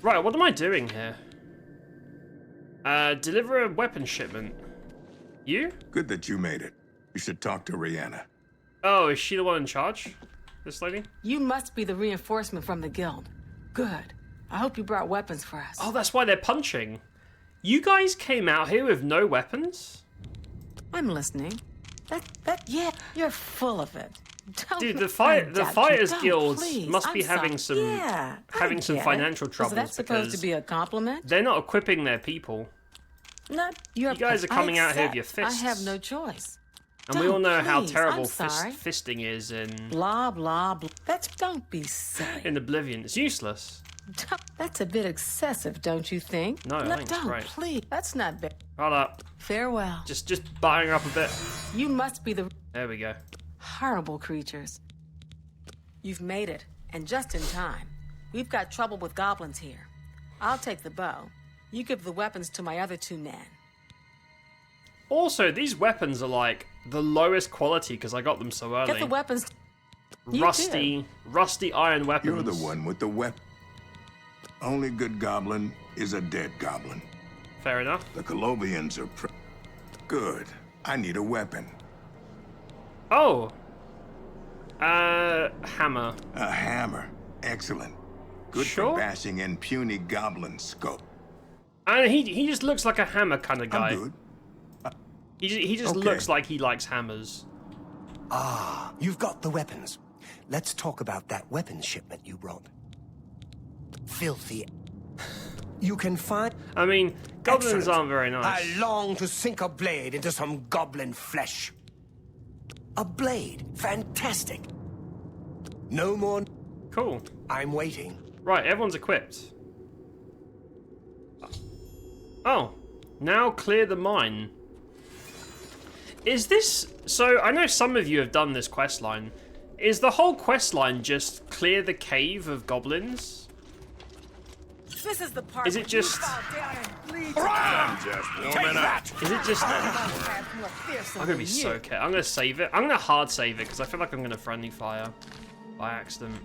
Right, what am I doing here? Deliver a weapon shipment. You? Good that you made it. You should talk to Rihanna. Oh, is she the one in charge? This lady? You must be the reinforcement from the guild. Good. I hope you brought weapons for us. Oh, that's why they're punching. You guys came out here with no weapons? I'm listening. Yeah, you're full of it. Dude, the Fighters Guild must be I'm having sorry. some financial troubles. Was that supposed to be a compliment? They're not equipping their people. No, you guys are coming out here with your fists. I have no choice. And we all know how terrible fisting is in... Blah, blah, blah. Don't be silly. In Oblivion. It's useless. That's a bit excessive, don't you think? No, I think it's great. Please. That's not bad. Hold up. Farewell. Just buying her up a bit. You must be the... There we go. Horrible creatures. You've made it, and just in time. We've got trouble with goblins here. I'll take the bow. You give the weapons to my other two men. Also, these weapons are like the lowest quality because I got them so early. Get the weapons. Rusty iron weapons. You're the one with the weapon. Only good goblin is a dead goblin. Fair enough. The Colovians are good. I need a weapon. Oh. Hammer. A hammer. Excellent. Good for bashing in puny goblin scope. And he just looks like a hammer kind of guy. I'm good. He just looks like he likes hammers. Ah, you've got the weapons. Let's talk about that weapons shipment you brought. Filthy. You can find... I mean, goblins aren't very nice. I long to sink a blade into some goblin flesh. A blade. Fantastic. No more... Cool. I'm waiting. Right, everyone's equipped. Oh. Now clear the mine. Is this... So, I know some of you have done this quest line. Is the whole quest line just clear the cave of goblins? This is the part. Is it just... Is it just... I'm gonna be so careful. I'm gonna save it. I'm gonna hard save it because I feel like I'm gonna friendly fire by accident.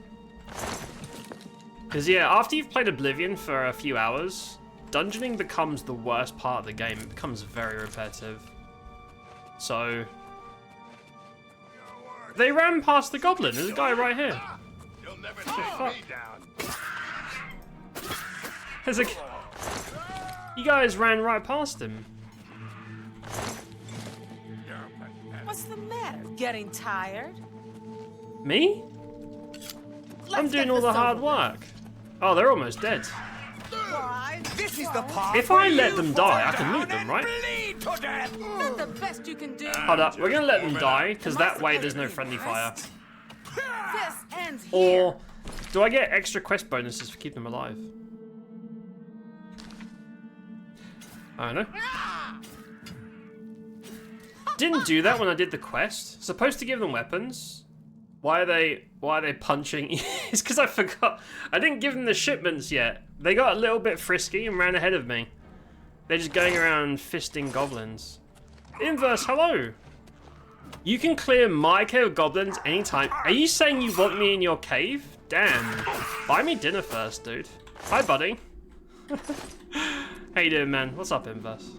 Because yeah, after you've played Oblivion for a few hours, dungeoning becomes the worst part of the game. It becomes very repetitive. So... They ran past the goblin. There's a guy right here. You'll never take me down. There's a... You guys ran right past him. What's the matter? Getting tired? Me? I'm doing all the hard work. Oh, they're almost dead. This is the part if I let them die, I can loot them, right? Not the best you can do. Hold up, we're gonna let them die, because that way there's no friendly fire. This ends here. Or, do I get extra quest bonuses for keeping them alive? I don't know. Didn't do that when I did the quest. Supposed to give them weapons. Why are they punching? It's because I forgot. I didn't give them the shipments yet. They got a little bit frisky and ran ahead of me. They're just going around fisting goblins. Inverse, hello. You can clear my cave of goblins anytime. Are you saying you want me in your cave? Damn. Buy me dinner first, dude. Hi, buddy. How you doing, man? What's up, Inverse?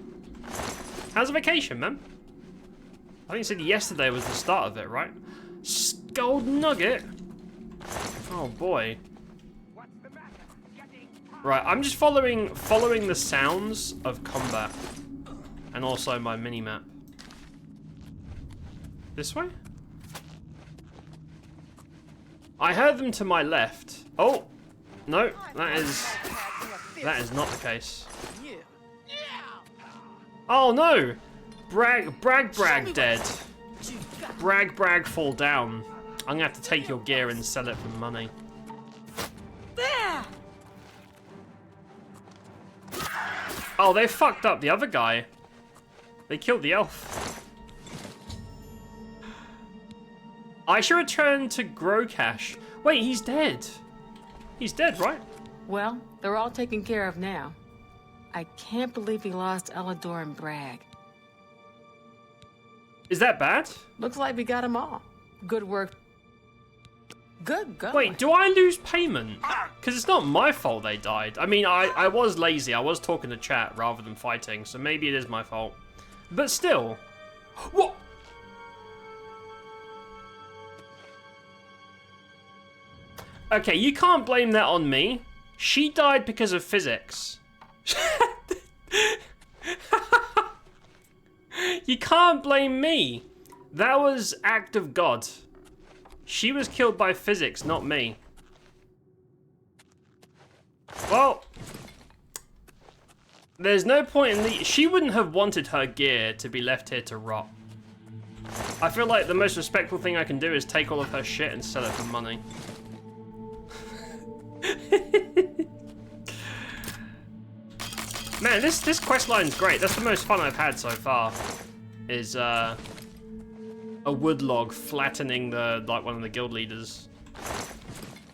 How's the vacation, man? I think you said yesterday was the start of it, right? Gold nugget? Oh boy. Right, I'm just following the sounds of combat. And also my mini-map. This way? I heard them to my left. Oh! No, that is not the case. Oh no! Brag dead. Brag fall down. I'm gonna have to take your gear and sell it for money. Oh, they fucked up the other guy. They killed the elf. I should return to Grocash. Wait, he's dead. He's dead, right? Well, they're all taken care of now. I can't believe we lost Elidor and Brag. Is that bad? Looks like we got them all. Good work. Good going. Wait, do I lose payment? Because it's not my fault they died. I mean, I was lazy. I was talking to chat rather than fighting, so maybe it is my fault. But still. What? Okay, you can't blame that on me. She died because of physics. You can't blame me. That was act of God. She was killed by physics, not me. Well, there's no point in the... She wouldn't have wanted her gear to be left here to rot. I feel like the most respectful thing I can do is take all of her shit and sell it for money. Man, this quest line's great. That's the most fun I've had so far. Is a wood log flattening one of the guild leaders.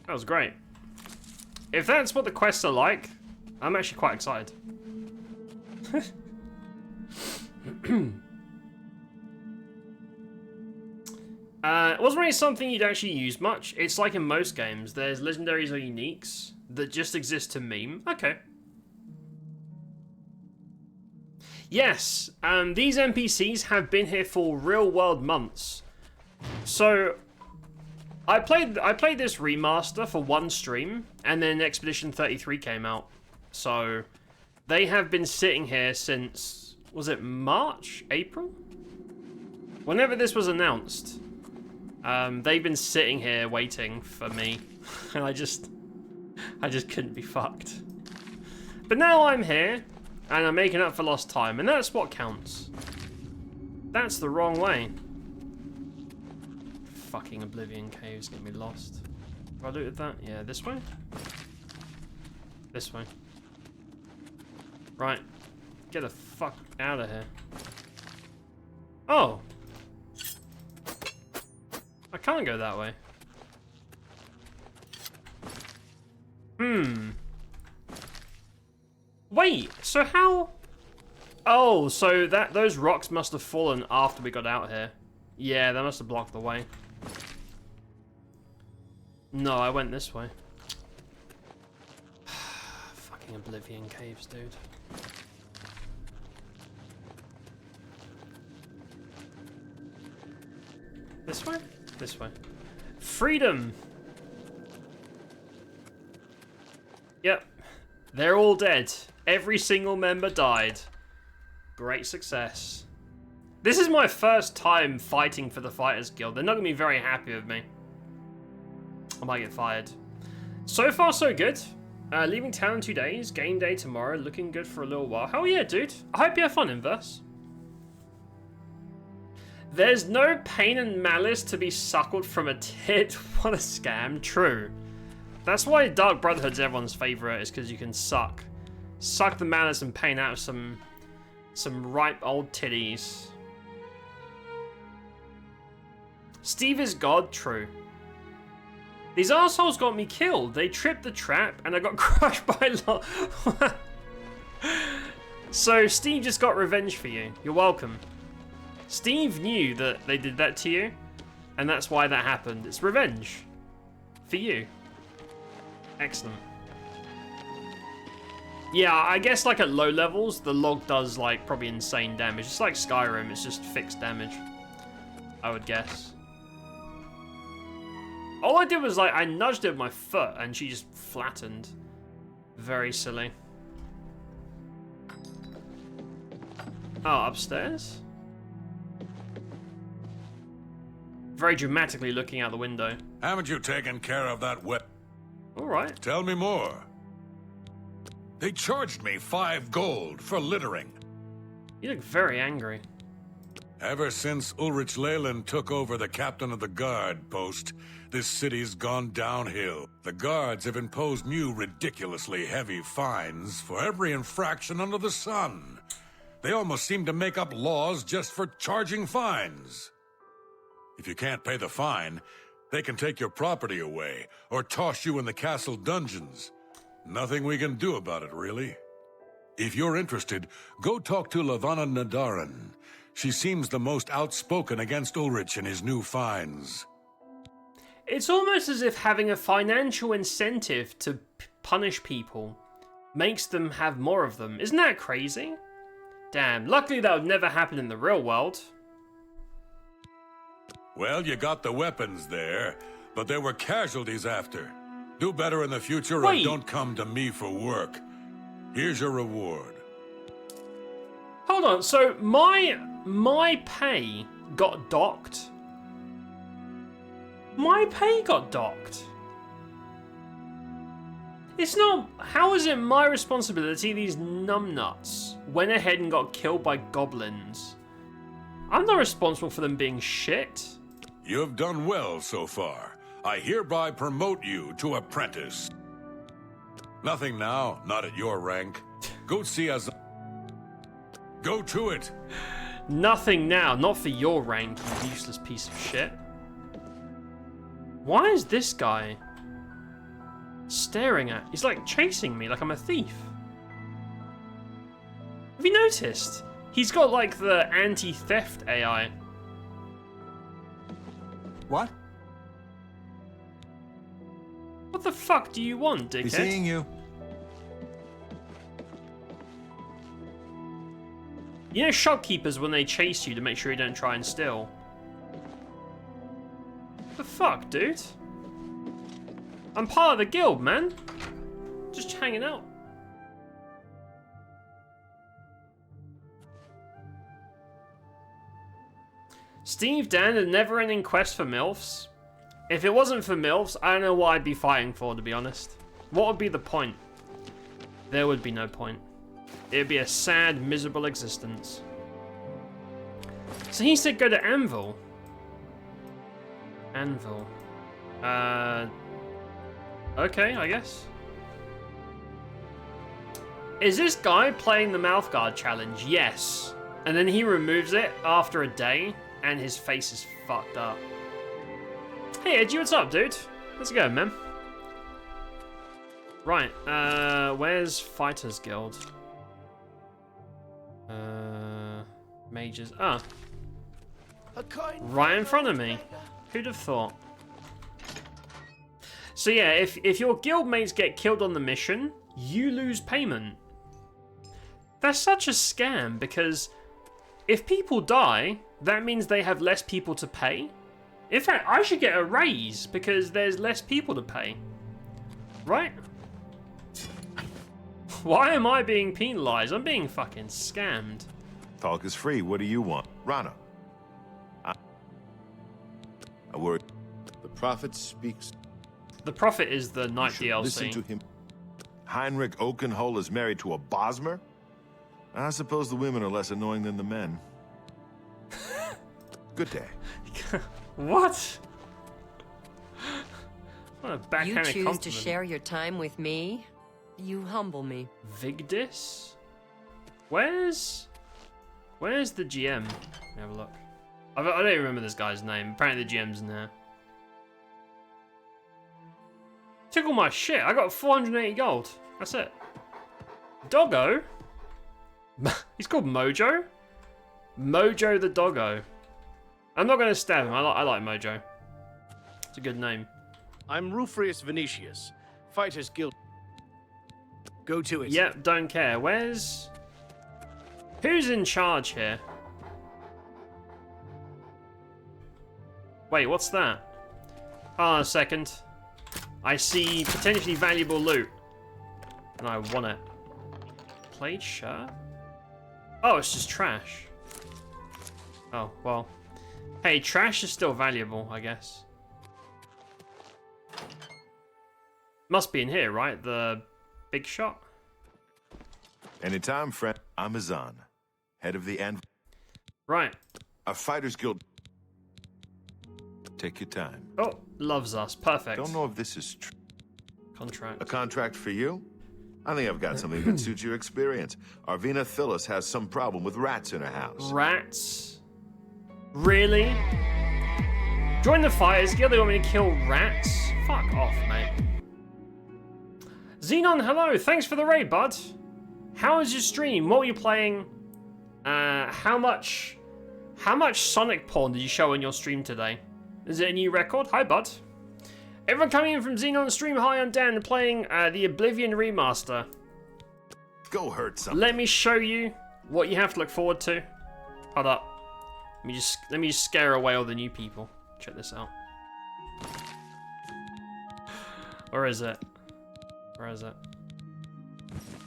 That was great. If that's what the quests are like, I'm actually quite excited. It wasn't really something you'd actually use much. It's like in most games, there's legendaries or uniques that just exist to meme. Okay. Yes, these NPCs have been here for real-world months. So, I played this remaster for one stream, and then Expedition 33 came out. So, they have been sitting here since, was it March? April? Whenever this was announced. They've been sitting here waiting for me, and I just couldn't be fucked. But now I'm here, and I'm making up for lost time, and that's what counts. That's the wrong way. Fucking Oblivion caves get me lost. Have I looted that? Yeah, this way? This way. Right. Get the fuck out of here. Oh! I can't go that way. Wait, so how... Oh, so those rocks must have fallen after we got out here. Yeah, that must have blocked the way. No, I went this way. Fucking Oblivion caves, dude. This way? This way. Freedom! Yep. They're all dead. Every single member died. Great success. This is my first time fighting for the Fighters Guild. They're not going to be very happy with me. I might get fired. So far, so good. Leaving town in 2 days. Game day tomorrow. Looking good for a little while. Hell yeah, dude. I hope you have fun, Inverse. There's no pain and malice to be suckled from a tit. What a scam. True. That's why Dark Brotherhood's everyone's favorite, is because you can suck the malice and pain out of some ripe old titties. Steve is God. True. These assholes got me killed. They tripped the trap and I got crushed by So Steve just got revenge for you. You're welcome. Steve knew that they did that to you, and that's why that happened. It's revenge. For you. Excellent. Yeah, I guess like at low levels, the log does like probably insane damage. It's like Skyrim, it's just fixed damage. I would guess. All I did was like, I nudged it with my foot and she just flattened. Very silly. Oh, upstairs? Very dramatically looking out the window. Haven't you taken care of that weapon? Alright. Tell me more. They charged me 5 gold for littering. You look very angry. Ever since Ulrich Leyland took over the captain of the guard post, this city's gone downhill. The guards have imposed new ridiculously heavy fines for every infraction under the sun. They almost seem to make up laws just for charging fines. If you can't pay the fine, they can take your property away or toss you in the castle dungeons. Nothing we can do about it, really. If you're interested, go talk to Lavanna Nadaran. She seems the most outspoken against Ulrich and his new fines. It's almost as if having a financial incentive to punish people makes them have more of them. Isn't that crazy? Damn, luckily that would never happen in the real world. Well, you got the weapons there, but there were casualties after. Do better in the future Wait. or don't come to me for work. Here's your reward. Hold on, so my pay got docked? My pay got docked? It's not... How is it my responsibility these numbnuts went ahead and got killed by goblins? I'm not responsible for them being shit. You have done well so far. I hereby promote you to apprentice. Nothing now, not at your rank. Go see us. Go to it. Nothing now, not for your rank, you useless piece of shit. Why is this guy staring at? He's like chasing me like I'm a thief. Have you noticed? He's got like the anti-theft AI. What? What the fuck do you want, dickhead? Be seeing you. You know shopkeepers when they chase you to make sure you don't try and steal? What the fuck, dude? I'm part of the guild, man. Just hanging out. Steve Dan, a never-ending quest for MILFs. If it wasn't for MILFs, I don't know what I'd be fighting for, to be honest. What would be the point? There would be no point. It would be a sad, miserable existence. So he said go to Anvil. Anvil. Okay, I guess. Is this guy playing the mouthguard challenge? Yes. And then he removes it after a day, and his face is fucked up. Hey, Edgy, what's up, dude? How's it going, man? Right, where's Fighters Guild? Mages. Ah. Right in front of me. Who'd have thought? So yeah, if your guildmates get killed on the mission, you lose payment. That's such a scam, because if people die, that means they have less people to pay. In fact, I should get a raise, because there's less people to pay. Right? Why am I being penalized? I'm being fucking scammed. Talk is free. What do you want? Rana. A word. The prophet speaks. The Prophet is the Night Should DLC. listen to him. Heinrich Oakenhull is married to a Bosmer? I suppose the women are less annoying than the men. Good day. What? What a You backhanded choose compliment. to share your time with me? You humble me. Vigdis? Where's the GM? Let me have a look. I don't even remember this guy's name. Apparently the GM's in there. Took all my shit. I got 480 gold. That's it. Doggo? He's called Mojo? Mojo the Doggo. I'm not going to stab him. I like Mojo. It's a good name. I'm Rufrius Venetius, Fighters Guild. Go to it. Yep, don't care. Who's in charge here? Wait, what's that? Hold on a second. I see potentially valuable loot. And I want it. Plaid shirt? Oh, it's just trash. Oh, well. Hey, trash is still valuable, I guess. Must be in here, right? The big shot? Anytime, friend. I'm Azan, head of the Anvil. Right. A Fighters Guild. Take your time. Oh, loves us. Perfect. Don't know if this is true. Contract. A contract for you? I think I've got something that suits your experience. Arvina Phyllis has some problem with rats in her house. Rats? Really? Join the Fighters Guild? They want me to kill rats? Fuck off, mate. Xenon, hello. Thanks for the raid, bud. How was your stream? What were you playing? How much Sonic porn did you show on your stream today? Is it a new record? Hi, bud. Everyone coming in from Xenon Stream. Hi, I'm Dan, playing the Oblivion Remaster. Go hurt something. Let me show you what you have to look forward to. Hold up. Let me just scare away all the new people. Check this out. Where is it? Where is it?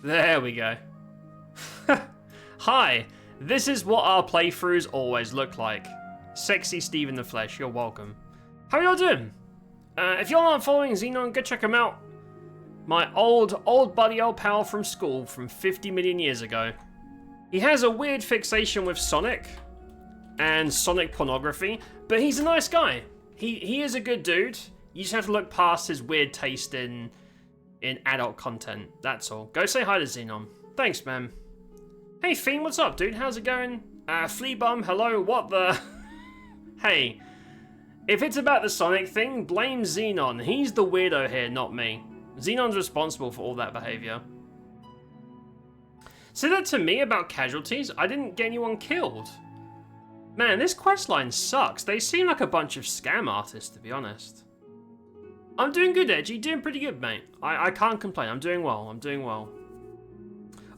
There we go. Hi, this is what our playthroughs always look like. Sexy Steve in the flesh, you're welcome. How y'all doing? If y'all aren't following Xenon, go check him out. My old buddy, old pal from school from 50 million years ago. He has a weird fixation with Sonic and Sonic pornography, but he's a nice guy. He is a good dude. You just have to look past his weird taste in adult content. That's all. Go say hi to Xenon. Thanks, man. Hey, Fiend, what's up, dude? How's it going? Flea Bum, hello, what the... Hey, if it's about the Sonic thing, blame Xenon. He's the weirdo here, not me. Xenon's responsible for all that behavior. Say that to me about casualties? I didn't get anyone killed. Man, this questline sucks. They seem like a bunch of scam artists, to be honest. I'm doing good, Edgy. Doing pretty good, mate. I can't complain. I'm doing well. I'm doing well.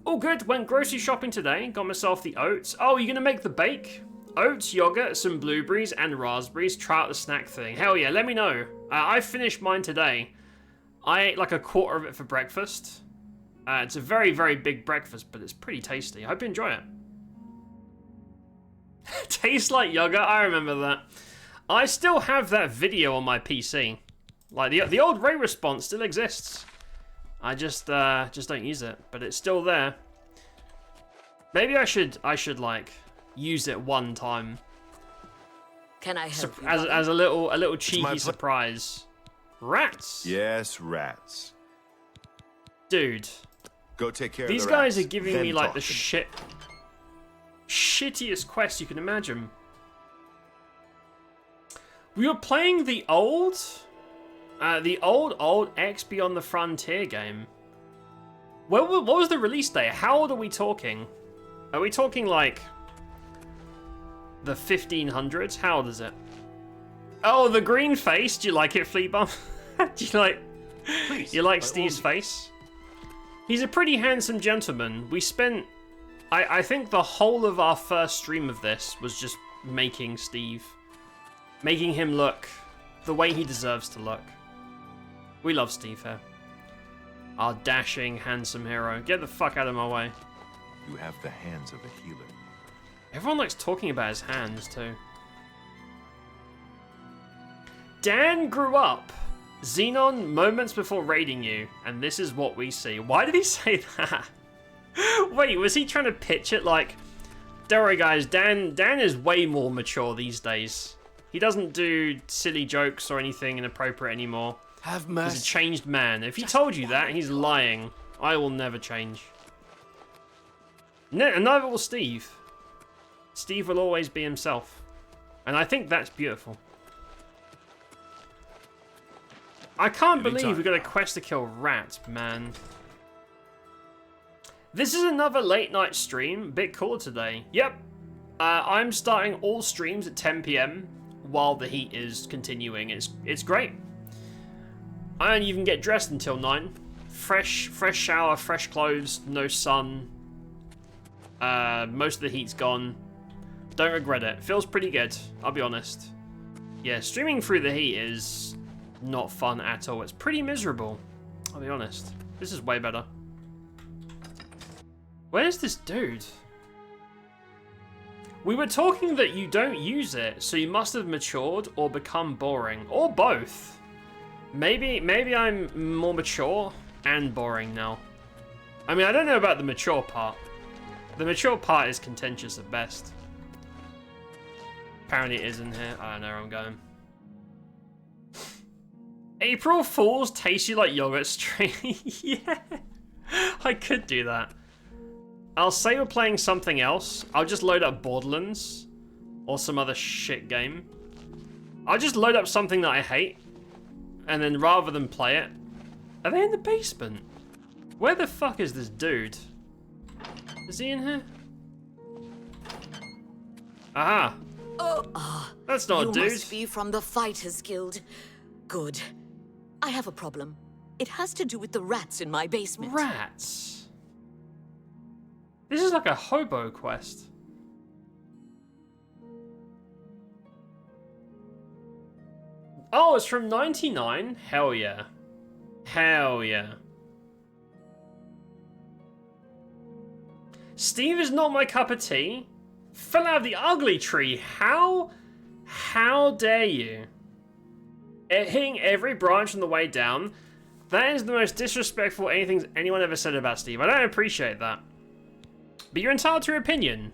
All good. Went grocery shopping today. Got myself the oats. Oh, you're going to make the bake? Oats, yogurt, some blueberries, and raspberries. Try out the snack thing. Hell yeah, let me know. I finished mine today. I ate like a quarter of it for breakfast. It's a very, very big breakfast, but it's pretty tasty. I hope you enjoy it. Tastes like yogurt. I remember that. I still have that video on my PC. Like the old Ray response still exists. I just don't use it, but it's still there. Maybe I should like use it one time. Can I help you, as a little cheeky surprise? Rats. Yes, rats. Dude. Go take care of these the guys rats, are giving then me like talk the to me. shittiest quest you can imagine. We were playing the old X Beyond the Frontier game. What was the release date? How old are we talking? Are we talking like the 1500s? How old is it? Oh, the green face. Do you like it, Fleabum? Do you like? Please, you like Steve's face? He's a pretty handsome gentleman. We spent, I think, the whole of our first stream of this was just making Steve, making him look the way he deserves to look. We love Steve here. Our dashing, handsome hero. Get the fuck out of my way. You have the hands of a healer. Everyone likes talking about his hands, too. Dan grew up. Xenon moments before raiding you, and this is what we see. Why did he say that? Wait, was he trying to pitch it like... Don't worry, guys, Dan is way more mature these days. He doesn't do silly jokes or anything inappropriate anymore. Have mercy. He's a changed man. If he told you that, he's lying. I will never change. And neither will Steve. Steve will always be himself. And I think that's beautiful. I can't believe we got a quest to kill rats, man. This is another late night stream. Bit cool today. Yep. I'm starting all streams at 10 PM while the heat is continuing. It's great. I don't even get dressed until 9. Fresh shower, fresh clothes, no sun. Most of the heat's gone. Don't regret it. Feels pretty good, I'll be honest. Yeah, streaming through the heat is not fun at all. It's pretty miserable, I'll be honest. This is way better. Where's this dude? We were talking that you don't use it, so you must have matured or become boring, or both. Maybe I'm more mature and boring now. I mean, I don't know about the mature part. The mature part is contentious at best. Apparently it is in here. I don't know where I'm going. April Fools tasty like yogurt stream. Yeah, I could do that. I'll say we're playing something else. I'll just load up Borderlands or some other shit game. I'll just load up something that I hate, and then rather than play it... Are they in the basement? Where the fuck is this dude? Is he in here? Aha! Oh, That's not a dude. You must be from the Fighters Guild. Good. I have a problem. It has to do with the rats in my basement. Rats? This is like a hobo quest. Oh, it's from 99? Hell yeah. Hell yeah. Steve is not my cup of tea. Fell out of the ugly tree. How dare you? Hitting every branch on the way down. That is the most disrespectful anyone ever said about Steve. I don't appreciate that. But you're entitled to your opinion,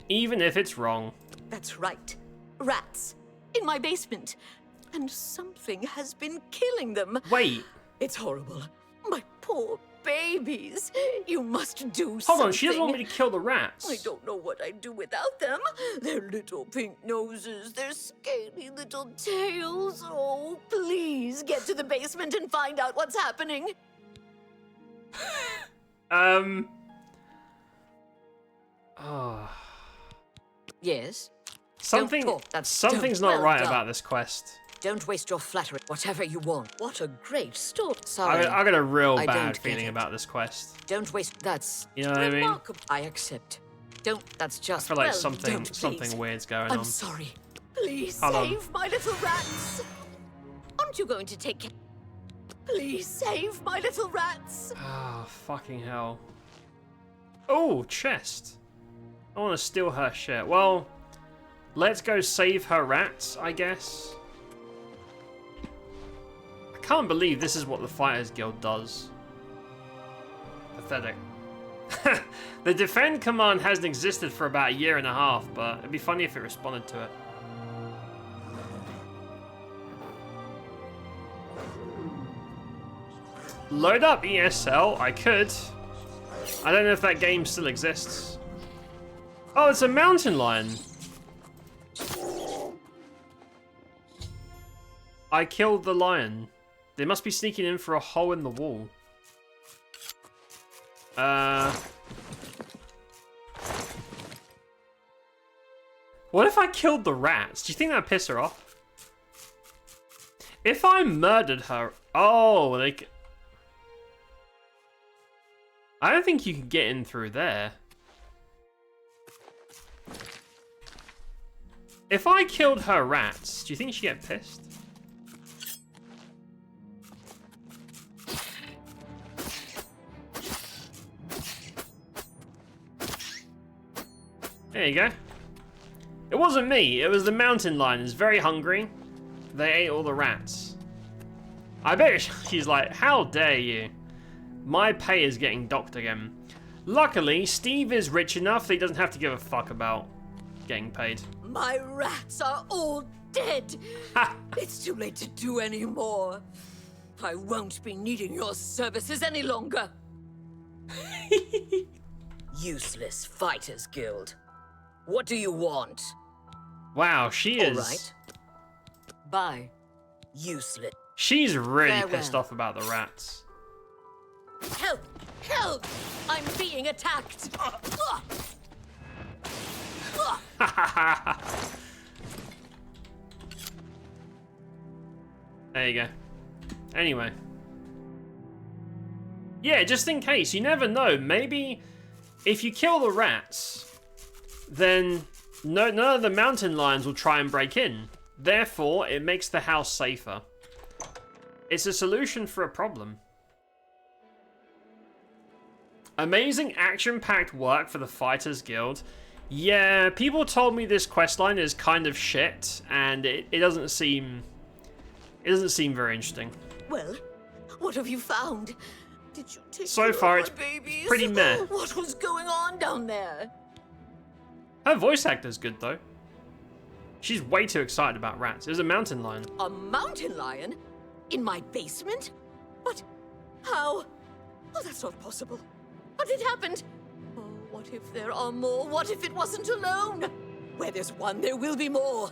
even if it's wrong. That's right. Rats. In my basement. And something has been killing them. Wait. It's horrible. My poor babies. You must do something. Hold on, she doesn't want me to kill the rats. I don't know what I'd do without them. Their little pink noses, their scaly little tails. Oh, please get to the basement and find out what's happening. Oh. Yes? Something's not right about this quest. Don't waste your flattery. Whatever you want. What a great story. Sorry. I got a real I bad don't feeling get it. about this quest. Don't waste. That's You know what I mean? remarkable. I accept. Don't. That's I just. feel like well, something don't, please. weird's going I'm on. sorry. Please Hold on. save my little rats. Aren't you going to take care? Please save my little rats. Oh, fucking hell. Oh, chest. I want to steal her shit. Well, let's go save her rats, I guess. I can't believe this is what the Fighters Guild does. Pathetic. The defend command hasn't existed for about a year and a half, but it'd be funny if it responded to it. Load up ESL, I could. I don't know if that game still exists. Oh, it's a mountain lion. I killed the lion. They must be sneaking in for a hole in the wall. What if I killed the rats? Do you think that'd piss her off? If I murdered her... Oh, they... I don't think you can get in through there. If I killed her rats, do you think she'd get pissed? There you go. It wasn't me, it was the mountain lion. It's very hungry. They ate all the rats. I bet she's like, how dare you? My pay is getting docked again. Luckily, Steve is rich enough that he doesn't have to give a fuck about getting paid. My rats are all dead. It's too late to do any more. I won't be needing your services any longer. Useless Fighters Guild. What do you want? Wow, she is... All right. Bye. Useless. She's really Farewell. pissed off about the rats. Help! Help! I'm being attacked! There you go. Anyway. Yeah, just in case. You never know. Maybe if you kill the rats, then none of the mountain lions will try and break in. Therefore, it makes the house safer. It's a solution for a problem. Amazing action-packed work for the Fighters Guild. Yeah, people told me this questline is kind of shit, and it doesn't seem very interesting. Well, what have you found? Did you take So care of far, my it's babies? pretty meh. What was going on down there? Her voice actor's good, though. She's way too excited about rats. It was a mountain lion. A mountain lion? In my basement? What? How? Oh, that's not possible. But it happened. Oh, what if there are more? What if it wasn't alone? Where there's one, there will be more.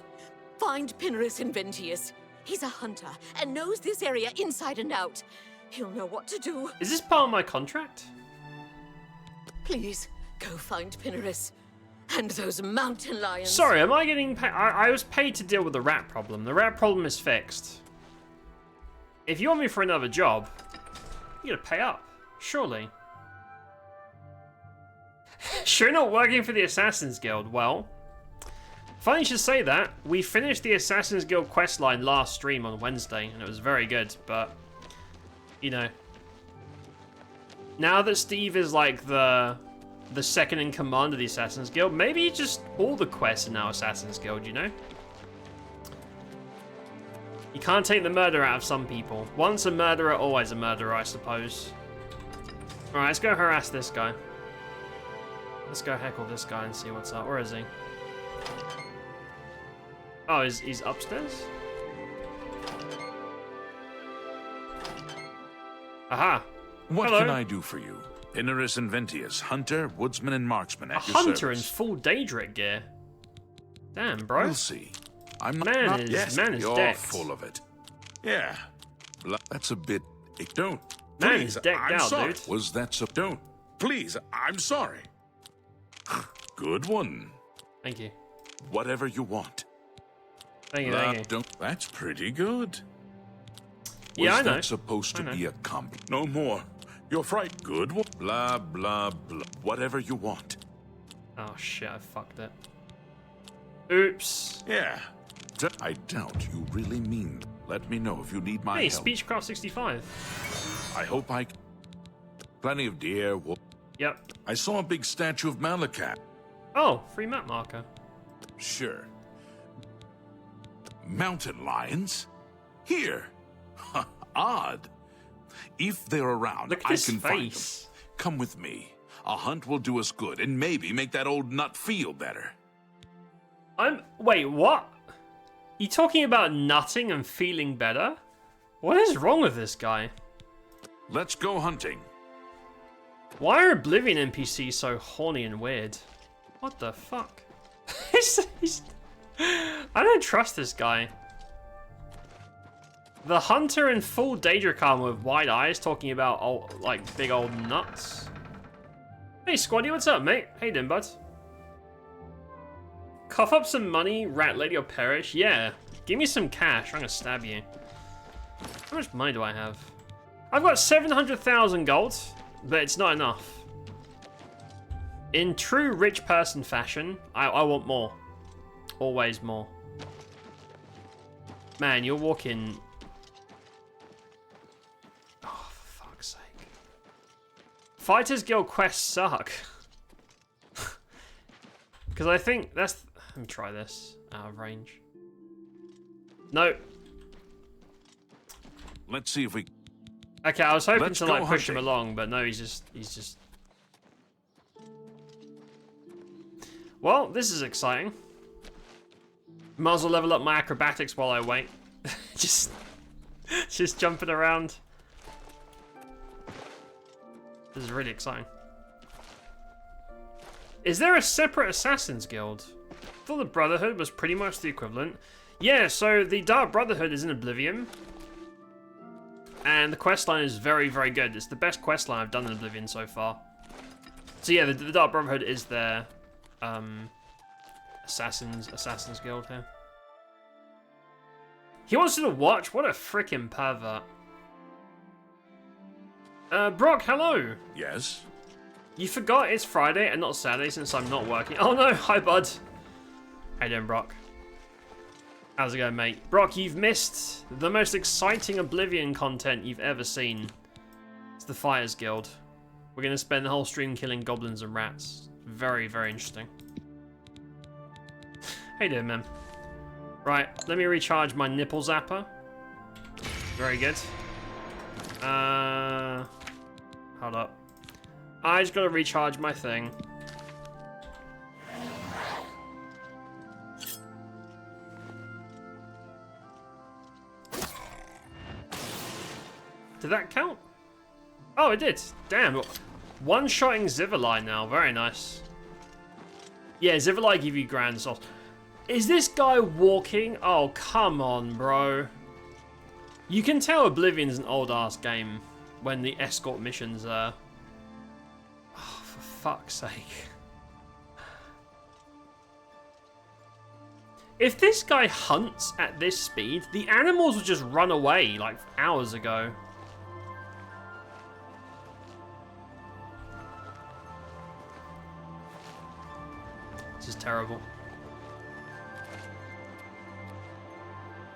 Find Pinnerus Inventius. He's a hunter and knows this area inside and out. He'll know what to do. Is this part of my contract? Please, go find Pinnerus. And those mountain lions. Sorry, am I getting paid? I was paid to deal with the rat problem. The rat problem is fixed. if you want me for another job, you gotta pay up, surely. Sure, not working for the Assassin's Guild. Well, funny you should say that. We finished the Assassin's Guild questline last stream on Wednesday, and it was very good, but, you know, now that Steve is like the second in command of the Assassin's Guild, maybe just all the quests are now Assassin's Guild, you know? You can't take the murder out of some people. Once a murderer, always a murderer, I suppose. Alright, let's go harass this guy. Let's go heckle this guy and see what's up. Where is he? Oh, he's upstairs? Aha! What Hello. can I do for you? Inaris Inventius, hunter, woodsman, and marksman at your Hunter in service. full Daedric gear. Damn, bro. We'll see. I'm not. Man not is- yes, man is you're decked. full of it. Yeah. That's a bit. Don't. Man Please, is decked I'm out, sorry. dude. Was that so? Don't. Please, I'm sorry. Good one. Thank you. Whatever you want. Thank you, thank you. Don't. That's pretty good. Yeah, Was I know. that supposed to I know. be a comp? No more. You're right. Good one. Blah, blah, blah. Whatever you want. Oh shit, I fucked it. Oops. Yeah. I doubt you really mean. Let me know if you need my Hey, help. Speechcraft 65. I hope I. Plenty of deer. Yep. I saw a big statue of Malakat. Oh, free map marker. Sure. Mountain lions? Here. Odd. If they're around, Look at I his can find them. face. Come with me. A hunt will do us good and maybe make that old nut feel better. Wait, what? You talking about nutting and feeling better? What is wrong with this guy? Let's go hunting. Why are Oblivion NPCs so horny and weird? What the fuck? I don't trust this guy. The hunter in full Daedric armor with wide eyes talking about like big old nuts. Hey Squaddy, what's up, mate? How you doing, bud? Cough up some money, rat lady, or perish? Yeah. Give me some cash, I'm gonna stab you. How much money do I have? I've got 700,000 gold, but it's not enough. In true rich person fashion, I want more. Always more. Man, you're walking... Oh, for fuck's sake. Fighters Guild quests suck. Because I think that's... Let me try this. Out of range. No. Let's see if we... Okay, I was hoping Let's to go like push him hunting. along, but no, he's just... Well, this is exciting. Might as well level up my acrobatics while I wait. just jumping around. This is really exciting. Is there a separate Assassin's Guild? I thought the Brotherhood was pretty much the equivalent. Yeah, so the Dark Brotherhood is in Oblivion. And the questline is very, very good. It's the best questline I've done in Oblivion so far. So yeah, the Dark Brotherhood is their Assassin's Guild here. He wants you to watch? What a freaking pervert. Brock, hello. Yes? You forgot it's Friday and not Saturday since I'm not working. Oh no, hi bud. How you doing, Brock? How's it going, mate? Brock, you've missed the most exciting Oblivion content you've ever seen. It's the Fighters Guild. We're going to spend the whole stream killing goblins and rats. Very, very interesting. How you doing, man? Right, let me recharge my nipple zapper. Very good. Hold up. I just gotta recharge my thing. Did that count? Oh, it did. Damn. One-shotting Zivalai now. Very nice. Yeah, Zivalai give you grand sauce. Is this guy walking? Oh, come on, bro. You can tell Oblivion's an old-ass game when the escort missions are... Oh, for fuck's sake. If this guy hunts at this speed, the animals would just run away like hours ago. This is terrible.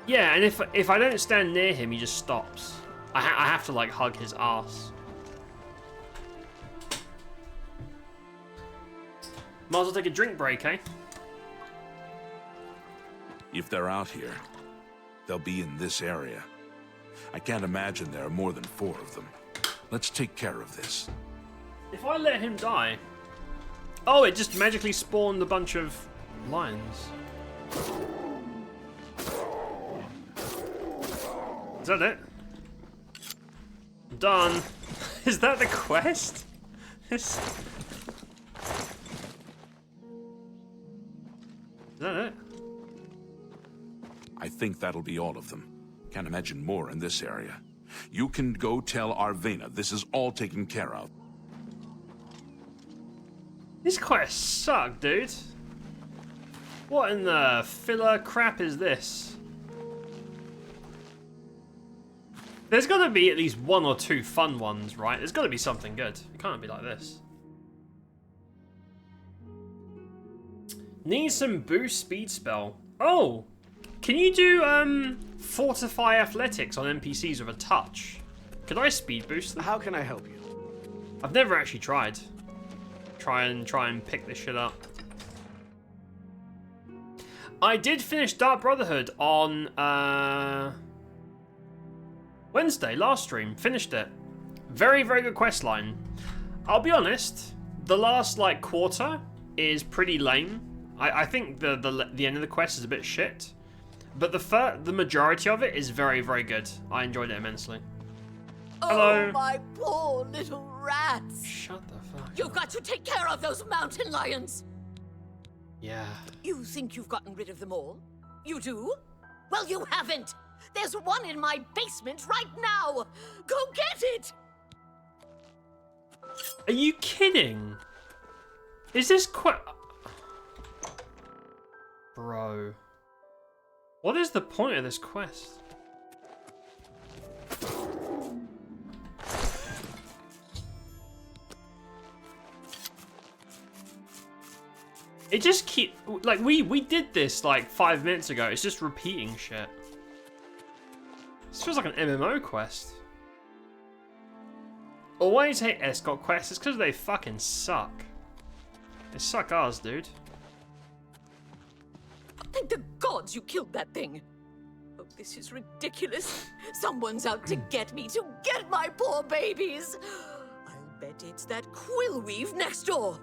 Yeah, and if I don't stand near him, he just stops. I have to like hug his ass. Might as well take a drink break, eh? If they're out here, they'll be in this area. I can't imagine there are more than 4 of them. Let's take care of this. If I let him die... Oh, it just magically spawned a bunch of lions. Is that it? Done. Is that the quest? Is that it? I think that'll be all of them. Can't imagine more in this area. You can go tell Arvena this is all taken care of. These quests suck, dude. What in the filler crap is this? There's got to be at least 1 or 2 fun ones, right? There's got to be something good. It can't be like this. Need some boost speed spell. Oh! Can you do, fortify athletics on NPCs with a touch? Could I speed boost them? How can I help you? I've never actually tried. Try and pick this shit up. I did finish Dark Brotherhood on, Wednesday, last stream. Finished it. Very, very good quest line. I'll be honest, the last, like, quarter is pretty lame. I think the end of the quest is a bit shit. But the majority of it is very, very good. I enjoyed it immensely. Hello. Oh, my poor little rats. Shut the fuck You've up. got to take care of those mountain lions. Yeah. You think you've gotten rid of them all? You do? Well, you haven't. There's one in my basement right now. Go get it. Are you kidding? Is this Bro. What is the point of this quest? It just like we did this like 5 minutes ago. It's just repeating shit. This feels like an MMO quest. Always hate escort quests. It's because they fucking suck. They suck ours, dude. Thank the gods you killed that thing. Oh, this is ridiculous. Someone's out to get me, to get my poor babies. I'll bet it's that Quillweave next door.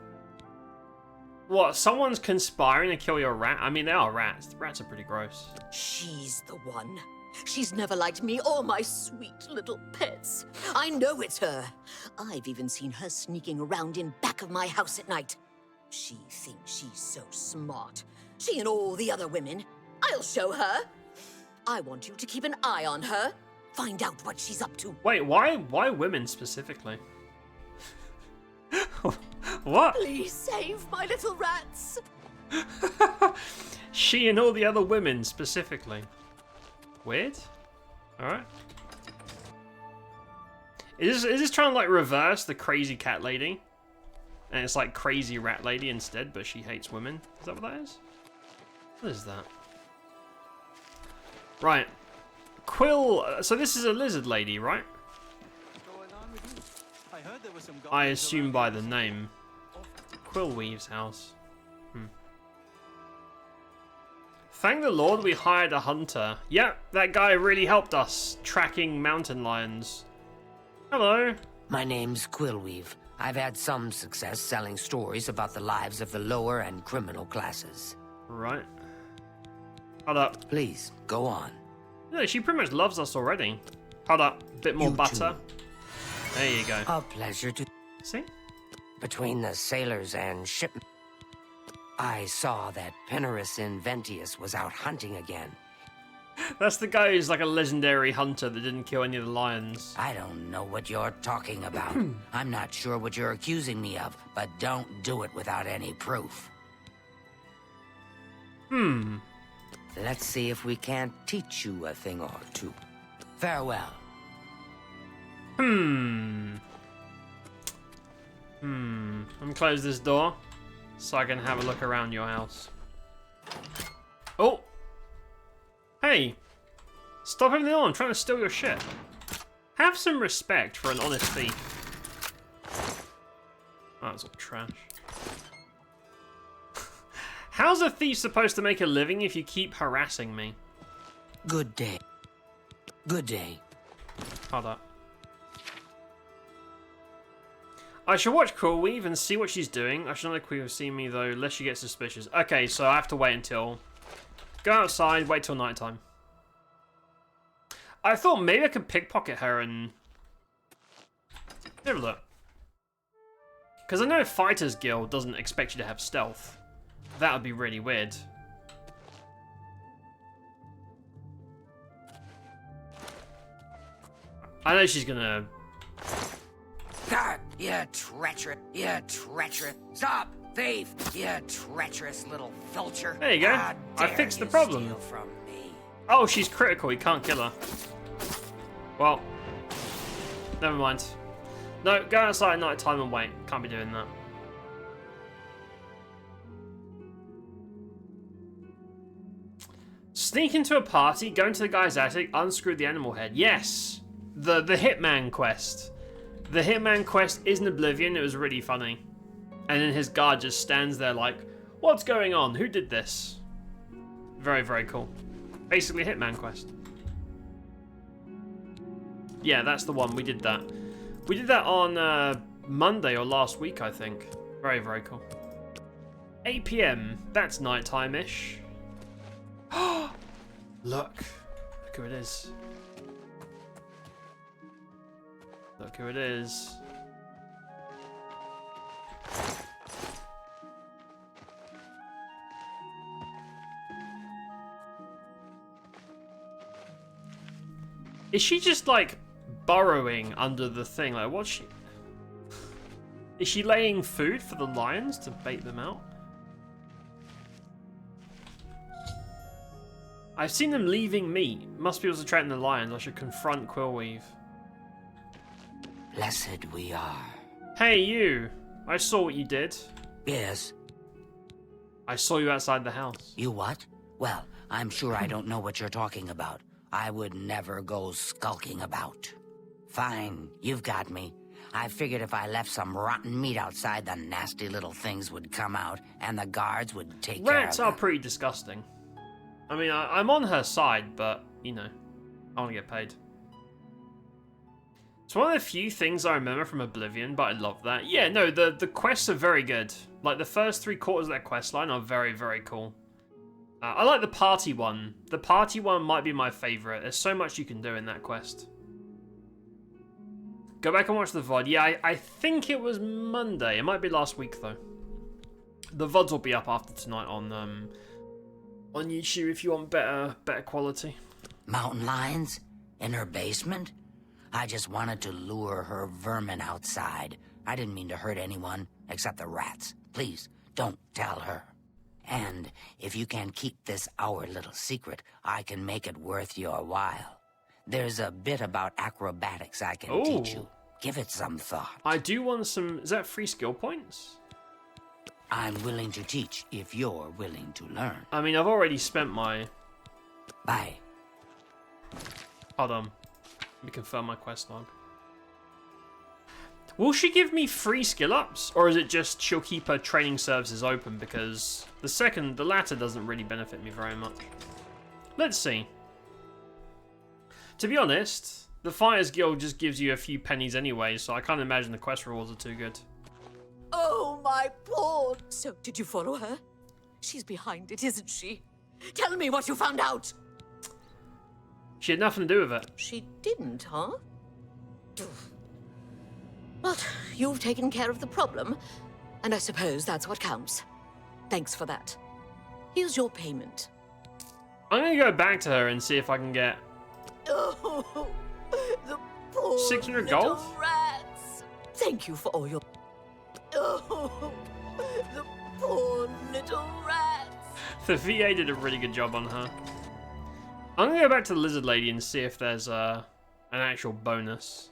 What? Someone's conspiring to kill your rat? I mean, they are rats. The rats are pretty gross. She's the one. She's never liked me or my sweet little pets. I know it's her. I've even seen her sneaking around in back of my house at night. She thinks she's so smart. She and all the other women. I'll show her. I want you to keep an eye on her. Find out what she's up to. Wait, why women specifically? What? Please save my little rats. She and all the other women specifically. Weird. Alright. Is this trying to like reverse the crazy cat lady? And it's like crazy rat lady instead, but she hates women? Is that what that is? What is that? Right. Quill. So this is a lizard lady, right? I assume by the name. Quillweave's house. Thank the Lord we hired a hunter. Yep, that guy really helped us tracking mountain lions. Hello. My name's Quillweave. I've had some success selling stories about the lives of the lower and criminal classes. Right. Hold up. Please, go on. Yeah, she pretty much loves us already. Hold up. Bit more butter. There you go. A pleasure to... See? Between the sailors and shipmen, I saw that Penarus Inventius was out hunting again. That's the guy who's like a legendary hunter that didn't kill any of the lions. I don't know what you're talking about. I'm not sure what you're accusing me of, but don't do it without any proof. Let's see if we can't teach you a thing or two. Farewell. Let me close this door so I can have a look around your house. Oh! Hey! Stop everything on, I'm trying to steal your shit. Have some respect for an honest thief. Oh, that's all trash. How's a thief supposed to make a living if you keep harassing me? Good day. Good day. Hold up. I should watch Cool Weave and see what she's doing. I should not let Queen see me though, lest she gets suspicious. Okay, so I have to wait until... Go outside, wait till nighttime. I thought maybe I could pickpocket her and... Have a look. Because I know Fighters Guild doesn't expect you to have stealth. That would be really weird. I know she's gonna... God, you treacherous, you treacherous. Stop, thief, you treacherous little filcher. There you go. How I dare fixed the you problem. steal from me. Oh, she's critical. You can't kill her. Well, never mind. No, go outside at night time and wait. Can't be doing that. Sneak into a party, go into the guy's attic, unscrew the animal head. Yes! The Hitman quest. The Hitman quest is in Oblivion. It was really funny. And then his guard just stands there like, what's going on? Who did this? Very, very cool. Basically Hitman quest. Yeah, that's the one. We did that. We did that on Monday or last week, I think. Very, very cool. 8 PM. That's nighttime-ish. Look who it is. Look who it is. Is she just like burrowing under the thing? Like, what's she? Is she laying food for the lions to bait them out? I've seen them leaving meat. Must be what's attracting the lions. I should confront Quillweave. Blessed we are. Hey, you. I saw what you did. Yes. I saw you outside the house. You what? Well, I'm sure I don't know what you're talking about. I would never go skulking about. Fine, you've got me. I figured if I left some rotten meat outside, the nasty little things would come out, and the guards would take care of Rats them. are pretty disgusting. I mean, I'm on her side, but, you know, I want to get paid. It's one of the few things I remember from Oblivion, but I love that. Yeah, no, the quests are very good. Like, the first 3/4 of that quest line are very, very cool. I like the party one. The party one might be my favourite. There's so much you can do in that quest. Go back and watch the VOD. Yeah, I think it was Monday. It might be last week, though. The VODs will be up after tonight on YouTube if you want better quality. Mountain lions? In her basement? I just wanted to lure her vermin outside. I didn't mean to hurt anyone, except the rats. Please, don't tell her. And if you can keep this our little secret, I can make it worth your while. There's a bit about acrobatics I can teach you. Give it some thought. I do want some... Is that free skill points? I'm willing to teach if you're willing to learn. I mean, I've already spent my... Bye. Hold on. Let me confirm my quest log. Will she give me free skill ups? Or is it just she'll keep her training services open? Because the latter doesn't really benefit me very much. Let's see. To be honest, the Fighters Guild just gives you a few pennies anyway, so I can't imagine the quest rewards are too good. Oh, my pawn! So, did you follow her? She's behind it, isn't she? Tell me what you found out! She had nothing to do with it. She didn't, huh? But you've taken care of the problem, and I suppose that's what counts. Thanks for that. Here's your payment. I'm gonna go back to her and see if I can get... Oh, the poor 600 little gold? rats. Thank you for all your... Oh, the poor little rats. The VA did a really good job on her. I'm gonna go back to the lizard lady and see if there's an actual bonus.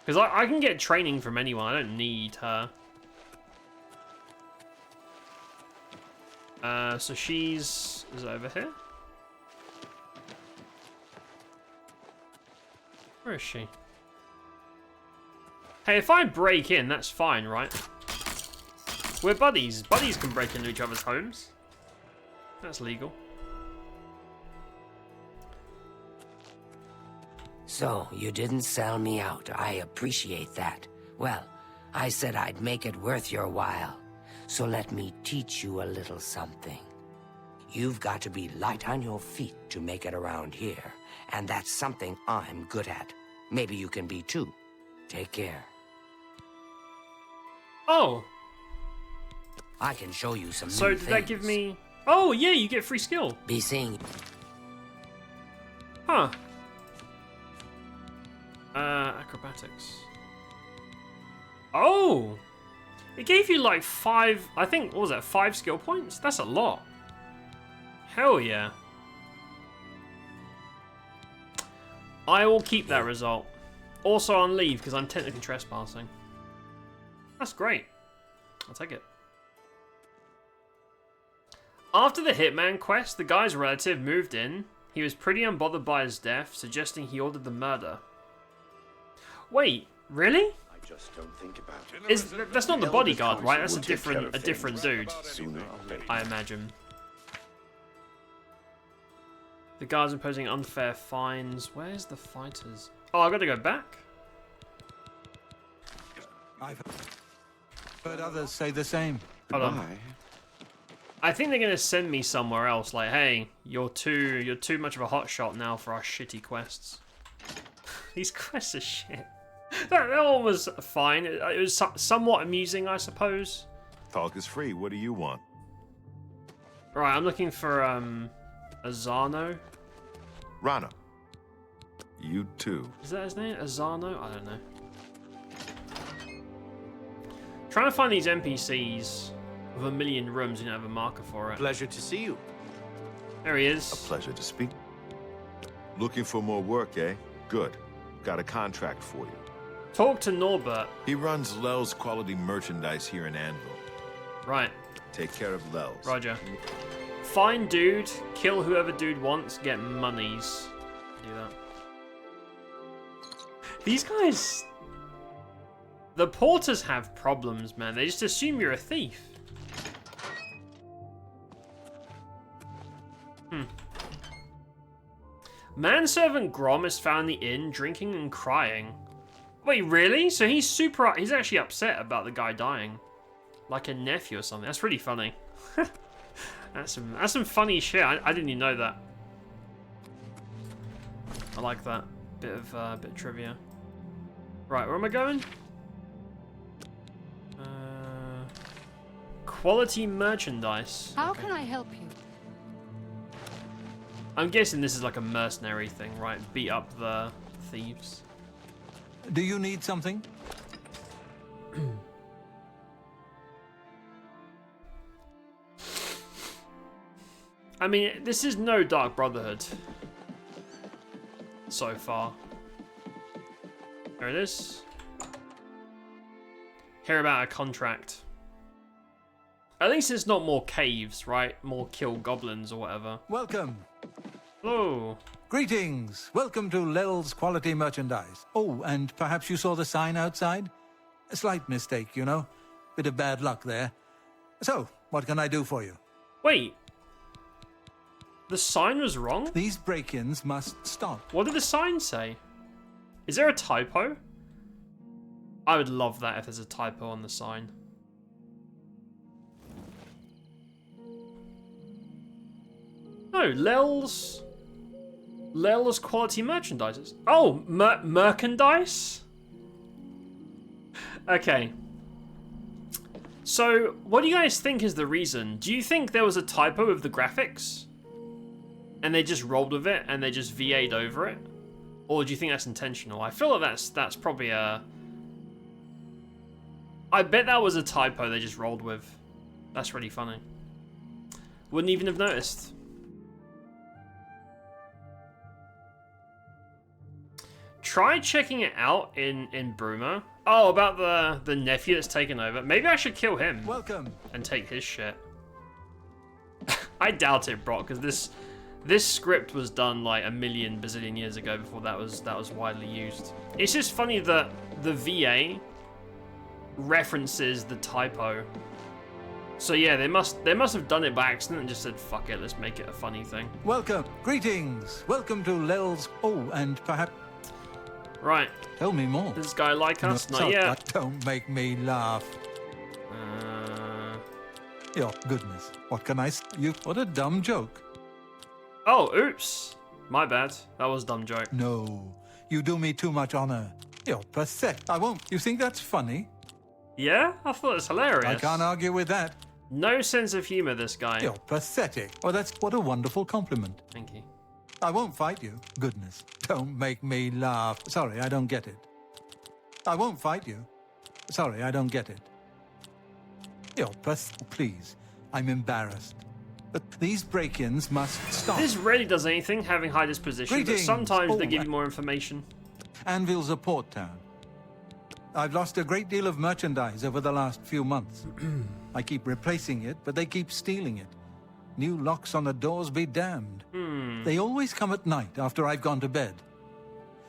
Because I can get training from anyone. I don't need her. So she's... Is it over here? Where is she? Hey, if I break in, that's fine, right? We're buddies. Buddies can break into each other's homes. That's legal. So, you didn't sell me out. I appreciate that. Well, I said I'd make it worth your while. So let me teach you a little something. You've got to be light on your feet to make it around here. And that's something I'm good at. Maybe you can be too. Take care. Oh. I can show you some So new did things. that give me... Oh, yeah, you get free skill. Be seeing... Huh. Acrobatics. Oh! It gave you like 5... I think, what was that? 5 skill points? That's a lot. Hell yeah. I will keep that result. Also on leave, because I'm technically trespassing. That's great. I'll take it. After the Hitman quest, the guy's relative moved in. He was pretty unbothered by his death, suggesting he ordered the murder. Wait, really? I just don't think about it. That's not the bodyguard, right? That's a We'll take care different of different things dude, sooner or later. I imagine. The guards imposing unfair fines. Where's the fighters? Oh, I gotta go back. I've heard others say the same. Hold on. I think they're gonna send me somewhere else. Like, hey, you're too much of a hotshot now for our shitty quests. These quests are shit. That one was fine. It was somewhat amusing, I suppose. Talk is free. What do you want? Right, I'm looking for Azano. Rana. You too. Is that his name? Azano? I don't know. Trying to find these NPCs with a million rooms and you don't have a marker for it. Pleasure to see you. There he is. A pleasure to speak. Looking for more work, eh? Good. Got a contract for you. Talk to Norbert. He runs Lel's quality merchandise here in Anvil. Right. Take care of Lel's. Roger. Find dude, kill whoever dude wants, get monies. Do that. These guys... The porters have problems, man. They just assume you're a thief. Manservant Grom is found in the inn, drinking and crying. Wait, really? So he's he's actually upset about the guy dying. Like a nephew or something. That's really funny. That's some funny shit. I didn't even know that. I like that. Bit of trivia. Right, where am I going? Quality merchandise. How can I help you? I'm guessing this is like a mercenary thing, right? Beat up the thieves. Do you need something? I mean, this is no Dark Brotherhood. So far. There it is. Hear about a contract. At least it's not more caves, right? More kill goblins or whatever. Welcome. Hello. Greetings. Welcome to Lel's Quality Merchandise. Oh, and perhaps you saw the sign outside? A slight mistake, you know. Bit of bad luck there. So, what can I do for you? Wait. The sign was wrong? These break-ins must stop. What did the sign say? Is there a typo? I would love that if there's a typo on the sign. No, Lel's quality merchandise. Oh, merchandise? Okay. So, what do you guys think is the reason? Do you think there was a typo with the graphics? And they just rolled with it and they just VA'd over it? Or do you think that's intentional? I feel like that's probably a... I bet that was a typo they just rolled with. That's really funny. Wouldn't even have noticed. Try checking it out in Bruma. Oh, about the nephew that's taken over. Maybe I should kill him. Welcome. And take his shit. I doubt it, Brock, because this script was done like a million bazillion years ago before that was widely used. It's just funny that the VA references the typo. So yeah, they must have done it by accident and just said, fuck it, let's make it a funny thing. Welcome. Greetings. Welcome to Lel's... Oh, and perhaps... Right. Tell me more. Does this guy like us? No, Not yet. Don't make me laugh. Your goodness. What can I... What a dumb joke. Oh, oops. My bad. That was a dumb joke. No. You do me too much honor. You're pathetic. I won't. You think that's funny? Yeah? I thought it was hilarious. I can't argue with that. No sense of humor, this guy. You're pathetic. Oh, that's what a wonderful compliment. Thank you. I won't fight you. Goodness. Don't make me laugh. Sorry, I don't get it. I won't fight you. Sorry, I don't get it. You're please. I'm embarrassed. But these break-ins must stop. This rarely does anything, having high disposition, but sometimes they give you more information. Anvil's a port town. I've lost a great deal of merchandise over the last few months. I keep replacing it, but they keep stealing it. New locks on the doors be damned. They always come at night after I've gone to bed.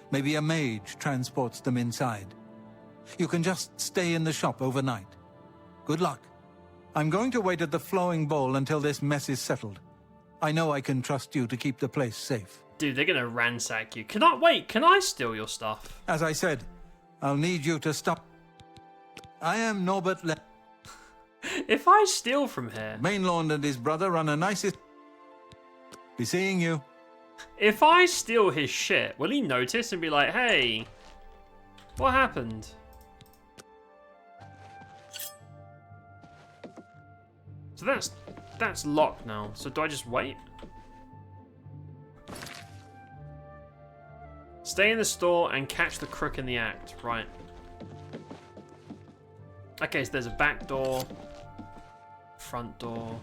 Maybe a mage transports them inside. You can just stay in the shop overnight. Good luck. I'm going to wait at the flowing bowl until this mess is settled. I know I can trust you to keep the place safe. Dude, they're gonna ransack you. Can I steal your stuff? As I said, I'll need you to stop. I am Norbert If I steal from here... Mainlord and his brother run a nicest... Be seeing you. If I steal his shit, will he notice and be like, hey, what happened? So that's locked now. So do I just wait? Stay in the store and catch the crook in the act. Right. Okay, so there's a back door. Front door.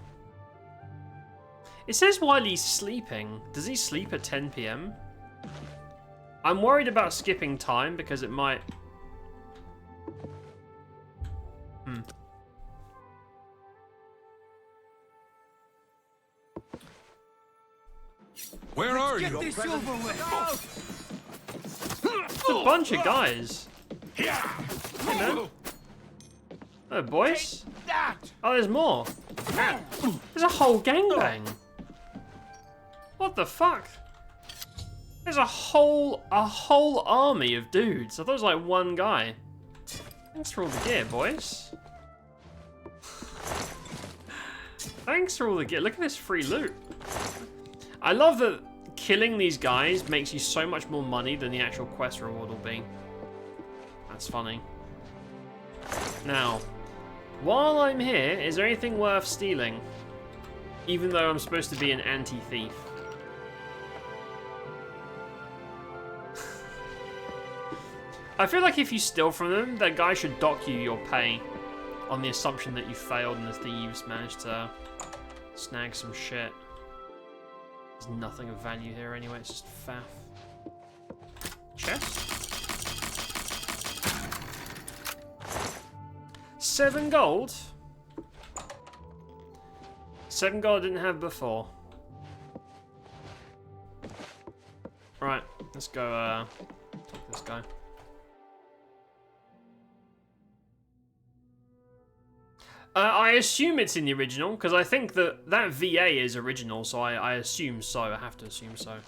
It says while he's sleeping. Does he sleep at 10 PM? I'm worried about skipping time because it might... Where are you? It's a bunch of guys. Hey, man. Oh, boys. Oh, there's more. There's a whole gangbang. What the fuck? There's a whole army of dudes. I thought it was like one guy. Thanks for all the gear, boys. Thanks for all the gear. Look at this free loot. I love that killing these guys makes you so much more money than the actual quest reward will be. That's funny. Now, while I'm here, is there anything worth stealing? Even though I'm supposed to be an anti-thief. I feel like if you steal from them, that guy should dock you your pay on the assumption that you failed and the thieves managed to snag some shit. There's nothing of value here anyway, it's just faff. Chest? 7 gold? 7 gold I didn't have before. Right, let's go take this guy. I assume it's in the original, because I think that VA is original, so I assume so. I have to assume so.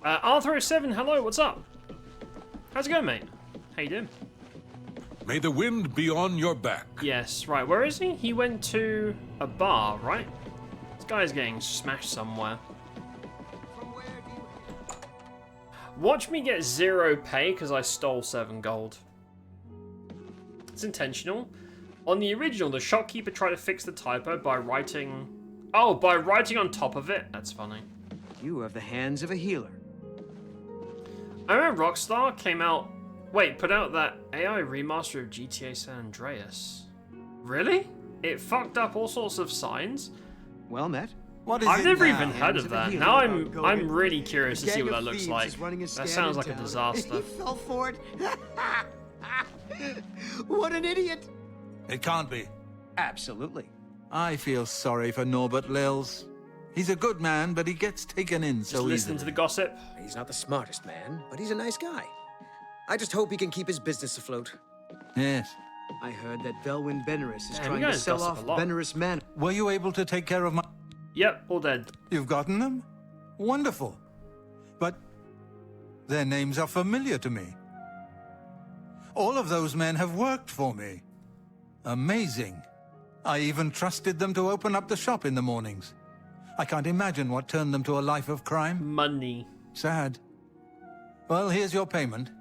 Arthur07, hello, what's up? How's it going, mate? How you doing? May the wind be on your back. Yes, right, where is he? He went to a bar, right? This guy's getting smashed somewhere. Watch me get 0 pay, because I stole 7 gold. It's intentional. On the original, the shopkeeper tried to fix the typo by writing... Oh, by writing on top of it? That's funny. You have the hands of a healer. I remember Rockstar came out... Wait, put out that AI remaster of GTA San Andreas. Really? It fucked up all sorts of signs, Well met. What is I've it never now? even heard of that. Now I'm really curious to see what that looks like. That sounds like a disaster. He fell for it. What an idiot! It can't be. Absolutely. I feel sorry for Norbert Lils. He's a good man, but he gets taken in so Just listen easily. to the gossip. He's not the smartest man, but he's a nice guy. I just hope he can keep his business afloat. Yes. I heard that Velwyn Benerus is Damn, trying you to guys sell gossip off a lot. Benerus Manor. Were you able to take care of my... Yep, all dead. You've gotten them? Wonderful. But their names are familiar to me. All of those men have worked for me. Amazing. I even trusted them to open up the shop in the mornings. I can't imagine what turned them to a life of crime. Money. Sad. Well, here's your payment.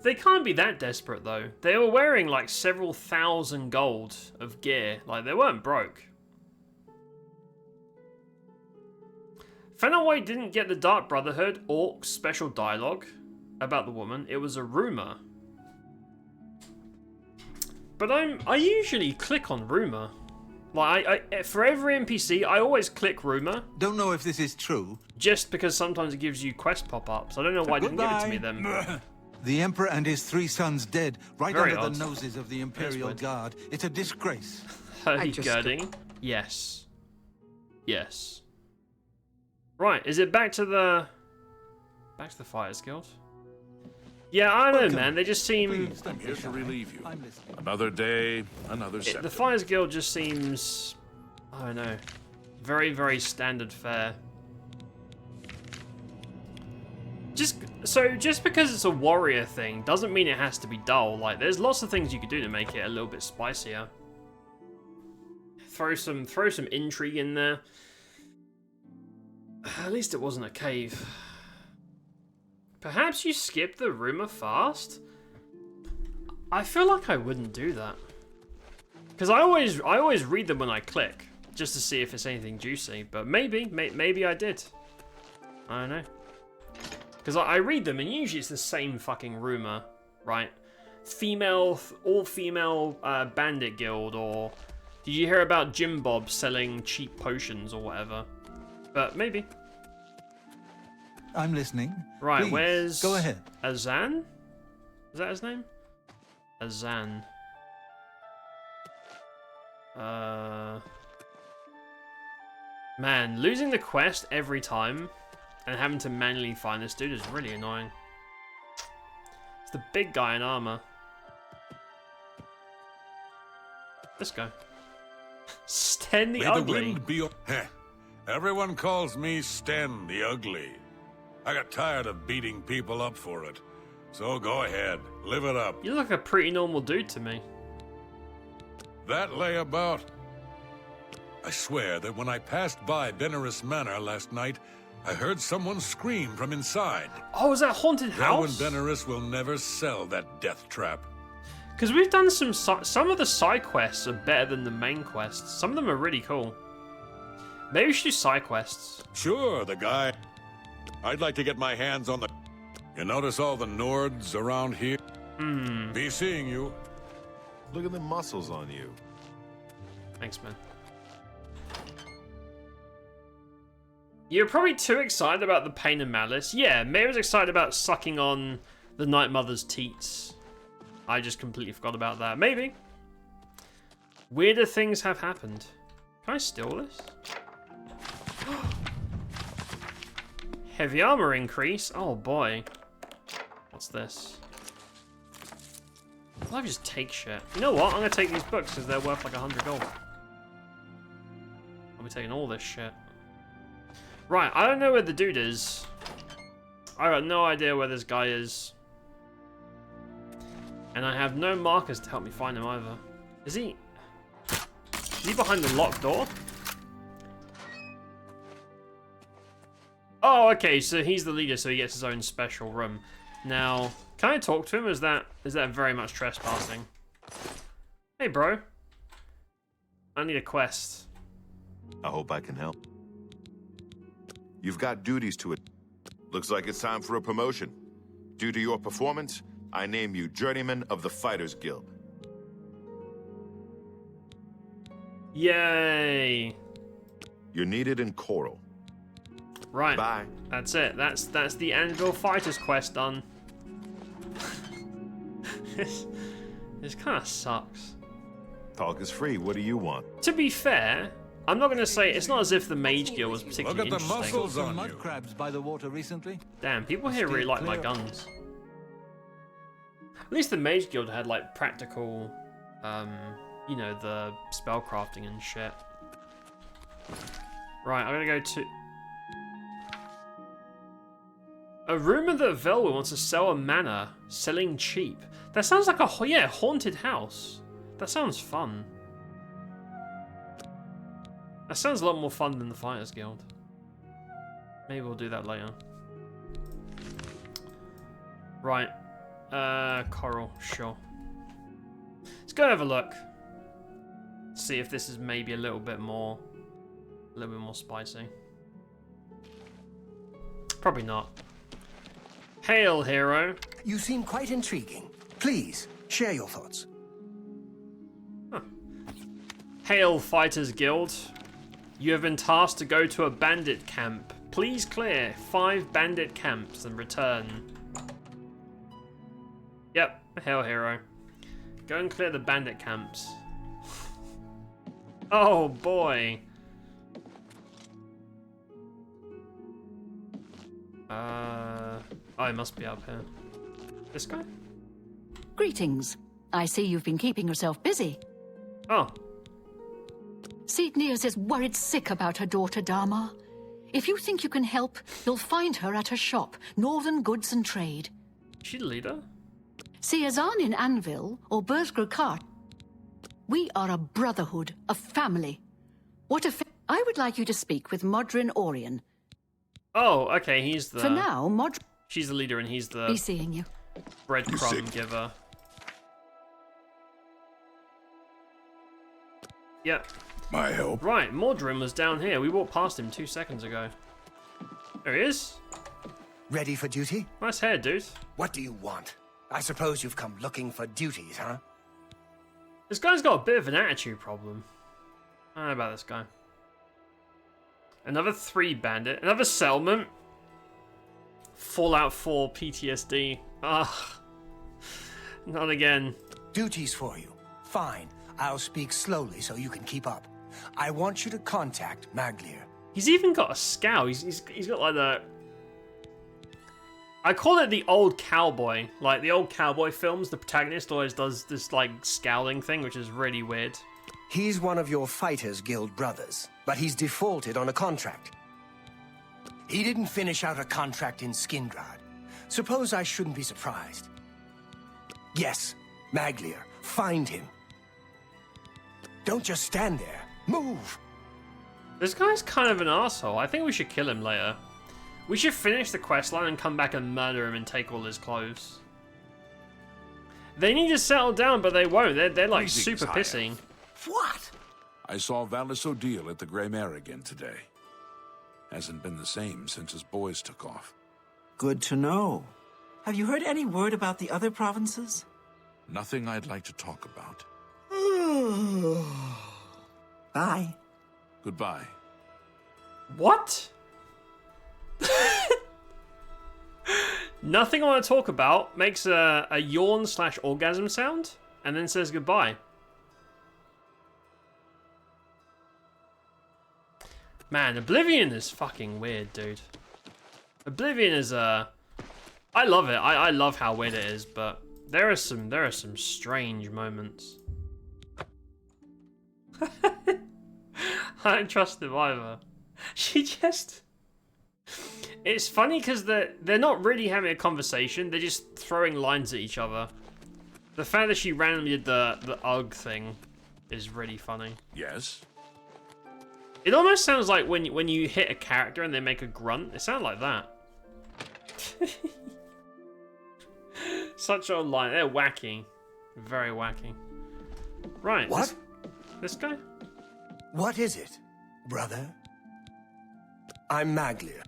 They can't be that desperate, though. They were wearing, like, several thousand gold of gear. Like, they weren't broke. Fenaway didn't get the Dark Brotherhood Orc special dialogue about the woman. It was a rumor. But I usually click on rumor. Like, for every NPC, I always click rumor. Don't know if this is true. Just because sometimes it gives you quest pop-ups. I don't know why it didn't give it to me Goodbye. then. The Emperor and his 3 sons dead, right Very under odd. the noses of the Imperial weird. Guard. It's a disgrace. Hurdy-gurdy. Yes. Yes. Right, is it back to the Fighters Guild? Yeah, I don't know, Welcome. man. They just seem... Please, I'm don't here be to shy. relieve you. I'm listening. Another day, another The scepter. Fighters Guild just seems... I don't know. Very, very standard fare. Just because it's a warrior thing doesn't mean it has to be dull. Like, there's lots of things you could do to make it a little bit spicier. Throw some intrigue in there. At least it wasn't a cave. Perhaps you skip the rumor fast? I feel like I wouldn't do that. Because I always read them when I click, just to see if it's anything juicy. But maybe I did. I don't know. Because I read them, and usually it's the same fucking rumor, right? All-female bandit guild, or... Did you hear about Jim Bob selling cheap potions or whatever? But maybe. I'm listening. Right, Please, where's... Go ahead. Azan? Is that his name? Azan. Man, losing the quest every time and having to manually find this dude is really annoying. It's the big guy in armor. Let's go. Sten the May Ugly. the wind be... Heh. Everyone calls me Sten the Ugly. I got tired of beating people up for it. So go ahead, live it up. You look like a pretty normal dude to me. That layabout. I swear that when I passed by Benerus Manor last night, I heard someone scream from inside. Oh, is that haunted house? Velwyn Benerus will never sell that death trap. Because we've done some of the side quests are better than the main quests. Some of them are really cool. Maybe we should do side quests. Sure, the guy. I'd like to get my hands on the... You notice all the Nords around here? Be seeing you. Look at the muscles on you. Thanks, man. You're probably too excited about the pain and malice. Yeah, May was excited about sucking on the Night Mother's teats. I just completely forgot about that. Maybe. Weirder things have happened. Can I steal this? Heavy armor increase. Oh boy. What's this? I'll just take shit. You know what? I'm gonna take these books because they're worth like 100 gold. I'll be taking all this shit. Right, I don't know where the dude is. I got no idea where this guy is. And I have no markers to help me find him either. Is he behind the locked door? Oh, okay, so he's the leader, so he gets his own special room. Now, can I talk to him? Is that very much trespassing? Hey, bro. I need a quest. I hope I can help. You've got duties to it. Looks like it's time for a promotion. Due to your performance, I name you Journeyman of the Fighters Guild. Yay! You're needed in Coral. Right. Bye. That's it. That's the Anvil Fighters quest done. This kind of sucks. Talk is free. What do you want? To be fair, I'm not going to say it's not as if the Mage Guild was particularly Look at the interesting. muscles on Mud you. crabs by the water recently. Damn, people here really like my guns. At least the Mage Guild had like practical, you know, the spellcrafting and shit. Right, I'm gonna go to. A rumor that Velwa wants to sell a manor, selling cheap. That sounds like a haunted house. That sounds fun. That sounds a lot more fun than the Fighters Guild. Maybe we'll do that later. Right. Coral, sure. Let's go have a look. See if this is maybe a little bit more spicy. Probably not. Hail, hero. You seem quite intriguing. Please, share your thoughts. Huh. Hail, Fighters Guild. You have been tasked to go to a bandit camp. Please clear 5 bandit camps and return. Yep, hail, hero. Go and clear the bandit camps. Oh, boy. Oh, it must be up here. This guy? Greetings. I see you've been keeping yourself busy. Oh. Seednears is worried sick about her daughter, Dharma. If you think you can help, you'll find her at her shop, Northern Goods and Trade. Is she the leader? Siazan in Anvil, or Berskar. We are a brotherhood, a family. What a I would like you to speak with Modrin Orion. Oh, okay, he's the... For now, She's the leader and he's the... Be seeing you. Breadcrumb giver. Yep. My help. Right, Modrin was down here. We walked past him 2 seconds ago. There he is. Ready for duty? Nice hair, dude. What do you want? I suppose you've come looking for duties, huh? This guy's got a bit of an attitude problem. I don't know about this guy. Another 3 bandit. Another settlement. Fallout 4 PTSD. Ugh. Not again. Duties for you. Fine. I'll speak slowly so you can keep up. I want you to contact Maglier. He's even got a scowl. He's got like the... I call it the old cowboy. Like the old cowboy films, the protagonist always does this like scowling thing, which is really weird. He's one of your Fighters Guild brothers, but he's defaulted on a contract. He didn't finish out a contract in Skingrad. Suppose I shouldn't be surprised. Yes, Maglier. Find him. Don't just stand there. Move! This guy's kind of an asshole. I think we should kill him later. We should finish the questline and come back and murder him and take all his clothes. They need to settle down, but they won't. They're like super pissy. What? I saw Valis O'Deal at the Grey Mare again today. Hasn't been the same since his boys took off. Good to know. Have you heard any word about the other provinces? Nothing I'd like to talk about. Bye. Goodbye. What? Nothing I want to talk about makes a yawn/orgasm sound and then says goodbye. Man, Oblivion is fucking weird, dude. Oblivion is I love it. I love how weird it is, but there are some strange moments. I don't trust him either. She just... It's funny because they're not really having a conversation. They're just throwing lines at each other. The fact that she randomly did the UGG thing is really funny. Yes? It almost sounds like when you hit a character and they make a grunt. It sounds like that. Such a line. They're wacky. Very wacky. Right. What? This guy? What is it, brother? I'm Maglier.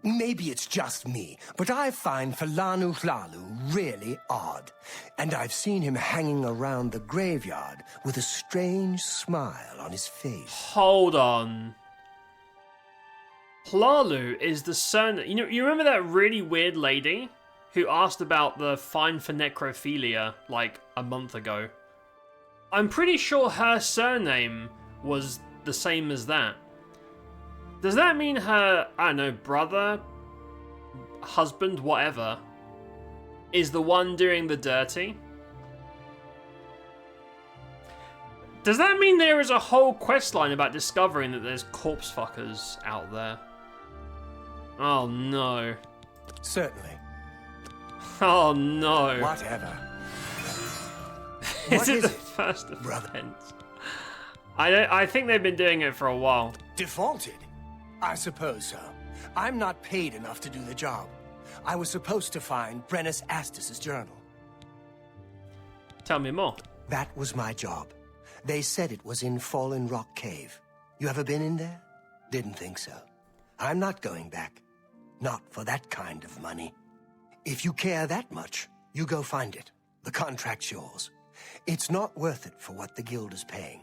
Maybe it's just me, but I find Falanu Hlalu really odd. And I've seen him hanging around the graveyard with a strange smile on his face. Hold on. Hlalu is the surname. You remember that really weird lady who asked about the fine for necrophilia like a month ago? I'm pretty sure her surname was the same as that. Does that mean her, I don't know, brother, husband, whatever, is the one doing the dirty? Does that mean there is a whole questline about discovering that there's corpse fuckers out there? Oh no. Certainly. Oh no. Whatever. Is it the first offense? I think they've been doing it for a while. Defaulted? I suppose so. I'm not paid enough to do the job. I was supposed to find Brennus Astus's journal. Tell me more. That was my job. They said it was in Fallen Rock Cave. You ever been in there? Didn't think so. I'm not going back. Not for that kind of money. If you care that much, you go find it. The contract's yours. It's not worth it for what the guild is paying.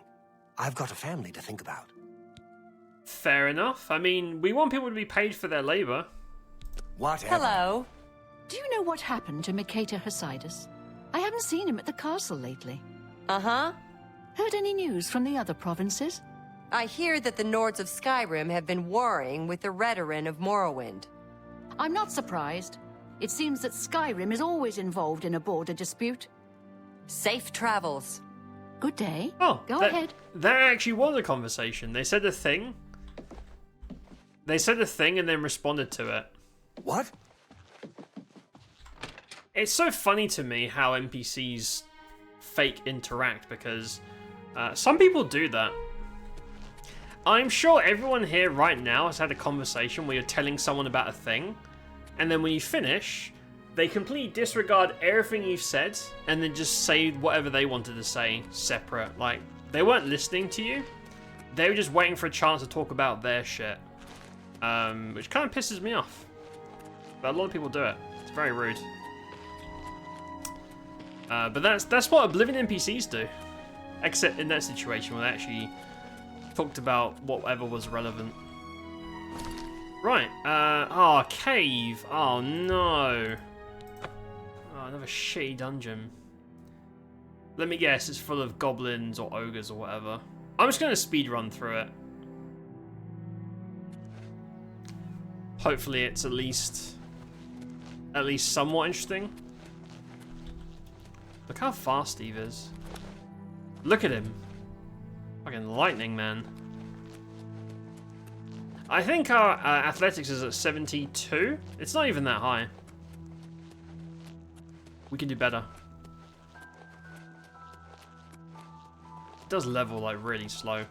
I've got a family to think about. Fair enough. I mean, we want people to be paid for their labor. Whatever. Hello. Do you know what happened to Mikhail Hasidus? I haven't seen him at the castle lately. Uh-huh. Heard any news from the other provinces? I hear that the Nords of Skyrim have been warring with the Redoran of Morrowind. I'm not surprised. It seems that Skyrim is always involved in a border dispute. Safe travels. Good day. Oh, Go ahead. That actually was a conversation. They said a thing. They said a thing and then responded to it. What? It's so funny to me how NPCs fake interact because some people do that. I'm sure everyone here right now has had a conversation where you're telling someone about a thing, and then when you finish, they completely disregard everything you've said and then just say whatever they wanted to say separate. Like, they weren't listening to you. They were just waiting for a chance to talk about their shit. Which kind of pisses me off. But a lot of people do it. It's very rude. But that's what Oblivion NPCs do. Except in that situation where they actually talked about whatever was relevant. Right. Oh, cave. Oh, no. Oh, another shitty dungeon. Let me guess, it's full of goblins or ogres or whatever. I'm just going to speed run through it. Hopefully it's at least somewhat interesting. Look how fast Steve is. Look at him. Fucking lightning, man. I think our athletics is at 72. It's not even that high. We can do better. It does level like really slow.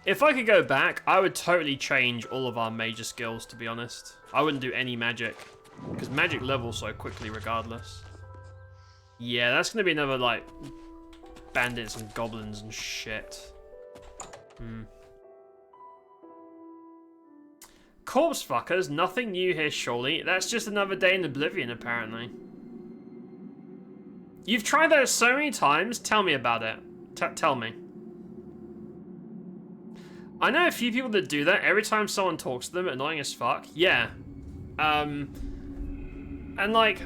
If I could go back, I would totally change all of our major skills, to be honest. I wouldn't do any magic, because magic levels so quickly regardless. Yeah, that's going to be another, like, bandits and goblins and shit. Corpse fuckers, nothing new here, surely. That's just another day in Oblivion, apparently. You've tried that so many times. Tell me about it. Tell me. I know a few people that do that every time someone talks to them, annoying as fuck. Yeah. And like,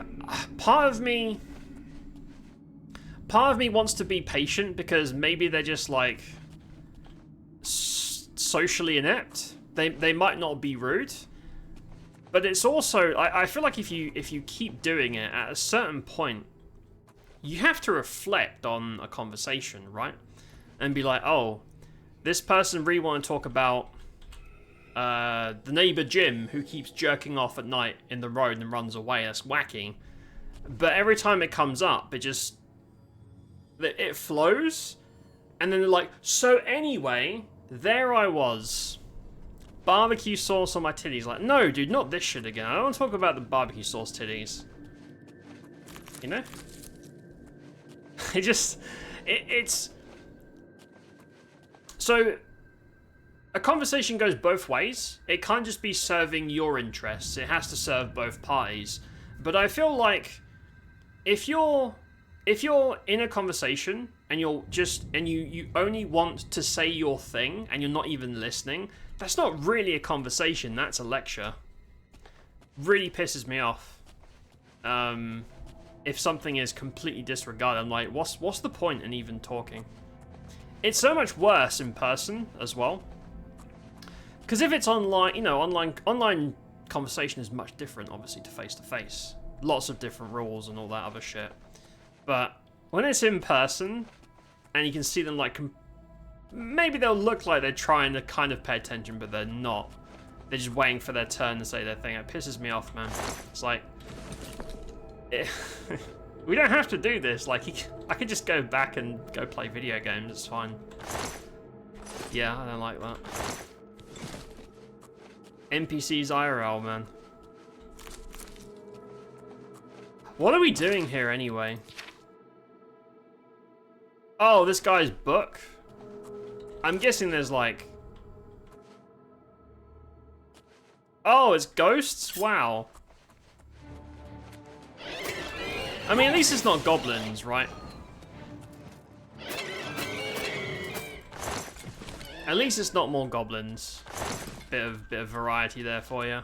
part of me wants to be patient because maybe they're just like socially inept. They might not be rude, but it's also I feel like if you keep doing it at a certain point, you have to reflect on a conversation, right? And be like, oh, this person really want to talk about the neighbor Jim who keeps jerking off at night in the road and runs away. That's wacky. But every time it comes up, it flows, and then they're like, so anyway, there I was. Barbecue sauce on my titties. Like, no, dude, not this shit again. I don't want to talk about the barbecue sauce titties. You know? It's... So, a conversation goes both ways. It can't just be serving your interests. It has to serve both parties. But I feel like if if you're in a conversation and you only want to say your thing and you're not even listening, that's not really a conversation, that's a lecture. Really pisses me off. If something is completely disregarded, I'm like, what's the point in even talking? It's so much worse in person as well. Because if it's online, you know, online conversation is much different, obviously, to face-to-face. Lots of different rules and all that other shit. But when it's in person, and you can see them, like, maybe they'll look like they're trying to kind of pay attention, but they're not. They're just waiting for their turn to say their thing. It pisses me off, man. It's like... we don't have to do this. Like, I could just go back and go play video games. It's fine. Yeah, I don't like that. NPCs IRL, man. What are we doing here anyway? Oh, this guy's book. I'm guessing there's like... Oh, it's ghosts? Wow. I mean, at least it's not goblins, right? At least it's not more goblins. Bit of variety there for you.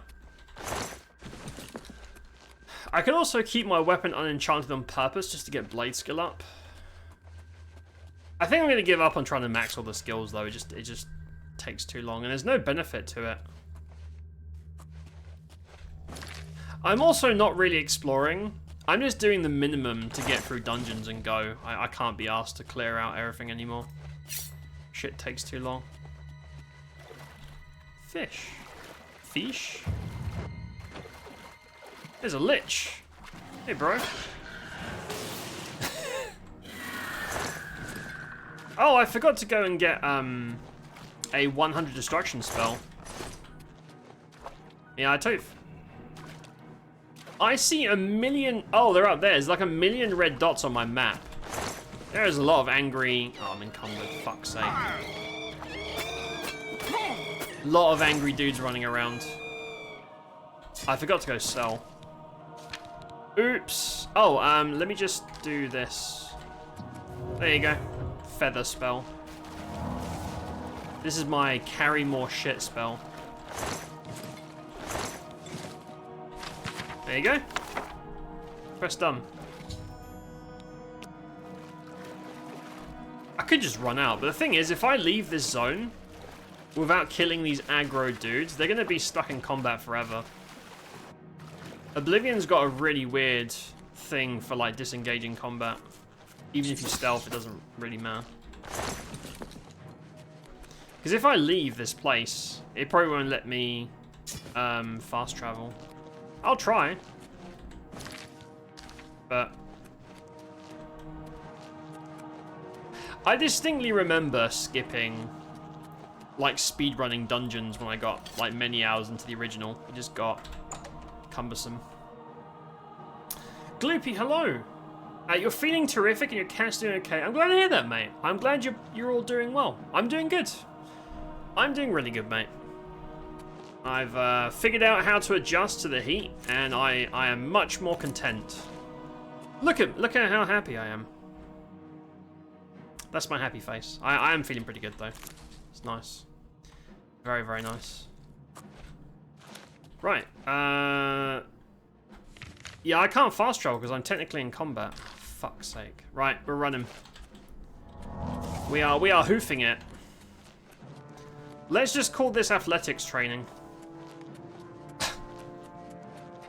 I can also keep my weapon unenchanted on purpose just to get blade skill up. I think I'm gonna give up on trying to max all the skills though. It just takes too long, and there's no benefit to it. I'm also not really exploring. I'm just doing the minimum to get through dungeons and go. I can't be asked to clear out everything anymore. Shit takes too long. Fish. Fish? There's a lich. Hey, bro. Oh, I forgot to go and get a 100 destruction spell. Yeah, I told you. I see a million... Oh, they're up there. There's like a million red dots on my map. There's a lot of angry... Oh, I'm encumbered. Fuck's sake. A lot of angry dudes running around. I forgot to go sell. Oops. Oh, let me just do this. There you go. Feather spell. This is my carry more shit spell. There you go. Press done. I could just run out, but the thing is, if I leave this zone without killing these aggro dudes, they're going to be stuck in combat forever. Oblivion's got a really weird thing for like disengaging combat. Even if you stealth, it doesn't really matter. Because if I leave this place, it probably won't let me fast travel. I'll try. But I distinctly remember skipping like speedrunning dungeons when I got like many hours into the original. It just got cumbersome. Gloopy, hello. You're feeling terrific and your cat's doing okay. I'm glad to hear that, mate. I'm glad you're all doing well. I'm doing good. I'm doing really good, mate. I've figured out how to adjust to the heat, and I am much more content. Look at how happy I am. That's my happy face. I am feeling pretty good though. It's nice. Very, very nice. Right. Yeah, I can't fast travel because I'm technically in combat. Fuck's sake. Right, we're running. We are hoofing it. Let's just call this athletics training.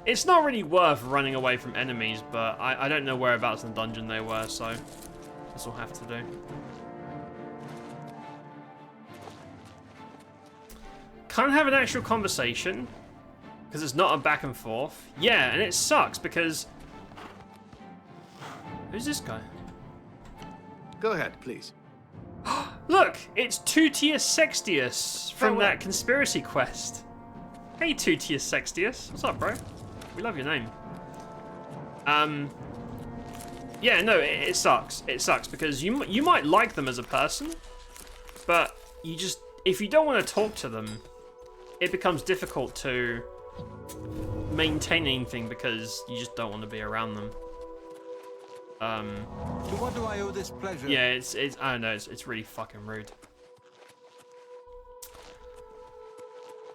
It's not really worth running away from enemies, but I don't know whereabouts in the dungeon they were, so this will have to do. Can't have an actual conversation because it's not a back and forth. Yeah, and it sucks because... Who's this guy? Go ahead, please. Look, it's Tutius Sextius from that conspiracy quest. Hey, Tutius Sextius. What's up, bro? We love your name. Yeah, no, it sucks. It sucks because you might like them as a person, but you just, if you don't want to talk to them, it becomes difficult to maintain anything because you just don't want to be around them. To what do I owe this pleasure? Yeah, it's I don't know, it's really fucking rude.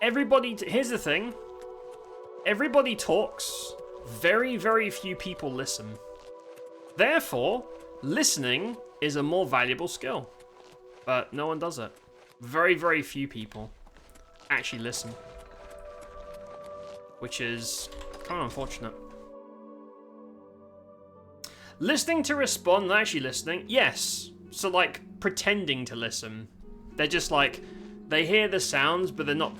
Everybody, here's the thing. Everybody talks. Very, very few people listen. Therefore, listening is a more valuable skill. But no one does it. Very, very few people actually listen. Which is kind of unfortunate. Listening to respond, not actually listening, yes. So like pretending to listen. They're just like, they hear the sounds, but they're not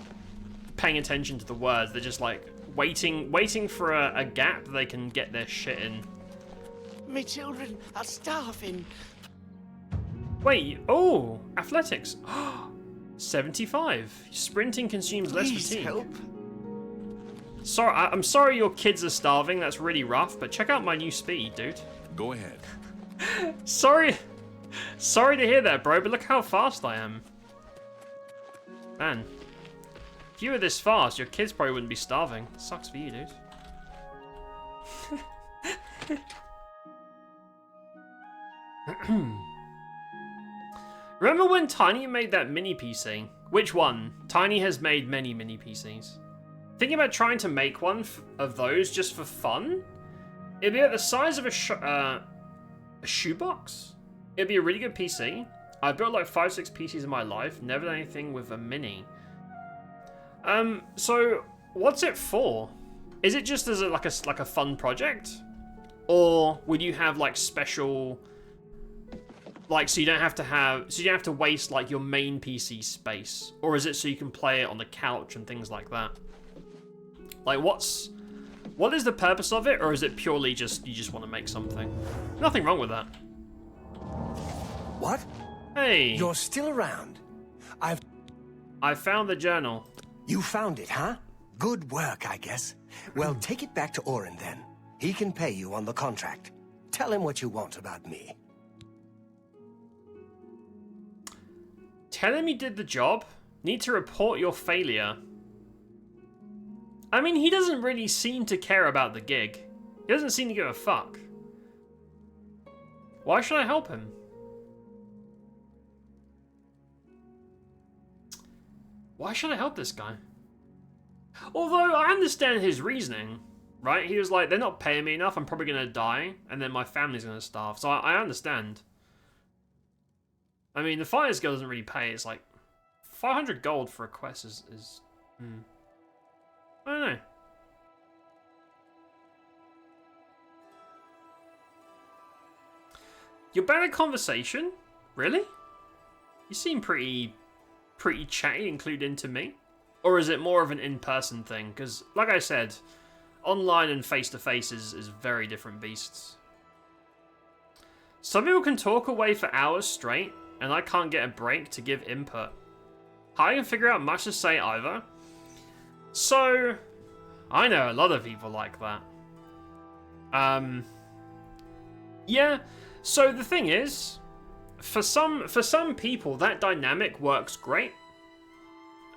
paying attention to the words. They're just like waiting for a gap they can get their shit in. Me children are starving. Wait, oh, athletics. 75. Sprinting consumes less fatigue. Help. Sorry, I'm sorry your kids are starving. That's really rough, but check out my new speed, dude. Go ahead. Sorry to hear that, bro, but look how fast I am. Man, if you were this fast, your kids probably wouldn't be starving. Sucks for you, dude. Remember when Tiny made that mini PC? Which one? Tiny has made many mini PCs. Thinking about trying to make one of those just for fun? It'd be at the size of a shoebox. It'd be a really good PC. I've built like 5-6 PCs in my life. Never done anything with a mini. So what's it for? Is it just as like a fun project, or would you have like special, like so you don't have to waste like your main PC space, or is it so you can play it on the couch and things like that? Like what is the purpose of it, or is it purely just you just want to make something? Nothing wrong with that. What? Hey. You're still around. I found the journal. You found it, huh? Good work, I guess. Well, take it back to Orin then. He can pay you on the contract. Tell him what you want about me. Tell him you did the job. Need to report your failure. I mean, he doesn't really seem to care about the gig. He doesn't seem to give a fuck. Why should I help him? Why should I help this guy? Although, I understand his reasoning, right? He was like, they're not paying me enough, I'm probably going to die, and then my family's going to starve. So I understand. I mean, the Fire Skill doesn't really pay. It's like 500 gold for a quest is I don't know. You're bad at conversation? Really? You seem pretty chatty, including to me. Or is it more of an in-person thing? Because, like I said, online and face-to-face is very different beasts. Some people can talk away for hours straight, and I can't get a break to give input. I can figure out much to say either. So, I know a lot of people like that. Yeah, so the thing is, for some people, that dynamic works great.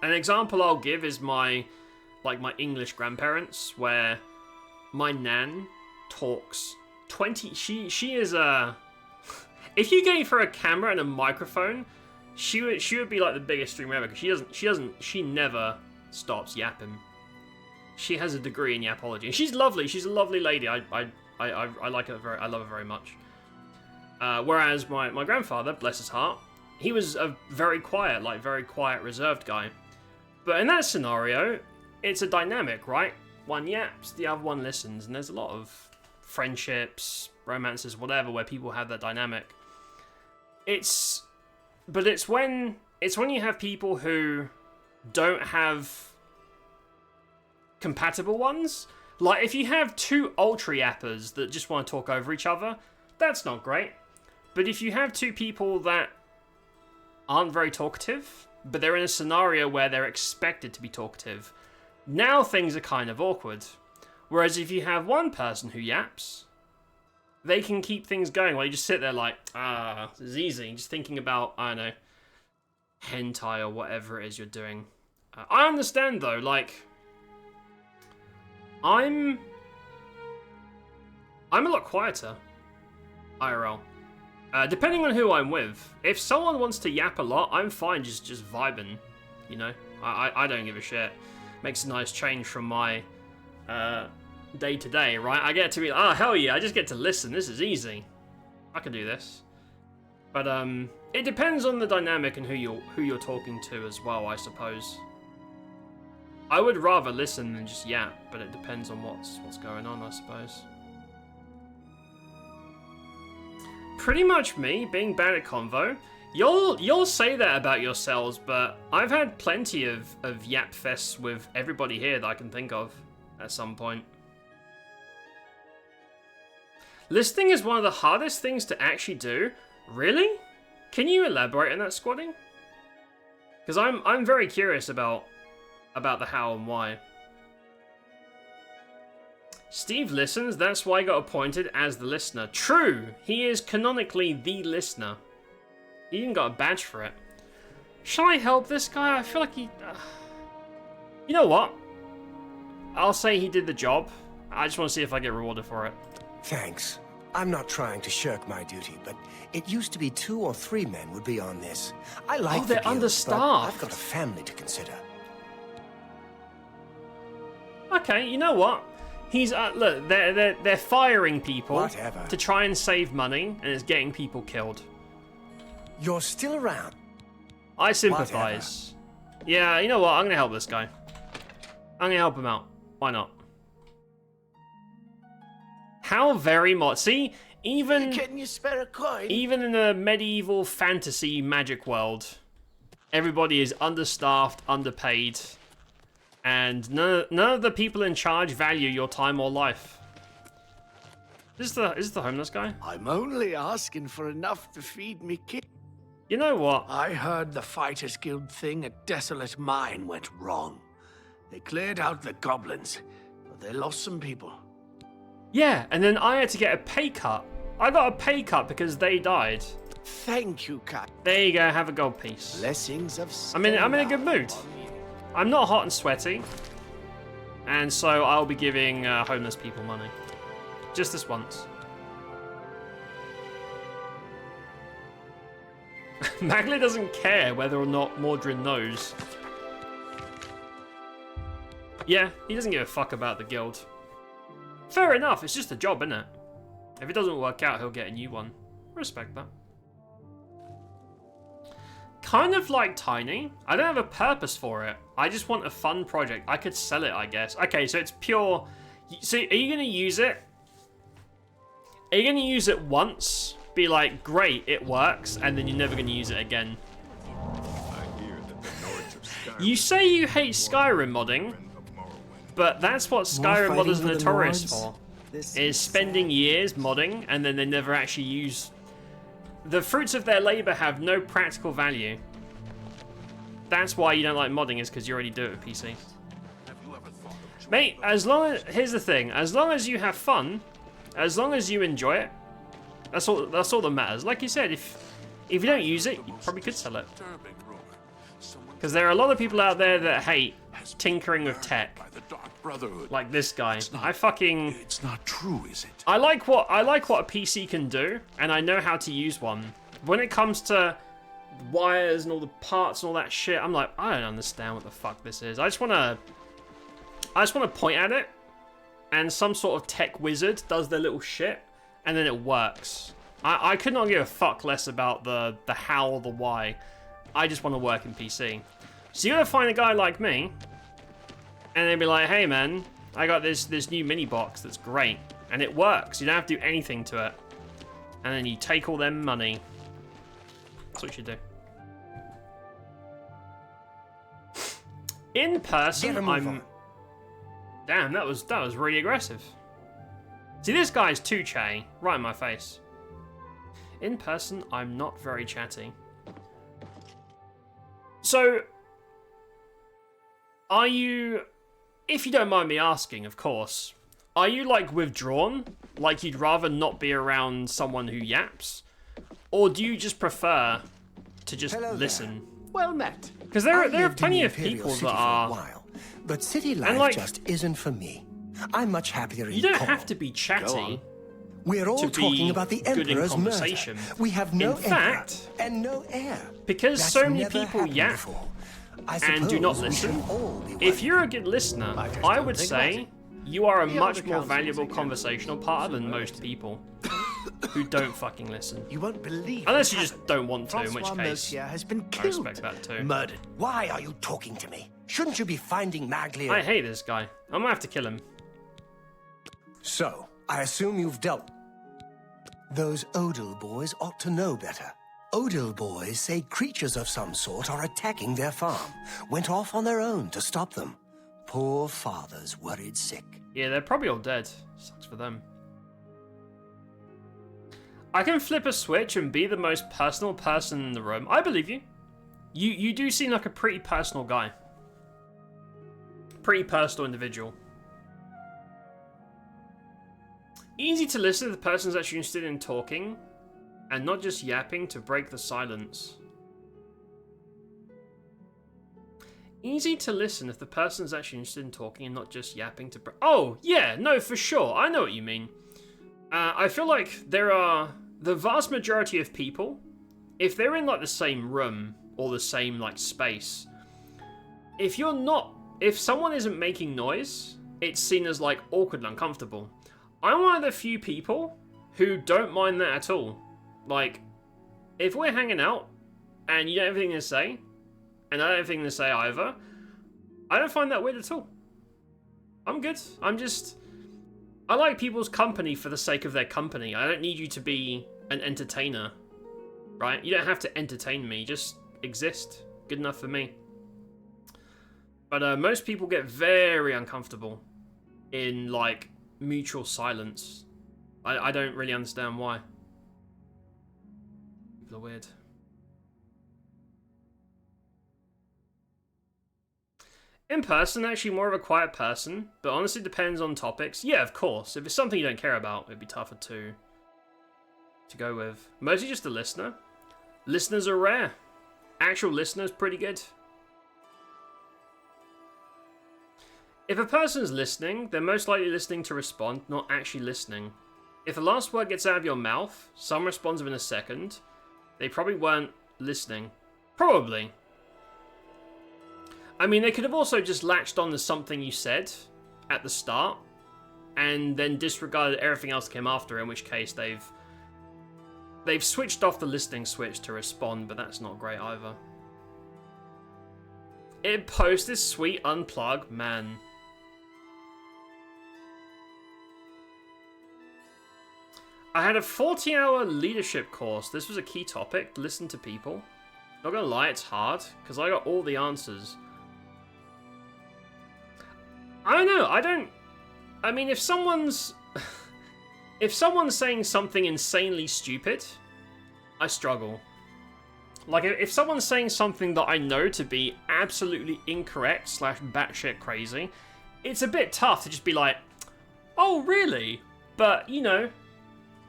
An example I'll give is my English grandparents, where my nan talks 20. She is a. If you gave her a camera and a microphone, she would be like the biggest streamer ever, because she never stops yapping. She has a degree in yapology, and she's lovely. She's a lovely lady. I like her I love her very much. Whereas my grandfather, bless his heart, he was a very quiet, reserved guy. But in that scenario, it's a dynamic, right? One yaps, the other one listens, and there's a lot of friendships, romances, whatever, where people have that dynamic. It's when you have people who don't have compatible ones. Like, if you have two ultra yappers that just want to talk over each other, that's not great. But if you have two people that aren't very talkative, but they're in a scenario where they're expected to be talkative, now things are kind of awkward. Whereas if you have one person who yaps, they can keep things going while you just sit there like, this is easy, just thinking about, I don't know, hentai or whatever it is you're doing. I understand though, like, I'm a lot quieter. IRL. Depending on who I'm with. If someone wants to yap a lot, I'm fine just vibing, you know? I don't give a shit. Makes a nice change from my day to day, right? I get to be, oh, hell yeah, I just get to listen. This is easy. I can do this. But it depends on the dynamic and who you're talking to as well, I suppose. I would rather listen than just yap, but it depends on what's going on, I suppose. Pretty much me, being bad at convo. You'll say that about yourselves, but I've had plenty of yap fests with everybody here that I can think of at some point. Listening is one of the hardest things to actually do. Really? Can you elaborate on that, Squatting? Because I'm very curious about the how and why. Steve listens, that's why he got appointed as the listener. True, he is canonically the listener. He even got a badge for it. Shall I help this guy? I feel like he... You know what? I'll say he did the job. I just want to see if I get rewarded for it. Thanks. I'm not trying to shirk my duty, but it used to be 2 or 3 men would be on this. I like the they're guild, understaffed. but I've got a family to consider. Okay, you know what? He's look, they're firing people Whatever. to try and save money, and it's getting people killed. You're still around. I sympathize. Whatever. Yeah, you know what? I'm gonna help this guy. I'm gonna help him out. Why not? How very much. See, even Can you spare a coin? even in a medieval fantasy magic world, everybody is understaffed, underpaid, and none of the people in charge value your time or life. Is this the homeless guy? I'm only asking for enough to feed me kid. You know what? I heard the Fighters Guild thing at Desolate Mine went wrong. They cleared out the goblins, but they lost some people. Yeah, and then I had to get a pay cut. I got a pay cut because they died. Thank you, Cat. There you go, have a gold piece. Blessings of I'm in a good mood. I'm not hot and sweaty, and so I'll be giving homeless people money. Just this once. Magli doesn't care whether or not Mordrin knows. Yeah, he doesn't give a fuck about the guild. Fair enough, it's just a job, isn't it? If it doesn't work out, he'll get a new one. Respect that. Kind of like Tiny. I don't have a purpose for it. I just want a fun project. I could sell it, I guess. Okay, so it's pure... So are you going to use it? Are you going to use it once? Be like, great, it works, and then you're never going to use it again. You say you hate Skyrim modding, but that's what Skyrim modders are notorious for. Is spending years modding, and then they never actually use... The fruits of their labor have no practical value. That's why you don't like modding, is because you already do it with PC. Mate, as long as... Here's the thing. As long as you have fun, as long as you enjoy it, that's all that matters. Like you said, if you don't use it, you probably could sell it. Because there are a lot of people out there that hate tinkering with tech. Like this guy. It's not true, is it? I like what a PC can do, and I know how to use one. When it comes to wires and all the parts and all that shit, I'm like, I don't understand what the fuck this is. I just wanna point at it, and some sort of tech wizard does their little shit, and then it works. I could not give a fuck less about the how or the why. I just want to work in PC. So you're gonna find a guy like me, and they'd be like, hey man, I got this new mini box that's great, and it works. You don't have to do anything to it. And then you take all their money. That's what you should do. In person, I'm... Damn, that was really aggressive. See, this guy's too chatty, right in my face. In person, I'm not very chatty. So, are you, if you don't mind me asking, of course, are you like withdrawn? Like you'd rather not be around someone who yaps? Or do you just prefer to just listen? Well met. Because there are plenty of people that are... But city life and like, just isn't for me. I'm much happier in You don't calm. have to be chatty. We're all to talking be about the good in Emperor's murder. conversation. We have no In fact, emperor and no heir. because That's so many never people happened yap before. I and do not suppose we listen, should all be if you're a good listener, I would say you are a The much other more councils valuable in conversational partner than most people who don't fucking listen. You won't believe Unless what you just happened. don't want to, in which Francois case Mercier has been I killed. respect that too. Murdered. Why are you talking to me? Shouldn't you be finding Maglia? I hate this guy. I'm gonna have to kill him. So, I assume you've dealt... Those Odil boys ought to know better. Odil boys say creatures of some sort are attacking their farm. Went off on their own to stop them. Poor father's worried sick. Yeah, they're probably all dead. Sucks for them. I can flip a switch and be the most personal person in the room. I believe you. You do seem like a pretty personal guy. Pretty personal individual. Easy to listen if the person's actually interested in talking and not just yapping to break the silence. Easy to listen if the person's actually interested in talking and not just yapping to break... Oh, yeah, no, for sure. I know what you mean. I feel like there are... The vast majority of people, if they're in like the same room or the same like space, if you're not... If someone isn't making noise, it's seen as like awkward and uncomfortable. I'm one of the few people who don't mind that at all. Like, if we're hanging out and you don't have anything to say, and I don't have anything to say either, I don't find that weird at all. I'm good. I like people's company for the sake of their company. I don't need you to be an entertainer, right? You don't have to entertain me. Just exist. Good enough for me. But most people get very uncomfortable in, like, mutual silence. I don't really understand why. People are weird. In person, actually more of a quiet person, but honestly depends on topics. Yeah, of course. If it's something you don't care about, it'd be tougher to go with. Mostly just a listener. Listeners are rare. Actual listeners, pretty good. If a person's listening, they're most likely listening to respond, not actually listening. If the last word gets out of your mouth, someone responds within a second, they probably weren't listening. Probably. I mean, they could have also just latched on to something you said at the start, and then disregarded everything else that came after, in which case they've switched off the listening switch to respond, but that's not great either. It post this sweet unplug, man. I had a 40-hour leadership course. This was a key topic. Listen to people. Not gonna lie, it's hard, because I got all the answers. I don't know, I mean, if someone's saying something insanely stupid, I struggle. Like, if someone's saying something that I know to be absolutely incorrect / batshit crazy, it's a bit tough to just be like, oh, really? But, you know,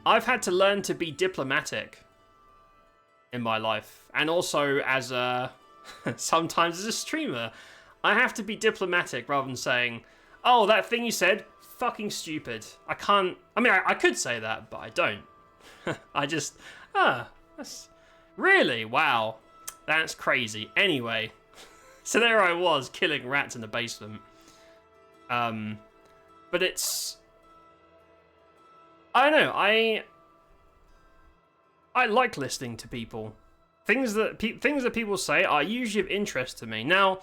I've had to learn to be diplomatic in my life. And also as a... sometimes as a streamer, I have to be diplomatic rather than saying, oh, that thing you said, fucking stupid. I can't... I mean, I could say that, but I don't. I just... that's... Really? Wow. That's crazy. Anyway. So there I was, killing rats in the basement. But it's... I don't know, I like listening to people. Things that people say are usually of interest to me. Now,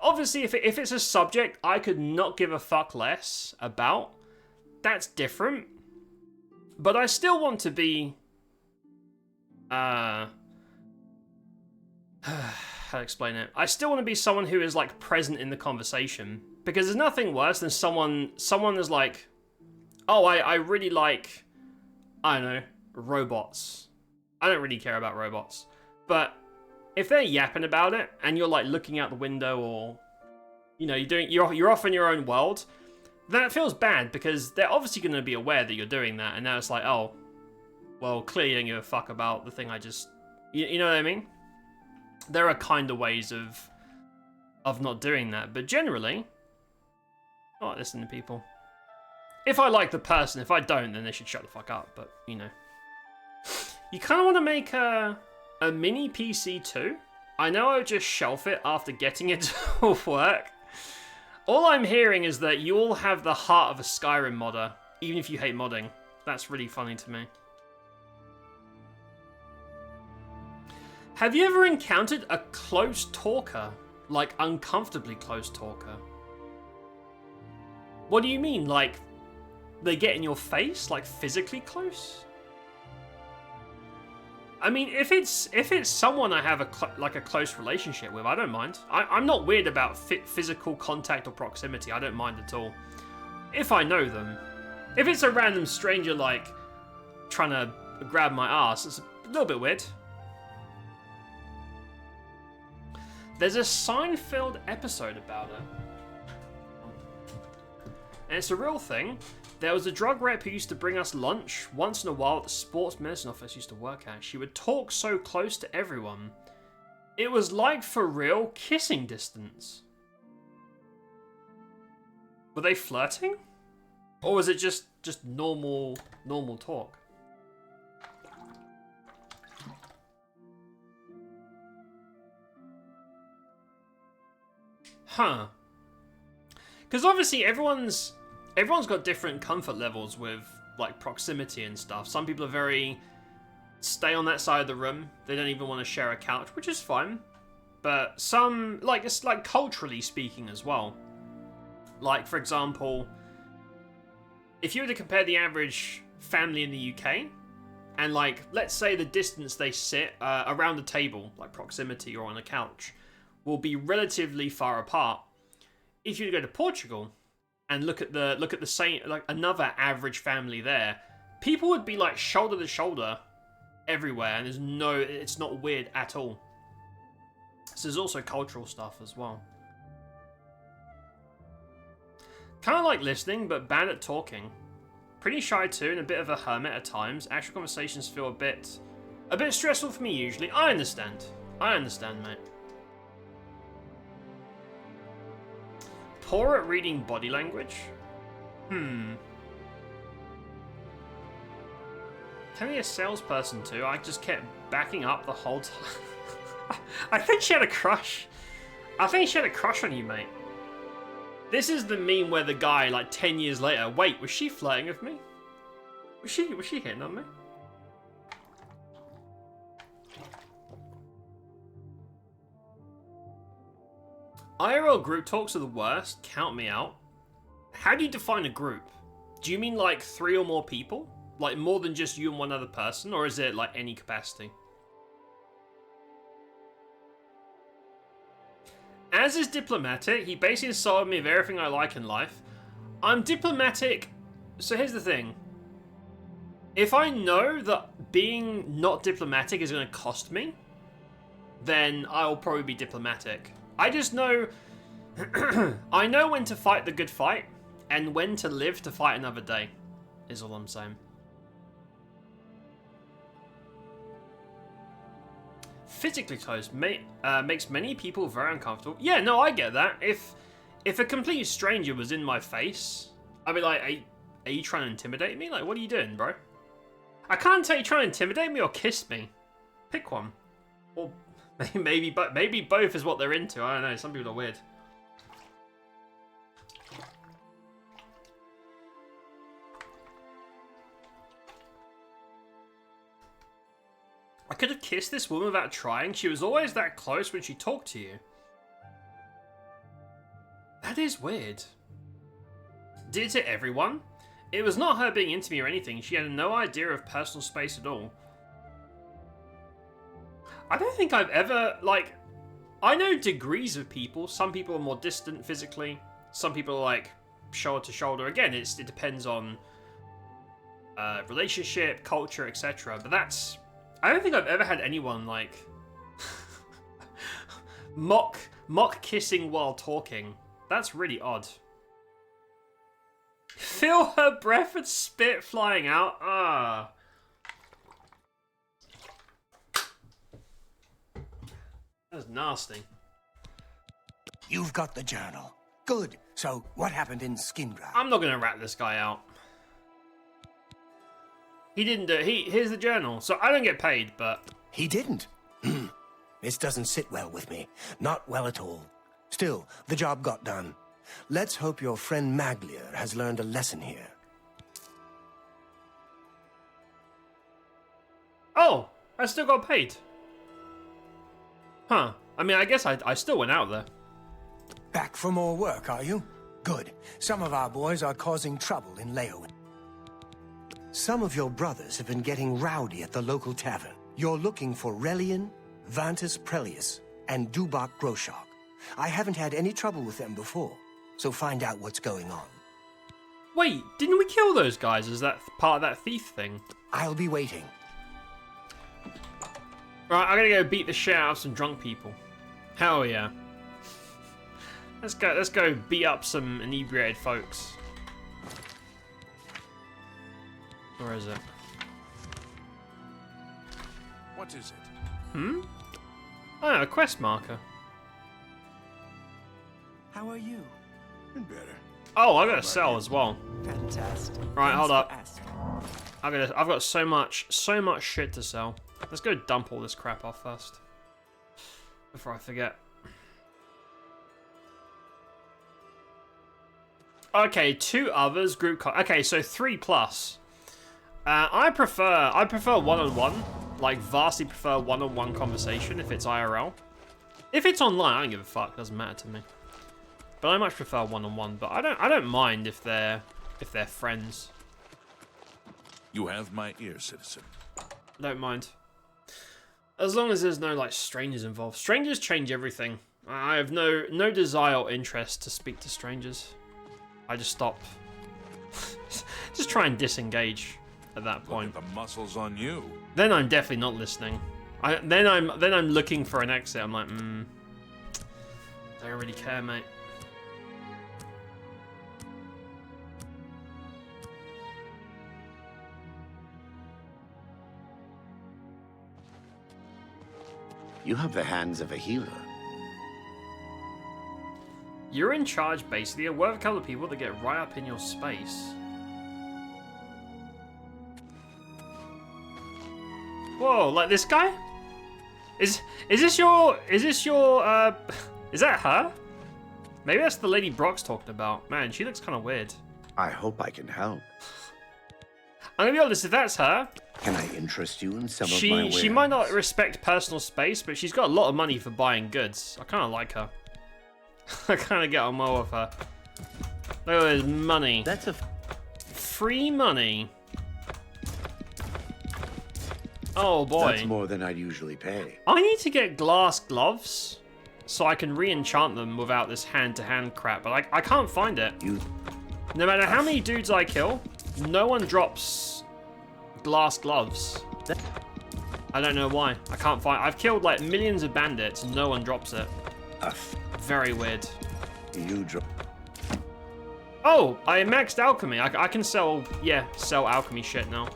obviously, if it's a subject I could not give a fuck less about, that's different. But I still want to be... how to explain it? I still want to be someone who is, like, present in the conversation. Because there's nothing worse than someone is like, oh, I really like, I don't know, robots. I don't really care about robots. But if they're yapping about it, and you're, like, looking out the window, or, you know, you're off in your own world, that feels bad, because they're obviously going to be aware that you're doing that, and now it's like, oh, well, clearly you don't give a fuck about the thing I just... You know what I mean? There are kind of ways of not doing that, but generally, I like listening to people. If I like the person, if I don't, then they should shut the fuck up, but, you know. You kind of want to make a mini PC too? I know I would just shelf it after getting it to work. All I'm hearing is that you all have the heart of a Skyrim modder, even if you hate modding. That's really funny to me. Have you ever encountered a close talker? Like, uncomfortably close talker? What do you mean? Like, they get in your face? Like, physically close? I mean, if it's someone I have a close relationship with, I don't mind. I'm not weird about physical contact or proximity. I don't mind at all. If I know them. If it's a random stranger, like, trying to grab my ass, it's a little bit weird. There's a Seinfeld episode about it. And it's a real thing. There was a drug rep who used to bring us lunch once in a while at the sports medicine office used to work at. She would talk so close to everyone. It was like, for real, kissing distance. Were they flirting? Or was it just normal talk? Huh. Because obviously everyone's got different comfort levels with, like, proximity and stuff. Some people are very stay on that side of the room. They don't even want to share a couch, which is fine. But some, like, it's like culturally speaking as well. Like, for example, if you were to compare the average family in the UK and, like, let's say the distance they sit around the table, like proximity or on a couch, will be relatively far apart. If you go to Portugal and look at the same, like, another average family there, people would be like shoulder to shoulder everywhere, and it's not weird at all. So there's also cultural stuff as well. Kind of like listening, but bad at talking. Pretty shy too, and a bit of a hermit at times. Actual conversations feel a bit stressful for me usually. I understand, mate. Poor at reading body language? Can be a salesperson too. I just kept backing up the whole time. I think she had a crush. I think she had a crush on you, mate. This is the meme where the guy, like 10 years later, wait, was she flirting with me? Was she hitting on me? IRL group talks are the worst. Count me out. How do you define a group? Do you mean like 3 or more people? Like more than just you and one other person? Or is it like any capacity? As is diplomatic, he basically insulted me of everything I like in life. I'm diplomatic. So here's the thing. If I know that being not diplomatic is going to cost me, then I will probably be diplomatic. I just know... I know when to fight the good fight, and when to live to fight another day, is all I'm saying. Physically close makes many people very uncomfortable. Yeah, no, I get that. If a complete stranger was in my face, I'd be like, are you trying to intimidate me? Like, what are you doing, bro? I can't tell you trying to intimidate me or kiss me. Pick one. Or maybe both is what they're into. I don't know. Some people are weird. I could have kissed this woman without trying. She was always that close when she talked to you. That is weird. Did it to everyone? It was not her being into me or anything. She had no idea of personal space at all. I don't think I've ever, like... I know degrees of people. Some people are more distant physically. Some people are, like, shoulder to shoulder. Again, it depends on relationship, culture, etc. But that's... I don't think I've ever had anyone, like... mock kissing while talking. That's really odd. Feel her breath and spit flying out. Ah. That's nasty. You've got the journal. Good. So, what happened in Skingrad? I'm not gonna rat this guy out. He didn't do it. Here's the journal. So I don't get paid, but... He didn't. This doesn't sit well with me. Not well at all. Still, the job got done. Let's hope your friend Maglia has learned a lesson here. Oh, I still got paid. Huh. I mean, I guess I still went out there. Back for more work, are you? Good. Some of our boys are causing trouble in Leowen. Some of your brothers have been getting rowdy at the local tavern. You're looking for Relian, Vantus Prelius, and Dubak Groshok. I haven't had any trouble with them before, so find out what's going on. Wait, didn't we kill those guys as that part of that thief thing? I'll be waiting. Right, I'm gonna go beat the shit out of some drunk people. Hell yeah. Let's go beat up some inebriated folks. Where is it? What is it? Oh, a quest marker. How are you? Been better. Oh, I gotta sell as well. Fantastic. Right, hold up. Asking. I've got so much shit to sell. Let's go dump all this crap off first. Before I forget. Okay, 2 others, group okay, so 3+. I prefer one-on-one. Like, vastly prefer one-on-one conversation if it's IRL. If it's online, I don't give a fuck, doesn't matter to me. But I much prefer one-on-one, but I don't mind if they're friends. You have my ear, citizen. I don't mind. As long as there's no, like, strangers involved. Strangers change everything. I have no desire or interest to speak to strangers. I just stop. Just try and disengage at that point. Look at the muscles on you. Then I'm definitely not listening. Then I'm looking for an exit. I'm like, don't really care, mate. You have the hands of a healer. You're in charge, basically. Work with a couple of people that get right up in your space. Whoa, like this guy? Is this your is that her? Maybe that's the lady Brock's talking about. Man, she looks kind of weird. I hope I can help. I'm gonna be honest, if that's her, can I interest you in some of my wares? She might not respect personal space, but she's got a lot of money for buying goods. I kind of like her. I kind of get on well with her. Look at this money. That's a free money. Oh boy. That's more than I'd usually pay. I need to get glass gloves so I can re-enchant them without this hand-to-hand crap, but I can't find it. No matter how many dudes I kill, no one drops glass gloves. I don't know why. I can't find. I've killed like millions of bandits, and no one drops it. Very weird. You drop. Oh, I maxed alchemy. I can sell alchemy shit now.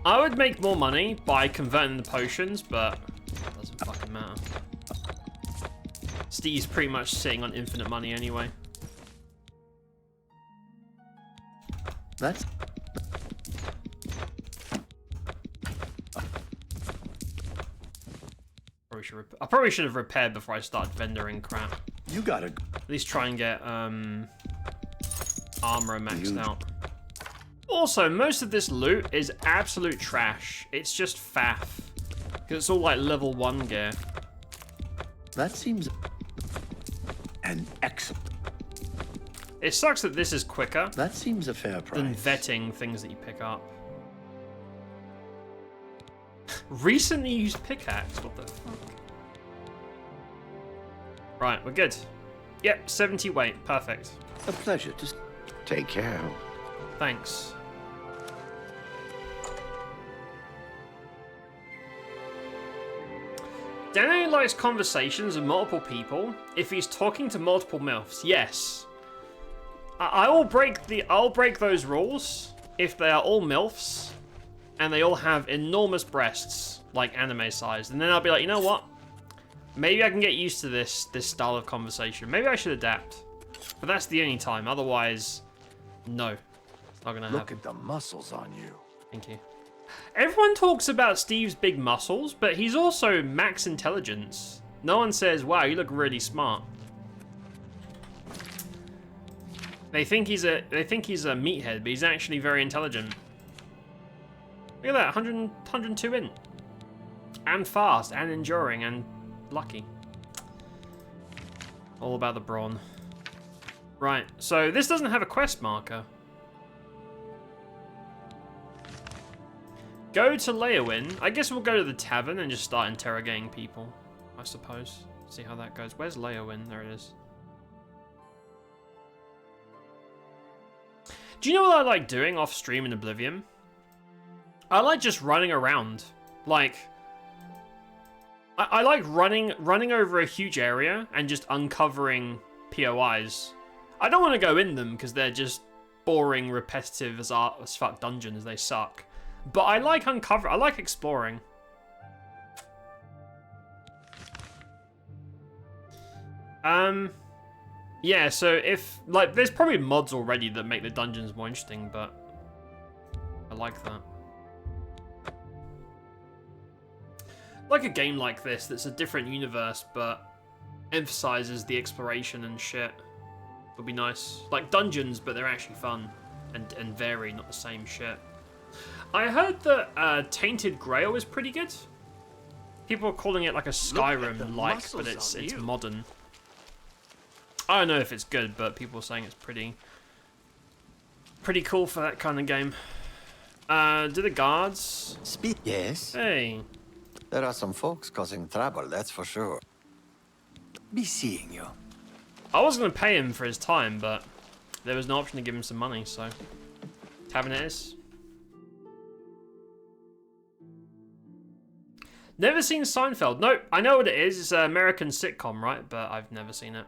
I would make more money by converting the potions, but it doesn't fucking matter. Steve's pretty much sitting on infinite money anyway. That's... I probably should have repaired before I start vendoring crap. You gotta... At least try and get armor maxed out. Also, most of this loot is absolute trash. It's just faff. Because it's all like level 1 gear. That seems... an excellent... It sucks that this is quicker. That seems a fair price. Than vetting things that you pick up. Recently used pickaxe? What the fuck? Right, we're good. Yep, 70 weight. Perfect. A pleasure. Just take care. Thanks. Danny likes conversations with multiple people if he's talking to multiple MILFs. Yes. I'll break those rules if they are all MILFs and they all have enormous breasts, like anime sized. And then I'll be like, you know what? Maybe I can get used to this style of conversation. Maybe I should adapt. But that's the only time. Otherwise, no. Not gonna Look happen. at the muscles on you. Thank you. Everyone talks about Steve's big muscles, but he's also max intelligence. No one says, wow, you look really smart. They think he's a meathead, but he's actually very intelligent. Look at that, 102 int. And fast, and enduring, and lucky. All about the brawn. Right, so this doesn't have a quest marker. Go to Leowin. I guess we'll go to the tavern and just start interrogating people, I suppose. See how that goes. Where's Leowin? There it is. Do you know what I like doing off stream in Oblivion? I like just running around. Like, I like running over a huge area and just uncovering POIs. I don't want to go in them because they're just boring, repetitive as fuck dungeons. They suck. But I like I like exploring. Yeah, so if, like, there's probably mods already that make the dungeons more interesting, but I like that. Like a game like this that's a different universe, but emphasizes the exploration and shit would be nice. Like dungeons, but they're actually fun and vary, not the same shit. I heard that Tainted Grail is pretty good. People are calling it like a Skyrim-like, but it's modern. I don't know if it's good, but people are saying it's pretty cool for that kind of game. Do the guards? Yes. Hey. There are some folks causing trouble, that's for sure. Be seeing you. I was going to pay him for his time, but there was no option to give him some money, so tavern it is. Never seen Seinfeld. Nope, I know what it is. It's an American sitcom, right? But I've never seen it.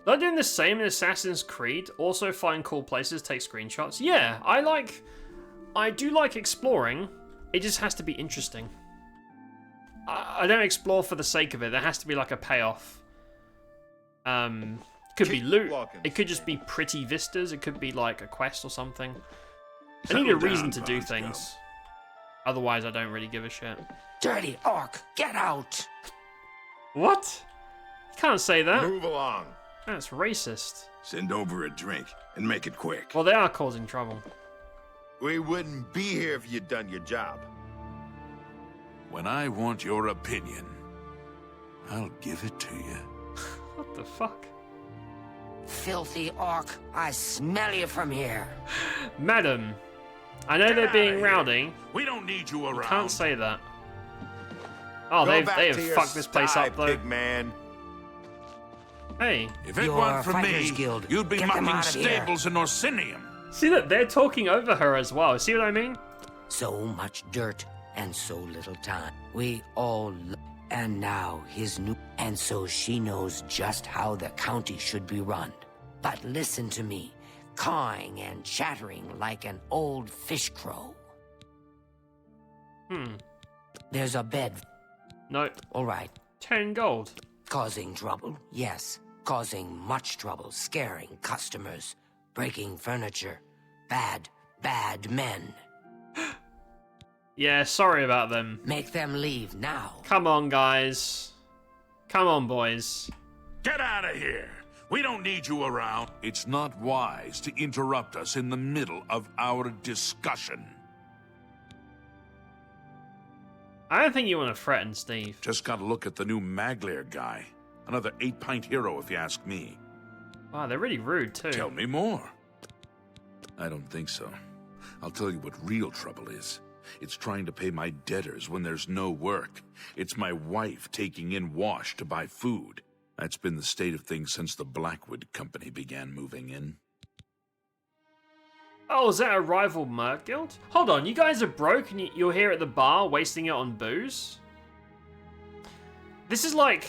They're doing the same in Assassin's Creed. Also find cool places, take screenshots. Yeah, I do like exploring. It just has to be interesting. I don't explore for the sake of it. There has to be like a payoff. Could be loot. It could just be pretty vistas. It could be like a quest or something. I need a reason to do things. Otherwise, I don't really give a shit. Dirty orc, get out! What? You can't say that. Move along. That's racist. Send over a drink and make it quick. Well, they are causing trouble. We wouldn't be here if you'd done your job. When I want your opinion, I'll give it to you. What the fuck? Filthy orc, I smell you from here. Madam, I know they're being rowdy. We don't need you around. You can't say that. Oh, Go they back have to your fucked this place sty, up though. Pig man. Hey. If it Your weren't for Fighters me, Guild. you'd be Get them mucking out of here. stables in Orsinium. See that they're talking over her as well. See what I mean? So much dirt and so little time. We all and now his new and so she knows just how the county should be run. But listen to me, cawing and chattering like an old fish crow. There's a bed. No. All right. 10 gold. Causing trouble? Yes. Causing much trouble, scaring customers, breaking furniture. Bad, bad men. Yeah, sorry about them. Make them leave now. Come on, guys. Come on, boys. Get out of here. We don't need you around. It's not wise to interrupt us in the middle of our discussion. I don't think you want to threaten Steve. Just gotta look at the new Maglair guy. Another 8-pint hero, if you ask me. Wow, they're really rude, too. Tell me more. I don't think so. I'll tell you what real trouble is. It's trying to pay my debtors when there's no work. It's my wife taking in wash to buy food. That's been the state of things since the Blackwood Company began moving in. Oh, is that a rival merc guild? Hold on, you guys are broke and you're here at the bar wasting it on booze? This is like,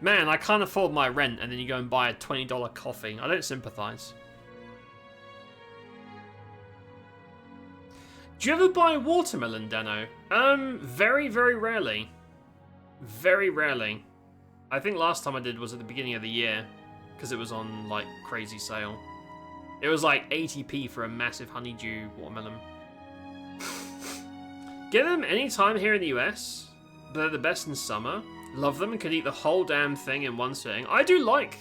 man, I can't afford my rent, and then you go and buy a $20 coffee. I don't sympathize. Do you ever buy watermelon, Dano? Very, very rarely. Very rarely. I think last time I did was at the beginning of the year, because it was on, like, crazy sale. It was like 80p for a massive honeydew watermelon. Get them anytime here in the US. They're the best in summer. Love them and could eat the whole damn thing in one sitting. I do like...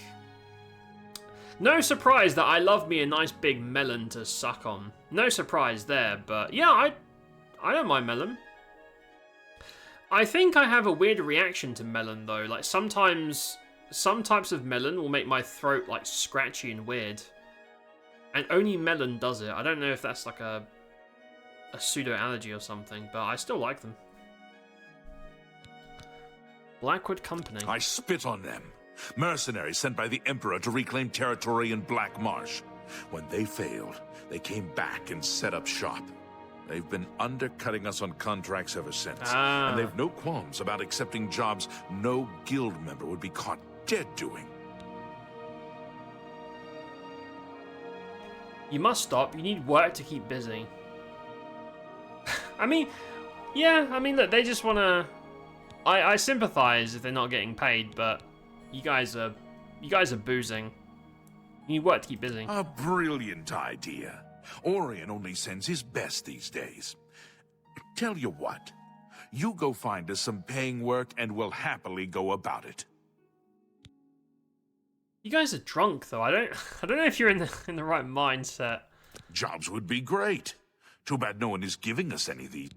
No surprise that I love me a nice big melon to suck on. No surprise there, but yeah, I don't mind melon. I think I have a weird reaction to melon though. Like sometimes some types of melon will make my throat like scratchy and weird. And only melon does it. I don't know if that's like a pseudo allergy or something, but I still like them. Blackwood Company. I spit on them. Mercenaries sent by the Emperor to reclaim territory in Black Marsh. When they failed, they came back and set up shop. They've been undercutting us on contracts ever since. And they've no qualms about accepting jobs no guild member would be caught dead doing. You must stop. You need work to keep busy. I mean, yeah, I mean, look, they just want to... I sympathize if they're not getting paid, but you guys are boozing. You need work to keep busy. A brilliant idea. Orion only sends his best these days. Tell you what, you go find us some paying work and we'll happily go about it. You guys are drunk though. I don't know if you're in the right mindset. Jobs would be great. Too bad no one is giving us any of these.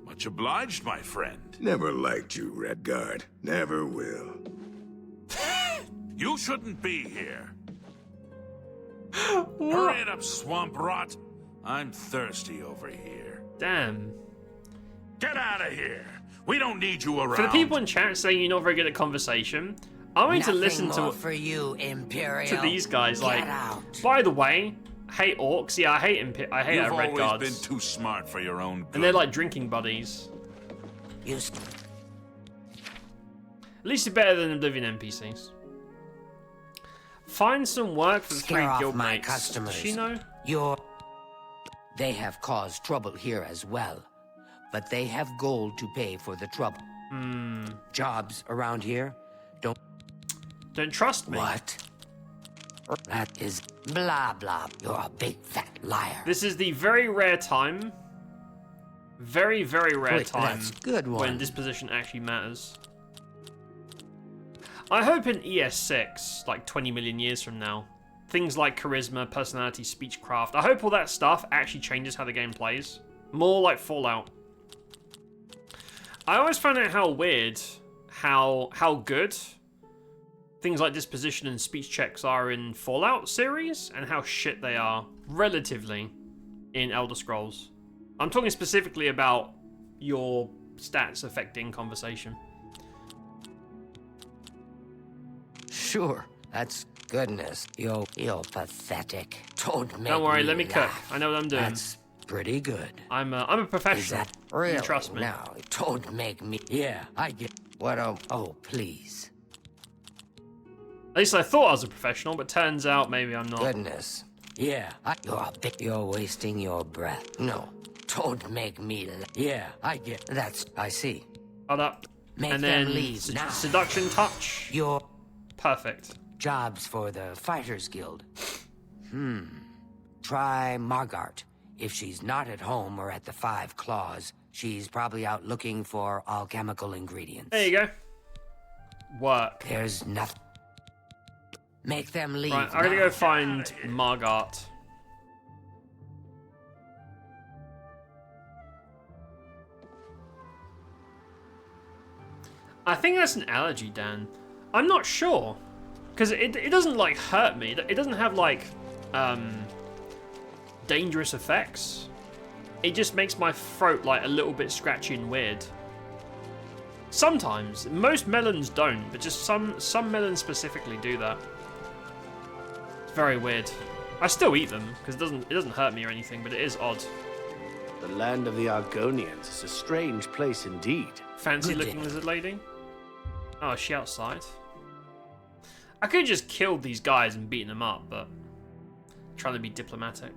Much obliged, my friend. Never liked you, Redguard. Never will. You shouldn't be here. Hurry it up, swamp rot. I'm thirsty over here. Damn. Get out of here. We don't need you around. For the people in chat saying you're not very good at conversation, I want to listen to for you, Imperial. to these guys. Like, Get out. By the way, hate orcs. Yeah, I hate You've red always guards. been too smart for your own good. And they're like drinking buddies. At least you're better than Oblivion NPCs. Find some work for the Scare off guild my mates. customers. Does she know? They have caused trouble here as well, but they have gold to pay for the trouble. Jobs around here don't trust me. What? That is blah blah. You're a big fat liar. This is the very rare time. Very, very rare time That's a good one. when disposition actually matters. I hope in ES6, like 20 million years from now, things like charisma, personality, speechcraft, I hope all that stuff actually changes how the game plays. More like Fallout. I always found out how weird, how good things like disposition and speech checks are in Fallout series, and how shit they are, relatively, in Elder Scrolls. I'm talking specifically about your stats affecting conversation. Sure, that's goodness. You're pathetic. Don't make Don't worry, me let me cook. laugh. I know what I'm doing. That's pretty good. I'm a professional. Is that really? You trust me. Now, don't make me. Yeah, I get. What? Oh, please. At least I thought I was a professional, but turns out maybe I'm not. Goodness. Yeah, you're wasting your breath. No, don't make me. Yeah, I get. I see. Hold up. Make and them then leave now. Seduction touch. Your perfect. Jobs for the Fighters Guild. Try Margart. If she's not at home or at the Five Claws, she's probably out looking for alchemical ingredients. There you go. Work. There's nothing. Make them leave. Right, I gotta go find Margart. I think that's an allergy, Dan. I'm not sure. Because it doesn't, like, hurt me. It doesn't have, like, dangerous effects. It just makes my throat, like, a little bit scratchy and weird. Sometimes. Most melons don't, but just some melons specifically do that. It's very weird. I still eat them, because it doesn't hurt me or anything, but it is odd. The land of the Argonians is a strange place indeed. Fancy-looking lizard lady? Oh, is she outside? I could have just killed these guys and beaten them up, but I'm trying to be diplomatic.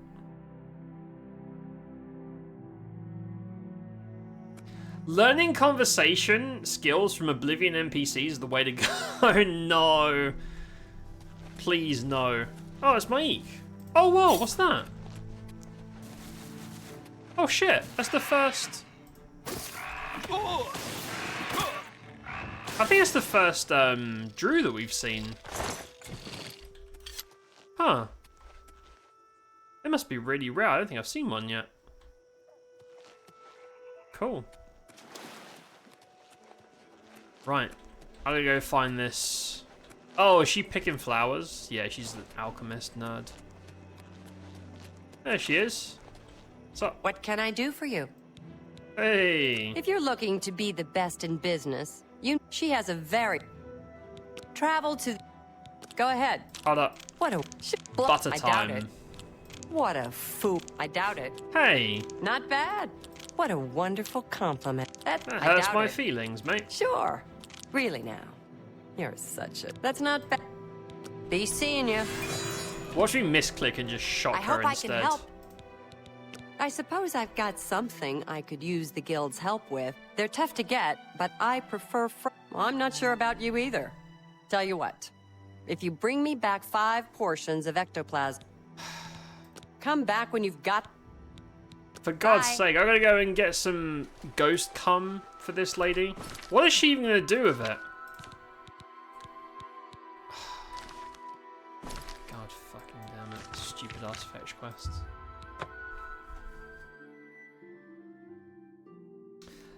Learning conversation skills from Oblivion NPCs is the way to go. No. Please, no. Oh, it's Maik. Oh, whoa, what's that? Oh, shit. That's the first... I think it's the first Drew that we've seen. Huh. They must be really rare. I don't think I've seen one yet. Cool. Right. I'm gonna go find this. Oh, is she picking flowers? Yeah, she's an alchemist nerd. There she is. What's up? What can I do for you? Hey. If you're looking to be the best in business, she has a very... Travel to... Go ahead. Hold up. What a... Butter I time. doubt it. What a fool. I doubt it. Hey. Not bad. What a wonderful compliment. That hurts my feelings, mate. Sure. Really now. You're such a... That's not bad. Be seeing you. Watch me misclick and just shock I her hope instead. I can help. I suppose I've got something I could use the guild's help with. They're tough to get, but I prefer well, I'm not sure about you either. Tell you what. If you bring me back 5 portions of ectoplasm, come back when you've got... For God's sake, I'm gonna go and get some ghost cum for this lady. What is she even gonna do with it? God fucking damn it. Stupid ass fetch quests.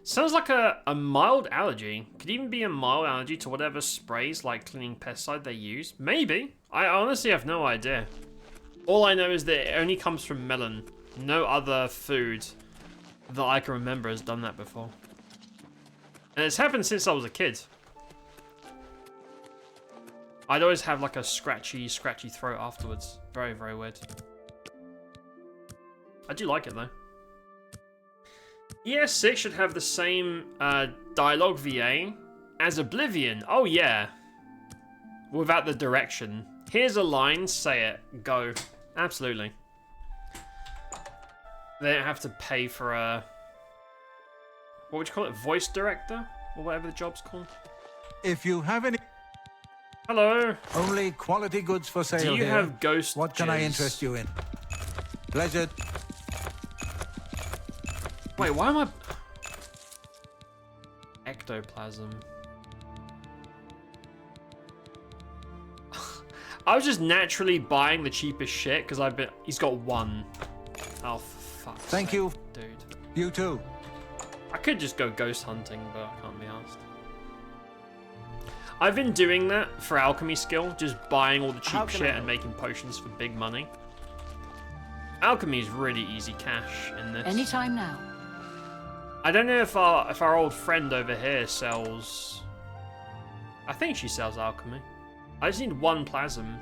Sounds like a mild allergy. Could even be a mild allergy to whatever sprays like cleaning pesticide they use. Maybe. I honestly have no idea. All I know is that it only comes from melon. No other food that I can remember has done that before. And it's happened since I was a kid. I'd always have like a scratchy throat afterwards. Very, very weird. I do like it though. ES6 should have the same dialogue VA as Oblivion. Oh yeah. Without the direction. Here's a line, say it, go. Absolutely. They don't have to pay for a... What would you call it? Voice director? Or whatever the job's called? If you have any... Hello. Only quality goods for sale. Do you have ghost What can I jizz? interest you in? Pleasure. Wait, why am I... Ectoplasm. I was just naturally buying the cheapest shit because he's got 1. Oh, fuck. Thank you. Dude. You too. I could just go ghost hunting, but I can't be asked. I've been doing that for alchemy skill, just buying all the cheap shit and making potions for big money. Alchemy is really easy cash in this. Anytime now. I don't know if our old friend over here sells... I think she sells alchemy. I just need 1 plasm.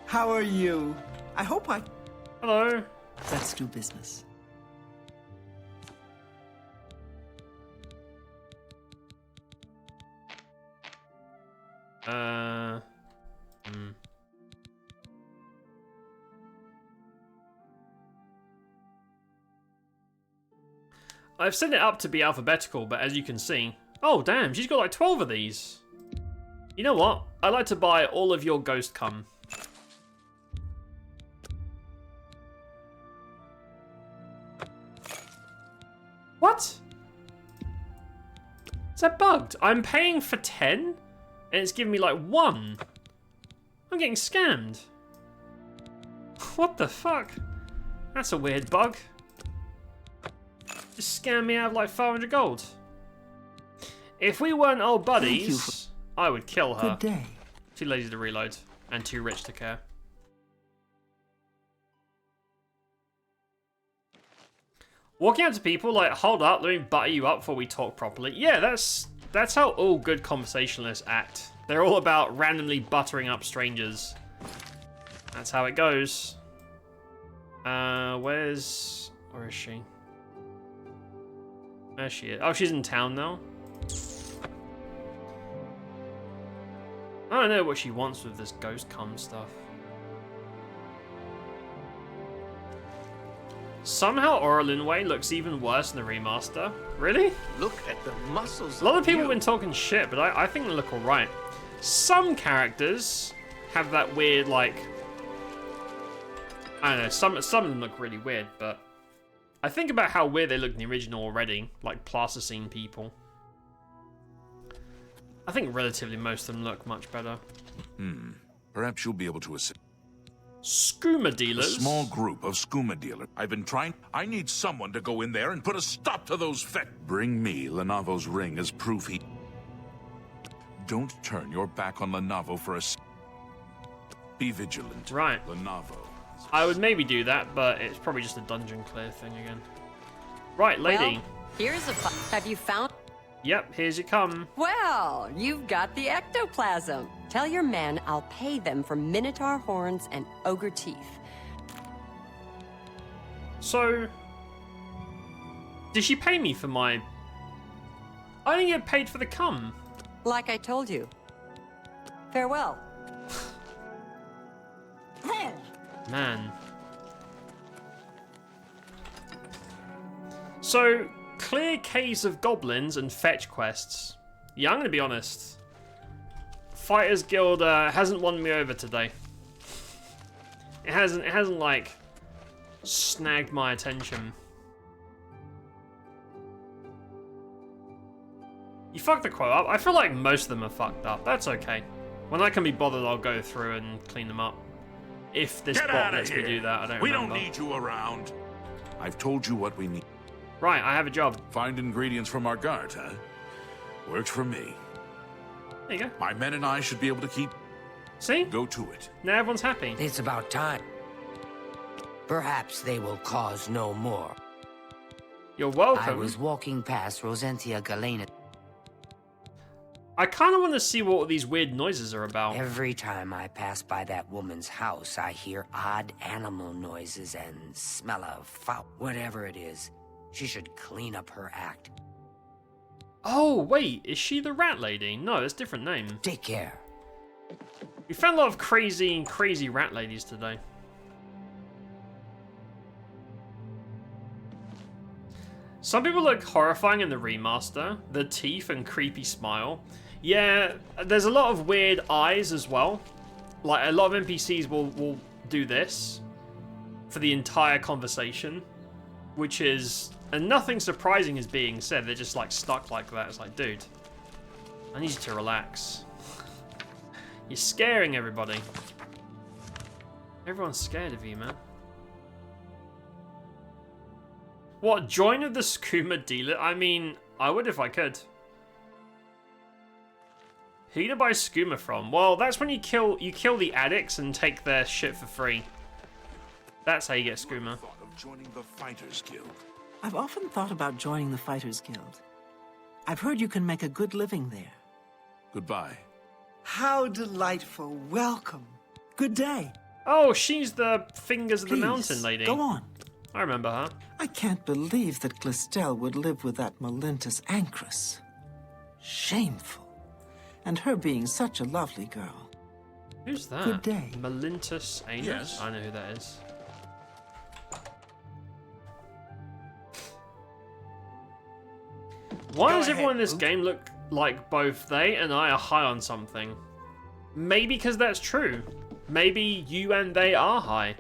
How are you? I hope I... Hello. Let's do business. I've set it up to be alphabetical, but as you can see... Oh, damn, she's got like 12 of these. You know what? I'd like to buy all of your ghost cum. What? Is that bugged? I'm paying for 10? And it's giving me like 1. I'm getting scammed. What the fuck? That's a weird bug. Just scam me out of like 500 gold. If we weren't old buddies, I would kill her. Good day. Too lazy to reload and too rich to care. Walking up to people like, hold up, let me butter you up before we talk properly. Yeah, that's how all good conversationalists act. They're all about randomly buttering up strangers. That's how it goes. Where is she? There she is. Oh, she's in town now. I don't know what she wants with this ghost cum stuff. Somehow Orlinway looks even worse in the remaster. Really? Look at the muscles. A lot of people have been talking shit, but I think they look alright. Some characters have that weird, like... I don't know, some of them look really weird, but... I think about how weird they look in the original already, like plasticine people. I think relatively most of them look much better. Perhaps you'll be able to assist. Skooma dealers? A small group of skooma dealers. I've been trying. I need someone to go in there and put a stop to those Bring me Lenavo's ring as proof he... Don't turn your back on Lenavo for a... Be vigilant. Right. Lenavo. I would maybe do that, but it's probably just a dungeon clear thing again. Right, lady. Well, here's a... Have you found... Yep, here's you come. Well, you've got the ectoplasm. Tell your men I'll pay them for minotaur horns and ogre teeth. So, did she pay me for my... I didn't get paid for the cum. Like I told you. Farewell. Man. So, clear caves of goblins and fetch quests. Yeah, I'm gonna be honest. Fighters Guild hasn't won me over today. It hasn't like snagged my attention. You fucked the quote up. I feel like most of them are fucked up. That's okay. When I can be bothered, I'll go through and clean them up. If this bot lets me do that, I don't remember. We don't need you around. I've told you what we need. Right, I have a job. Find ingredients from our guard, huh? Works for me. There you go. My men and I should be able to keep... See? Go to it. Now everyone's happy. It's about time. Perhaps they will cause no more. You're welcome. I was walking past Rosentia Galena. I kind of want to see what all these weird noises are about. Every time I pass by that woman's house, I hear odd animal noises and smell of foul. Whatever it is, she should clean up her act. Oh, wait, is she the rat lady? No, it's a different name. Take care. We found a lot of crazy rat ladies today. Some people look horrifying in the remaster. The teeth and creepy smile. Yeah, there's a lot of weird eyes as well. Like, a lot of NPCs will do this for the entire conversation, which is... And nothing surprising is being said. They're just, like, stuck like that. It's like, dude, I need you to relax. You're scaring everybody. Everyone's scared of you, man. What, join of the skooma dealer? I mean, I would if I could. Who to buy skooma from? Well, that's when you kill the addicts and take their shit for free. That's how you get skooma. Joining the Fighters Guild. I've often thought about joining the Fighters Guild. I've heard you can make a good living there. Goodbye. How delightful. Welcome. Good day. Oh, she's the Fingers of the Please, Mountain lady. Go on. I remember her. I can't believe that Glistel would live with that Malintus Ancrus. Shameful. And her being such a lovely girl. Who's that? Good day. Malintus Anus? Yes. I know who that is. Why does everyone in this game look like both they and I are high on something? Maybe because that's true. Maybe you and they are high.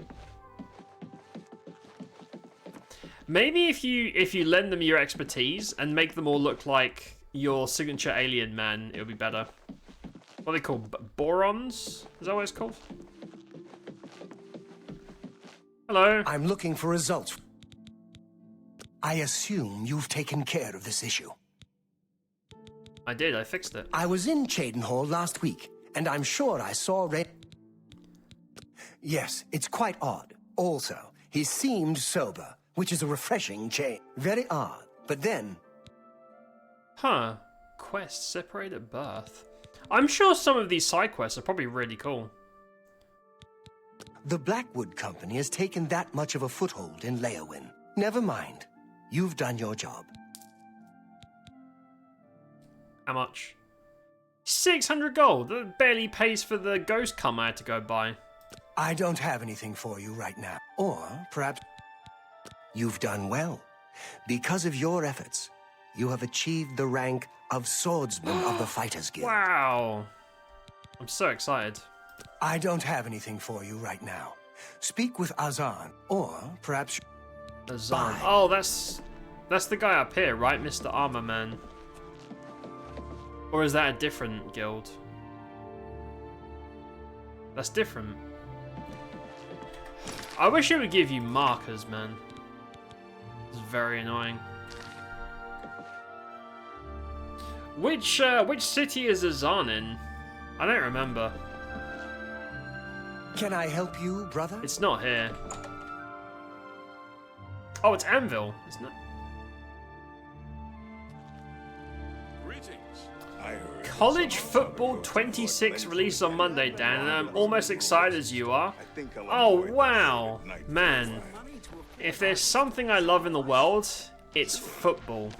Maybe if you lend them your expertise and make them all look like your signature alien man, it'll be better. What are they called? Borons? Is that what it's called? Hello. I'm looking for results. I assume you've taken care of this issue. I did, I fixed it. I was in Cheydinhall last week, and I'm sure I saw Ray. Yes, it's quite odd. Also, he seemed sober, which is a refreshing change. Very odd. But then... Huh. Quest separate at birth. I'm sure some of these side quests are probably really cool. The Blackwood Company has taken that much of a foothold in Leowin. Never mind. You've done your job. How much? 600 gold. That barely pays for the ghost cum I had to go buy. I don't have anything for you right now. Or perhaps... You've done well. Because of your efforts, you have achieved the rank of Swordsman of the Fighters Guild. Wow. I'm so excited. I don't have anything for you right now. Speak with Azan, or perhaps... Azan. Bye. Oh, that's the guy up here, right? Mr. Armor Man. Or is that a different guild? That's different. I wish it would give you markers, man. It's very annoying. Which city is Azan in? I don't remember. Can I help you, brother? It's not here. Oh, it's Anvil, isn't it? College Football 26 released on Monday, Dan, and I'm almost excited as you are. Oh, wow. Man, if there's something I love in the world, it's football.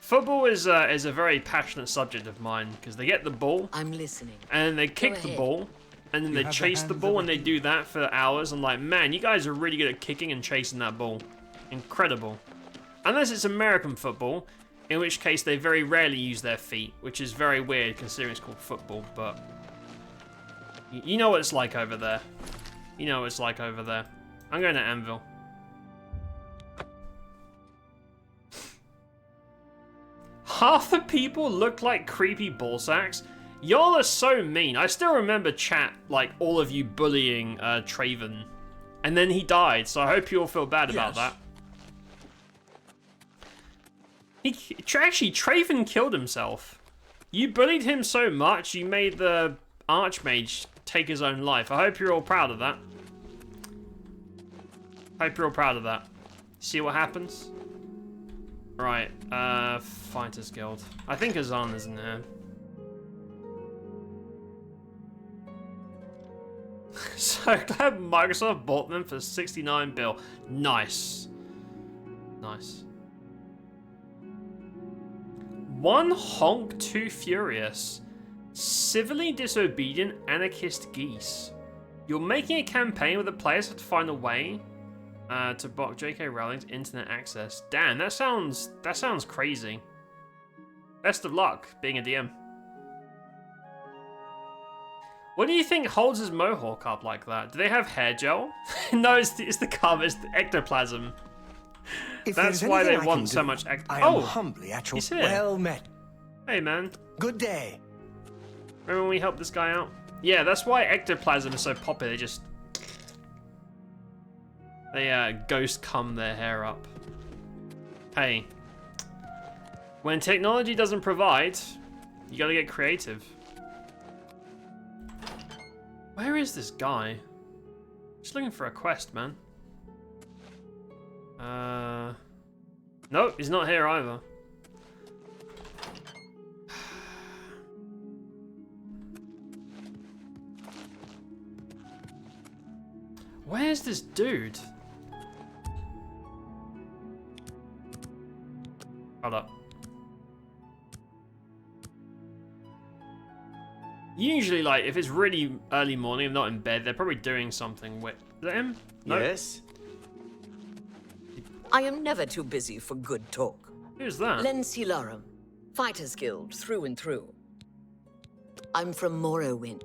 Football is a very passionate subject of mine, because they get the ball, I'm listening. and they kick the ball, and then they chase the ball, and they do that for hours. I'm like, man, you guys are really good at kicking and chasing that ball. Incredible. Unless it's American football, in which case they very rarely use their feet, which is very weird considering it's called football, but you know what it's like over there. You know what it's like over there. I'm going to Anvil. Half the people look like creepy ballsacks. Y'all are so mean. I still remember chat, like all of you bullying Traven. And then he died, so I hope you all feel bad about that. Actually, Traven killed himself. You bullied him so much, you made the Archmage take his own life. I hope you're all proud of that. Hope you're all proud of that. See what happens? Right, Fighters Guild. I think Azan is in here. So glad Microsoft bought them for 69 bill. Nice. Nice. One honk too furious. Civilly disobedient anarchist geese. You're making a campaign where the players have to find a way to block J.K. Rowling's internet access. Damn, that sounds crazy. Best of luck being a DM. What do you think holds his mohawk up like that? Do they have hair gel? No, it's the cover, it's the ectoplasm. That's why they want so much I am humbly at your well met. Hey, man. Good day. Remember when we helped this guy out? Yeah, that's why ectoplasm is so popular. They ghost comb their hair up. Hey, when technology doesn't provide, you gotta get creative. Where is this guy? Just looking for a quest, man. Nope, he's not here either. Where's this dude? Hold up. Usually, like, if it's really early morning, I'm not in bed, they're probably doing something with... Is that him? Nope. Yes? I am never too busy for good talk. Who's that? Len Silarum, Fighters Guild through and through. I'm from Morrowind.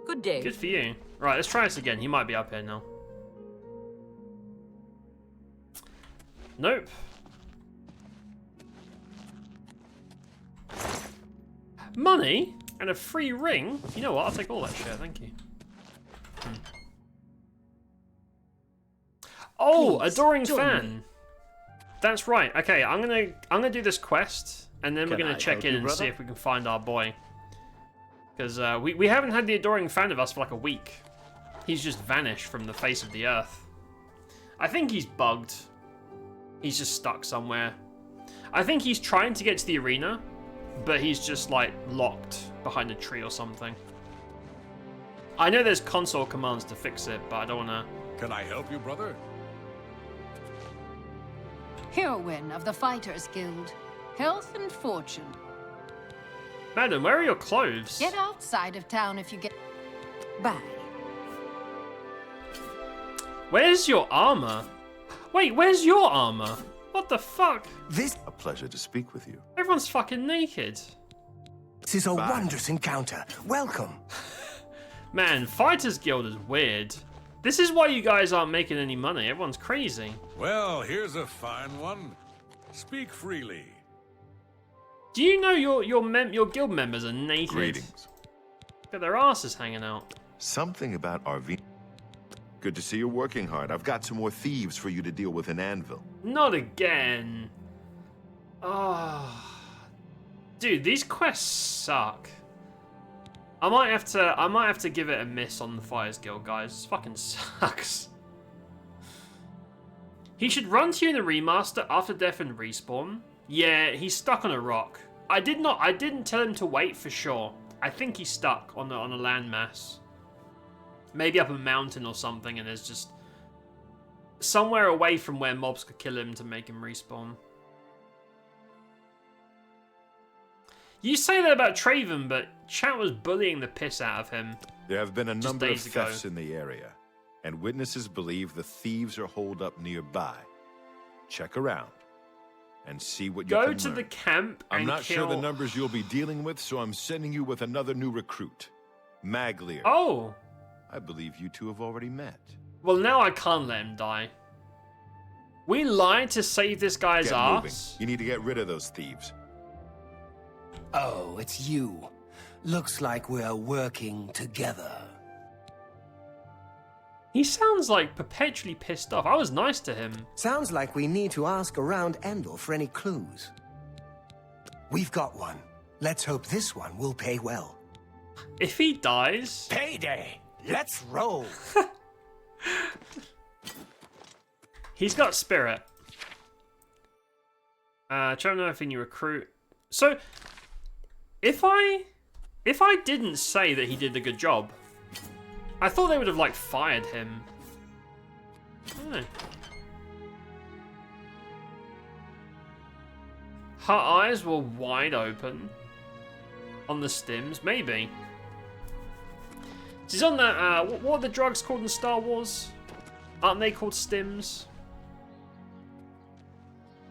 Good day. Good for you. Right, let's try this again. He might be up here now. Nope. Money and a free ring? You know what? I'll take all that shit. Thank you. Oh, Please, adoring join fan. me. That's right. Okay, I'm gonna do this quest, and then we're Can gonna I check help in you, and brother? see if we can find our boy. Because we haven't had the adoring fan of us for like a week. He's just vanished from the face of the earth. I think he's bugged. He's just stuck somewhere. I think he's trying to get to the arena, but he's just like locked behind a tree or something. I know there's console commands to fix it, but I don't wanna... Can I help you, brother? Heroine of the Fighters Guild. Health and fortune. Madam, where are your clothes? Get outside of town if you get... Bye. Where's your armor? Wait, where's your armor? What the fuck? This a pleasure to speak with you. Everyone's fucking naked. This is a wondrous encounter. Welcome. Man, Fighters Guild is weird. This is why you guys aren't making any money. Everyone's crazy. Well, here's a fine one. Speak freely. Do you know your guild members are naked? Greetings. Got their asses hanging out. Something about RV. Good to see you're working hard. I've got some more thieves for you to deal with in Anvil. Not again. Oh. Dude, these quests suck. I might have to give it a miss on the Fighters Guild, guys. This fucking sucks. He should run to you in the remaster after death and respawn. Yeah, he's stuck on a rock. I didn't tell him to wait for sure. I think he's stuck on a landmass. Maybe up a mountain or something, and there's just somewhere away from where mobs could kill him to make him respawn. You say that about Traven, but chat was bullying the piss out of him. There have been a number of days ago. thefts in the area, and witnesses believe the thieves are holed up nearby. Check around and see what you can Go learn. to the camp and I'm not kill... sure the numbers you'll be dealing with, so I'm sending you with another new recruit, Magleer. Oh! I believe you two have already met. Well, now I can't let him die. We lied to save this guy's Get moving. ass. You need to get rid of those thieves. Oh, it's you. Looks like we're working together. He sounds like perpetually pissed off. I was nice to him. Sounds like we need to ask around Endor for any clues. We've got one. Let's hope this one will pay well. If he dies... Payday! Let's roll! He's got spirit. Try to know if you recruit. So, if I didn't say that he did a good job, I thought they would have, like, fired him. I don't know. Her eyes were wide open. On the stims, maybe. She's on that, what are the drugs called in Star Wars? Aren't they called stims?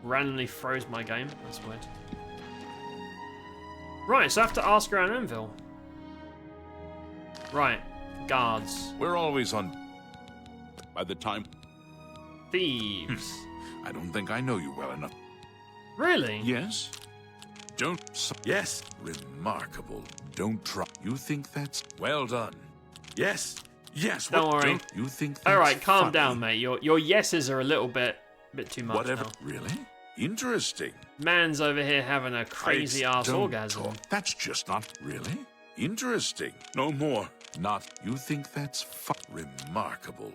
Randomly froze my game. That's weird. Right, so I have to ask around Anvil. Right, guards. We're always on... By the time... Thieves. I don't think I know you well enough. Really? Yes? Don't... Yes. Remarkable. Don't try. You think that's... Well done. Yes. Yes. Don't worry. Don't you think that's Alright, calm funny? down, mate. Your yeses are a little bit too much Whatever. now. Really? Interesting. Man's over here having a crazy ass Don't orgasm. talk. That's just not... Really? Interesting. No more. Not... You think that's remarkable.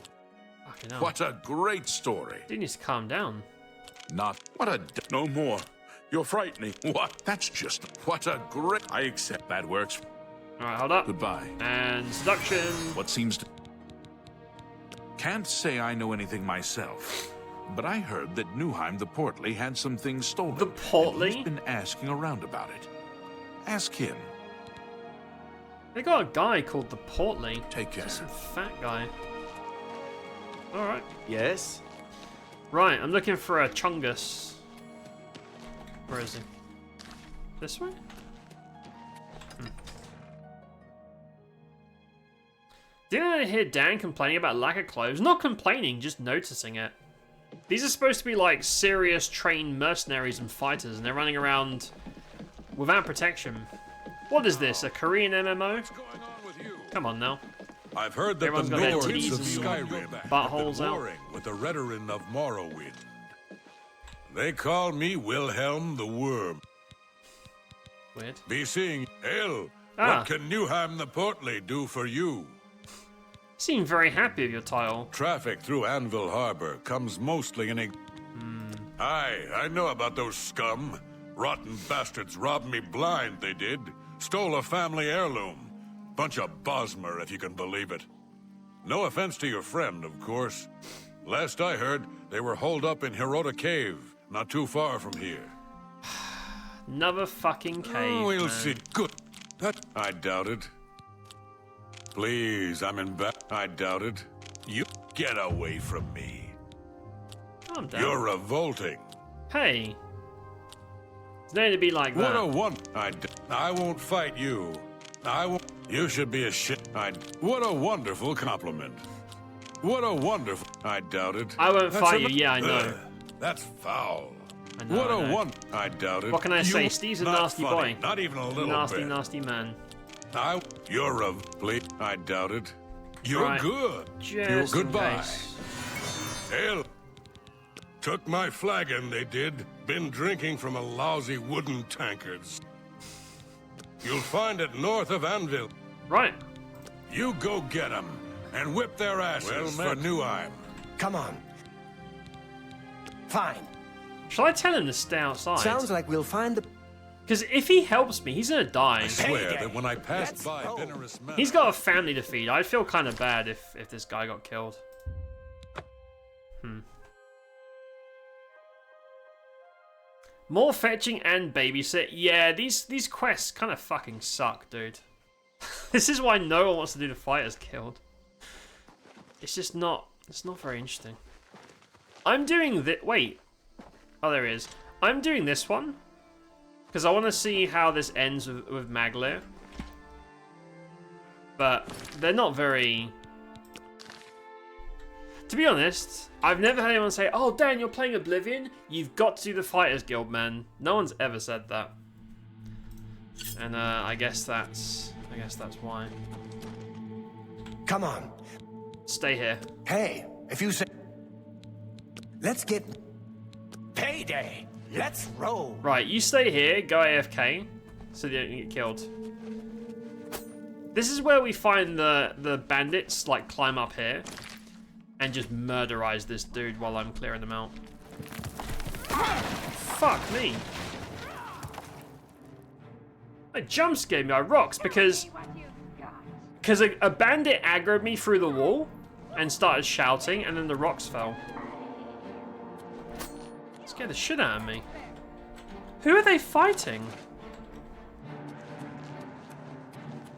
Fucking hell. What a great story. Dude needs to calm down. Not... What a... No more. You're frightening. What? That's just... What a great... I accept that works. Alright, hold up. Goodbye. And seduction. What seems to... Can't say I know anything myself, but I heard that Newheim the Portly had some things stolen. The Portly? He's been asking around about it. Ask him. They got a guy called the Portly. Take care. Just some fat guy. Alright. Yes? Right, I'm looking for a Chungus. Where is he? This way? Didn't I hear Dan complaining about lack of clothes? Not complaining, just noticing it. These are supposed to be like serious trained mercenaries and fighters, and they're running around without protection. What is this, a Korean MMO? Come on now. I've heard that Everyone's the got their Nords titties of and Skyrim have buttholes been out. warring with the Redoran of Morrowind. They call me Wilhelm the Worm. Weird. Be seeing... Hell, Ah. what can Newheim the Portly do for you? Seem very happy with your title. Traffic through Anvil Harbor comes mostly in a... Aye, I know about those scum. Rotten bastards robbed me blind, they did. Stole a family heirloom. Bunch of Bosmer, if you can believe it. No offense to your friend, of course. Last I heard, they were holed up in Hirota Cave, not too far from here. Another fucking cave. We'll man. see. Good. That I doubt it. Please, I'm in back. I doubt it. You Get away from me. Calm down. You're revolting. Hey. It's no need to be like What that. a one. I won't fight you. I won't. You should be ashamed. What a wonderful compliment. What a wonderful. I doubt it. I won't That's fight you. Yeah, I know. That's foul. I know, What I a know. one. I doubt it. What can I say? You- Steve's a not nasty funny. boy. Not even a little nasty, bit. nasty man. You're a. Please. I doubt it. You're Right. good. You're Just in goodbye. case. Hell. Took my flagon, they did. Been drinking from a lousy wooden tankards. You'll find it north of Anvil. Right. You go get 'em and whip their asses for Newheim. Come on. Fine. Shall I tell him to stay outside? Sounds like we'll find the... Because if he helps me, he's gonna die. I swear that when I passed by Venerous Manor... He's got a family to feed. I'd feel kind of bad if this guy got killed. More fetching and babysit. Yeah, these quests kind of fucking suck, dude. This is why no one wants to do the fighters guild. It's just not. It's not very interesting. I'm doing this. Wait. Oh, there he is. I'm doing this one because I want to see how this ends with Magleer. But they're not very. To be honest, I've never heard anyone say, "Oh, Dan, you're playing Oblivion. You've got to do the Fighters Guild, man." No one's ever said that, and I guess that's why. Come on. Stay here. Hey, if you say... Let's get... Payday! Let's roll! Right, you stay here. Go AFK, so you don't get killed. This is where we find the bandits. Like climb up here. And just murderize this dude while I'm clearing them out. Fuck me. It jump scared me by rocks because a bandit aggroed me through the wall and started shouting, and then the rocks fell. Scared the shit out of me. Who are they fighting?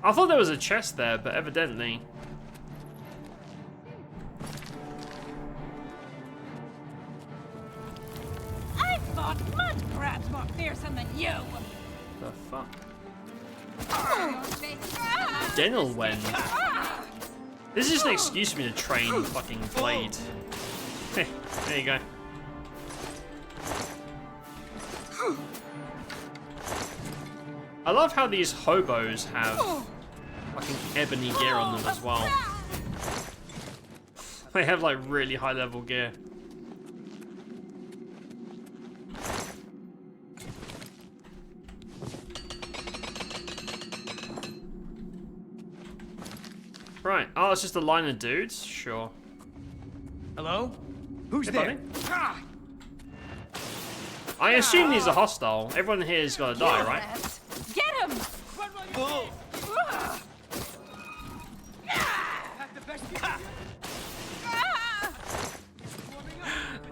I thought there was a chest there, but evidently... I fought mud crabs more fearsome than you. The fuck? Denelwen. This is just an excuse for me to train fucking Blade. Hey, there you go. I love how these hobos have fucking ebony gear on them as well. They have like really high level gear. Right. Oh, it's just a line of dudes? Sure. Hello? Who's Hey, there? buddy. I assume these are hostile. Everyone here has got to die, right? Get him!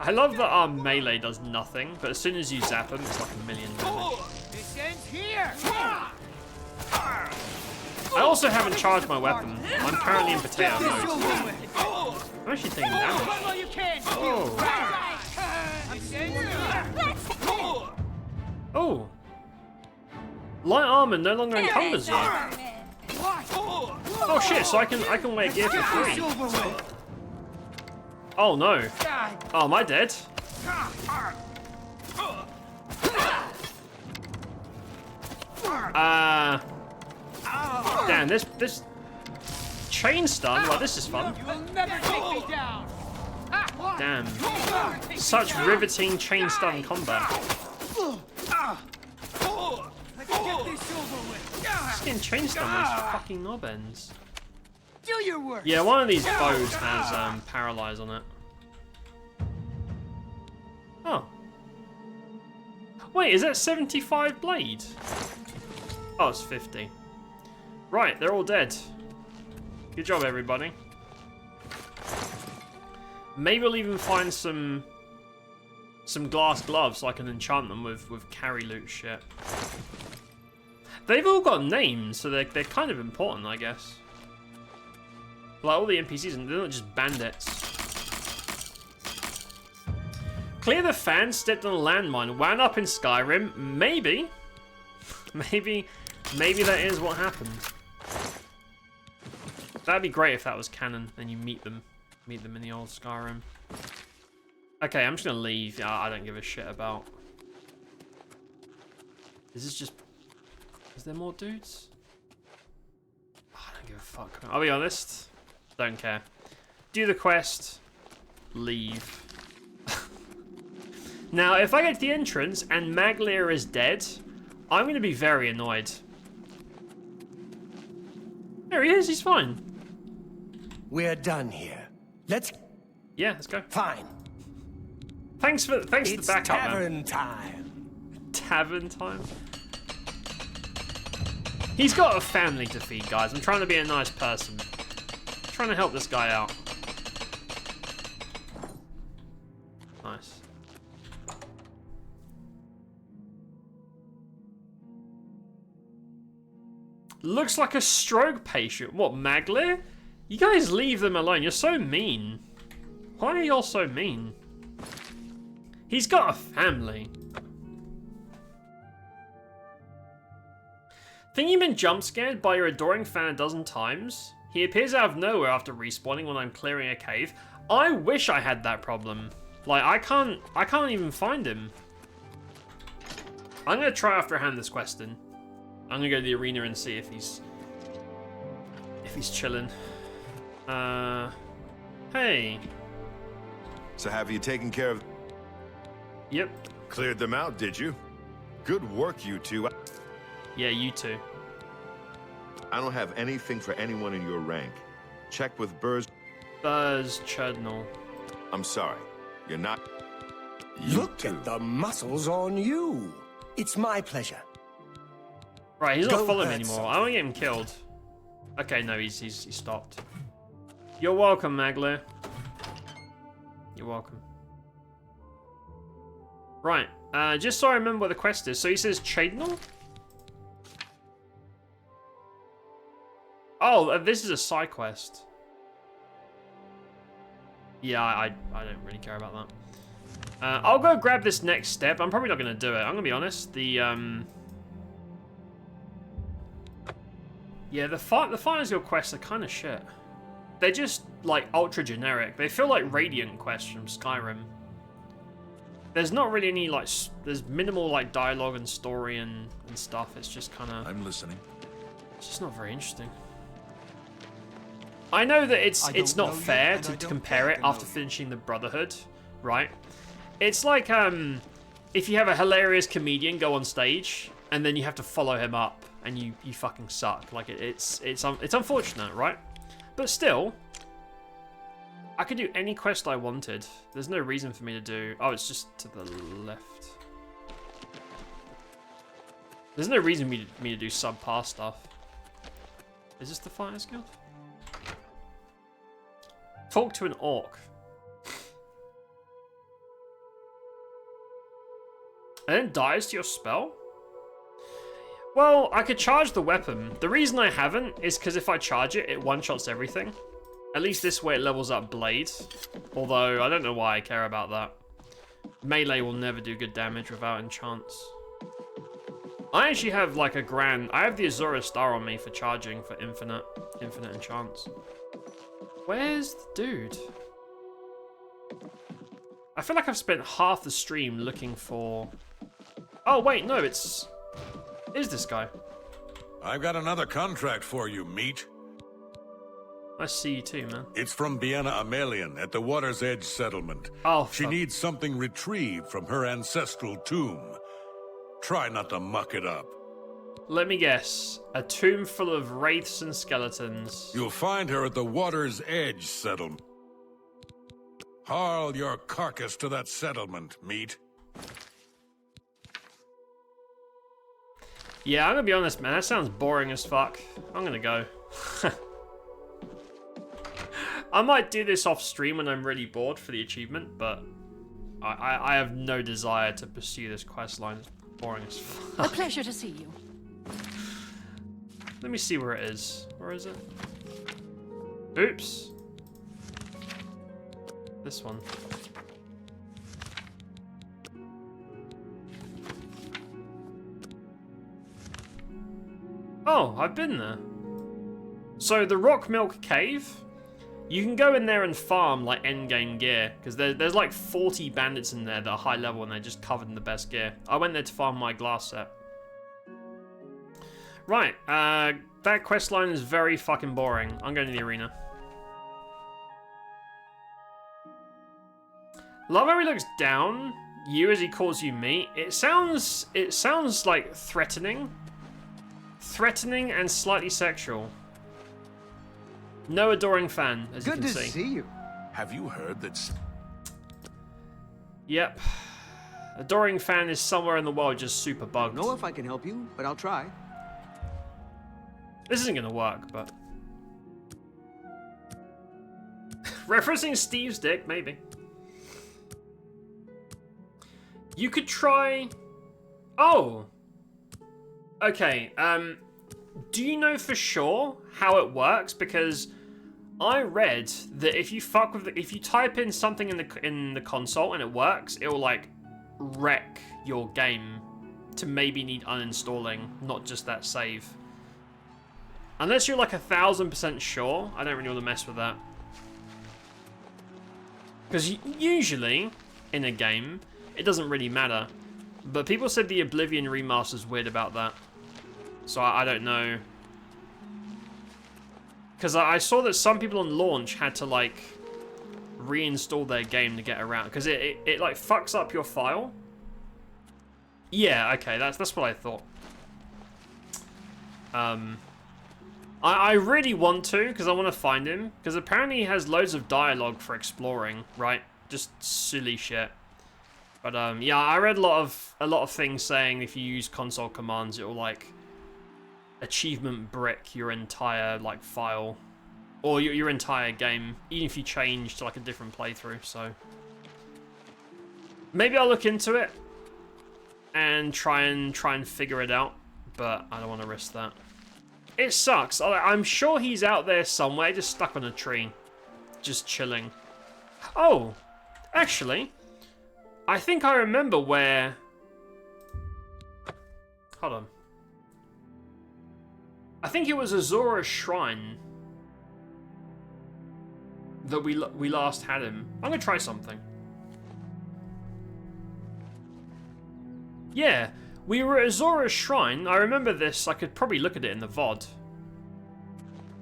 I love that our melee does nothing, but as soon as you zap them, it's like a million damage. This ends here! I also haven't charged my weapon. I'm currently in potato mode. I'm actually taking damage. Oh. Light armor no longer encumbers you. Oh shit, so I can wear gear for free. Oh no. Oh, am I dead? Damn, this chain stun, well this is fun. Damn. Such riveting chain stun combat. Just getting chain stun these fucking knob ends. Do your work. Yeah, one of these bows has paralyze on it. Oh. Wait, is that 75 blade? Oh, it's 50. Right, they're all dead. Good job, everybody. Maybe we'll even find some glass gloves so I can enchant them with carry loot shit. They've all got names, so they're kind of important, I guess. Like all the NPCs, and they're not just bandits. Clear the fan, stepped on a landmine, wound up in Skyrim. Maybe. Maybe that is what happened. That'd be great if that was canon and you meet them in the old Skyrim. Okay, I'm just gonna leave. Yeah, I don't give a shit about. Is there more dudes? Oh, I don't give a fuck. I'll be honest. Don't care. Do the quest. Leave. Now, if I get to the entrance and Magleer is dead, I'm going to be very annoyed. There he is, he's fine. We're done here. Let's... Yeah, let's go. Fine. Thanks for the backup, tavern time. Tavern time? He's got a family to feed, guys. I'm trying to be a nice person. I'm trying to help this guy out. Nice. Looks like a stroke patient. What, Magleer? You guys leave them alone. You're so mean. Why are y'all so mean? He's got a family. Think you've been jump scared by your adoring fan a dozen times? He appears out of nowhere after respawning when I'm clearing a cave. I wish I had that problem. Like, I can't even find him. I'm gonna try after I hand this quest in. I'm gonna go to the arena and see if he's chilling. Hey. So have you taken care of... Yep. Cleared them out, did you? Good work, you two. Yeah, you two. I don't have anything for anyone in your rank. Check with Burz Chudnall. I'm sorry. You're not... Look at the muscles on you. It's my pleasure. Right, he's not following me anymore. I don't want to get him killed. Okay, no, he's stopped. You're welcome, Magleer. You're welcome. Right, just so I remember what the quest is. So he says Chadnell? Oh, this is a side quest. Yeah, I don't really care about that. I'll go grab this next step. I'm probably not going to do it. I'm going to be honest. Yeah, the Finder's Guild quests are kind of shit. They're just, like, ultra generic. They feel like Radiant quests from Skyrim. There's not really any, like, there's minimal, like, dialogue and story and stuff. It's just kind of... I'm listening. It's just not very interesting. I know that it's not fair to compare it after finishing the Brotherhood, right? It's like, if you have a hilarious comedian go on stage, and then you have to follow him up, and you fucking suck. Like, it's unfortunate, right? But still, I could do any quest I wanted. There's no reason for me to do... Oh, it's just to the left. There's no reason for me to do subpar stuff. Is this the Finder's Guild? Talk to an orc. And then dies to your spell? Well, I could charge the weapon. The reason I haven't is because if I charge it, it one-shots everything. At least this way it levels up Blade. Although, I don't know why I care about that. Melee will never do good damage without enchants. I actually have like a grand... I have the Azura Star on me for charging for infinite enchants. Where's the dude? I feel like I've spent half the stream looking for... Oh, wait, no, it's... Is this guy? I've got another contract for you, meat. I see you too, man. It's from Bienna Amelian at the Water's Edge settlement. Oh, she needs something retrieved from her ancestral tomb. Try not to muck it up. Let me guess. A tomb full of wraiths and skeletons. You'll find her at the Water's Edge settlement. Haul your carcass to that settlement, meat. Yeah, I'm gonna be honest, man. That sounds boring as fuck. I'm gonna go. I might do this off stream when I'm really bored for the achievement, but I have no desire to pursue this quest line. It's boring as fuck. A pleasure to see you. Let me see where it is. Where is it? Oops. This one. Oh, I've been there. So the Rock Milk Cave, you can go in there and farm like endgame gear, because there's like 40 bandits in there that are high level and they're just covered in the best gear. I went there to farm my glass set. Right, that quest line is very fucking boring. I'm going to the arena. Love how he looks down you as he calls you me. It sounds like threatening. Threatening and slightly sexual. No adoring fan, as you can see. Good to see you. Have you heard that? Yep. Adoring fan is somewhere in the world just super bugged. I don't know if I can help you, but I'll try. This isn't gonna work, but... Referencing Steve's dick, maybe. You could try... Oh! Okay, do you know for sure how it works? Because I read that if you fuck with if you type in something in the console and it works, it will like wreck your game to maybe need uninstalling, not just that save. Unless you're like 1000% sure, I don't really want to mess with that. Because usually in a game, it doesn't really matter. But people said the Oblivion Remastered is weird about that. So I don't know. Because I saw that some people on launch had to like reinstall their game to get around. Because it like fucks up your file. Yeah, okay, that's what I thought. I really want to, because I want to find him. Because apparently he has loads of dialogue for exploring, right? Just silly shit. But yeah, I read a lot of things saying if you use console commands, it will like achievement brick your entire like file or your entire game, even if you change to like a different playthrough. So maybe I'll look into it and try and figure it out, but I don't want to risk that. It sucks. I'm sure he's out there somewhere, just stuck on a tree, just chilling. Oh, actually, I think I remember where... Hold on. I think it was Azora's Shrine that we last had him. I'm gonna try something. Yeah, we were at Azora's Shrine. I remember this. I could probably look at it in the VOD.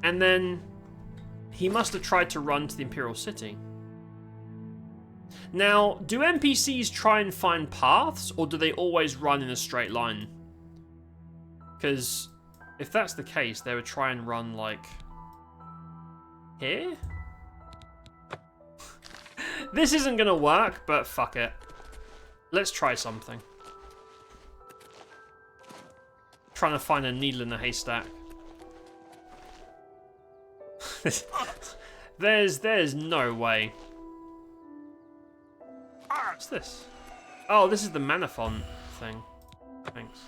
And then he must have tried to run to the Imperial City. Now, do NPCs try and find paths, or do they always run in a straight line? Because if that's the case, they would try and run, like, here? This isn't going to work, but fuck it. Let's try something. Trying to find a needle in a haystack. There's no way. What's this? Oh, this is the mana font thing. Thanks.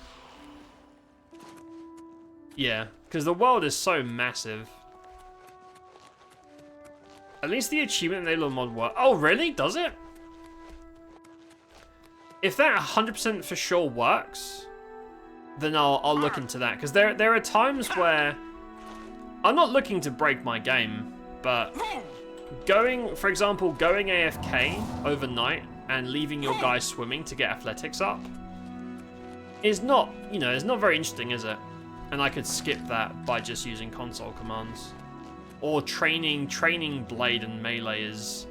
Yeah, because the world is so massive. At least the achievement enabler mod works. Oh, really? Does it? If that 100% for sure works, then I'll look into that. Because there are times where I'm not looking to break my game, but for example, going AFK overnight and leaving your guy swimming to get athletics up is not, it's not very interesting, is it? And I could skip that by just using console commands. Or training blade and melee is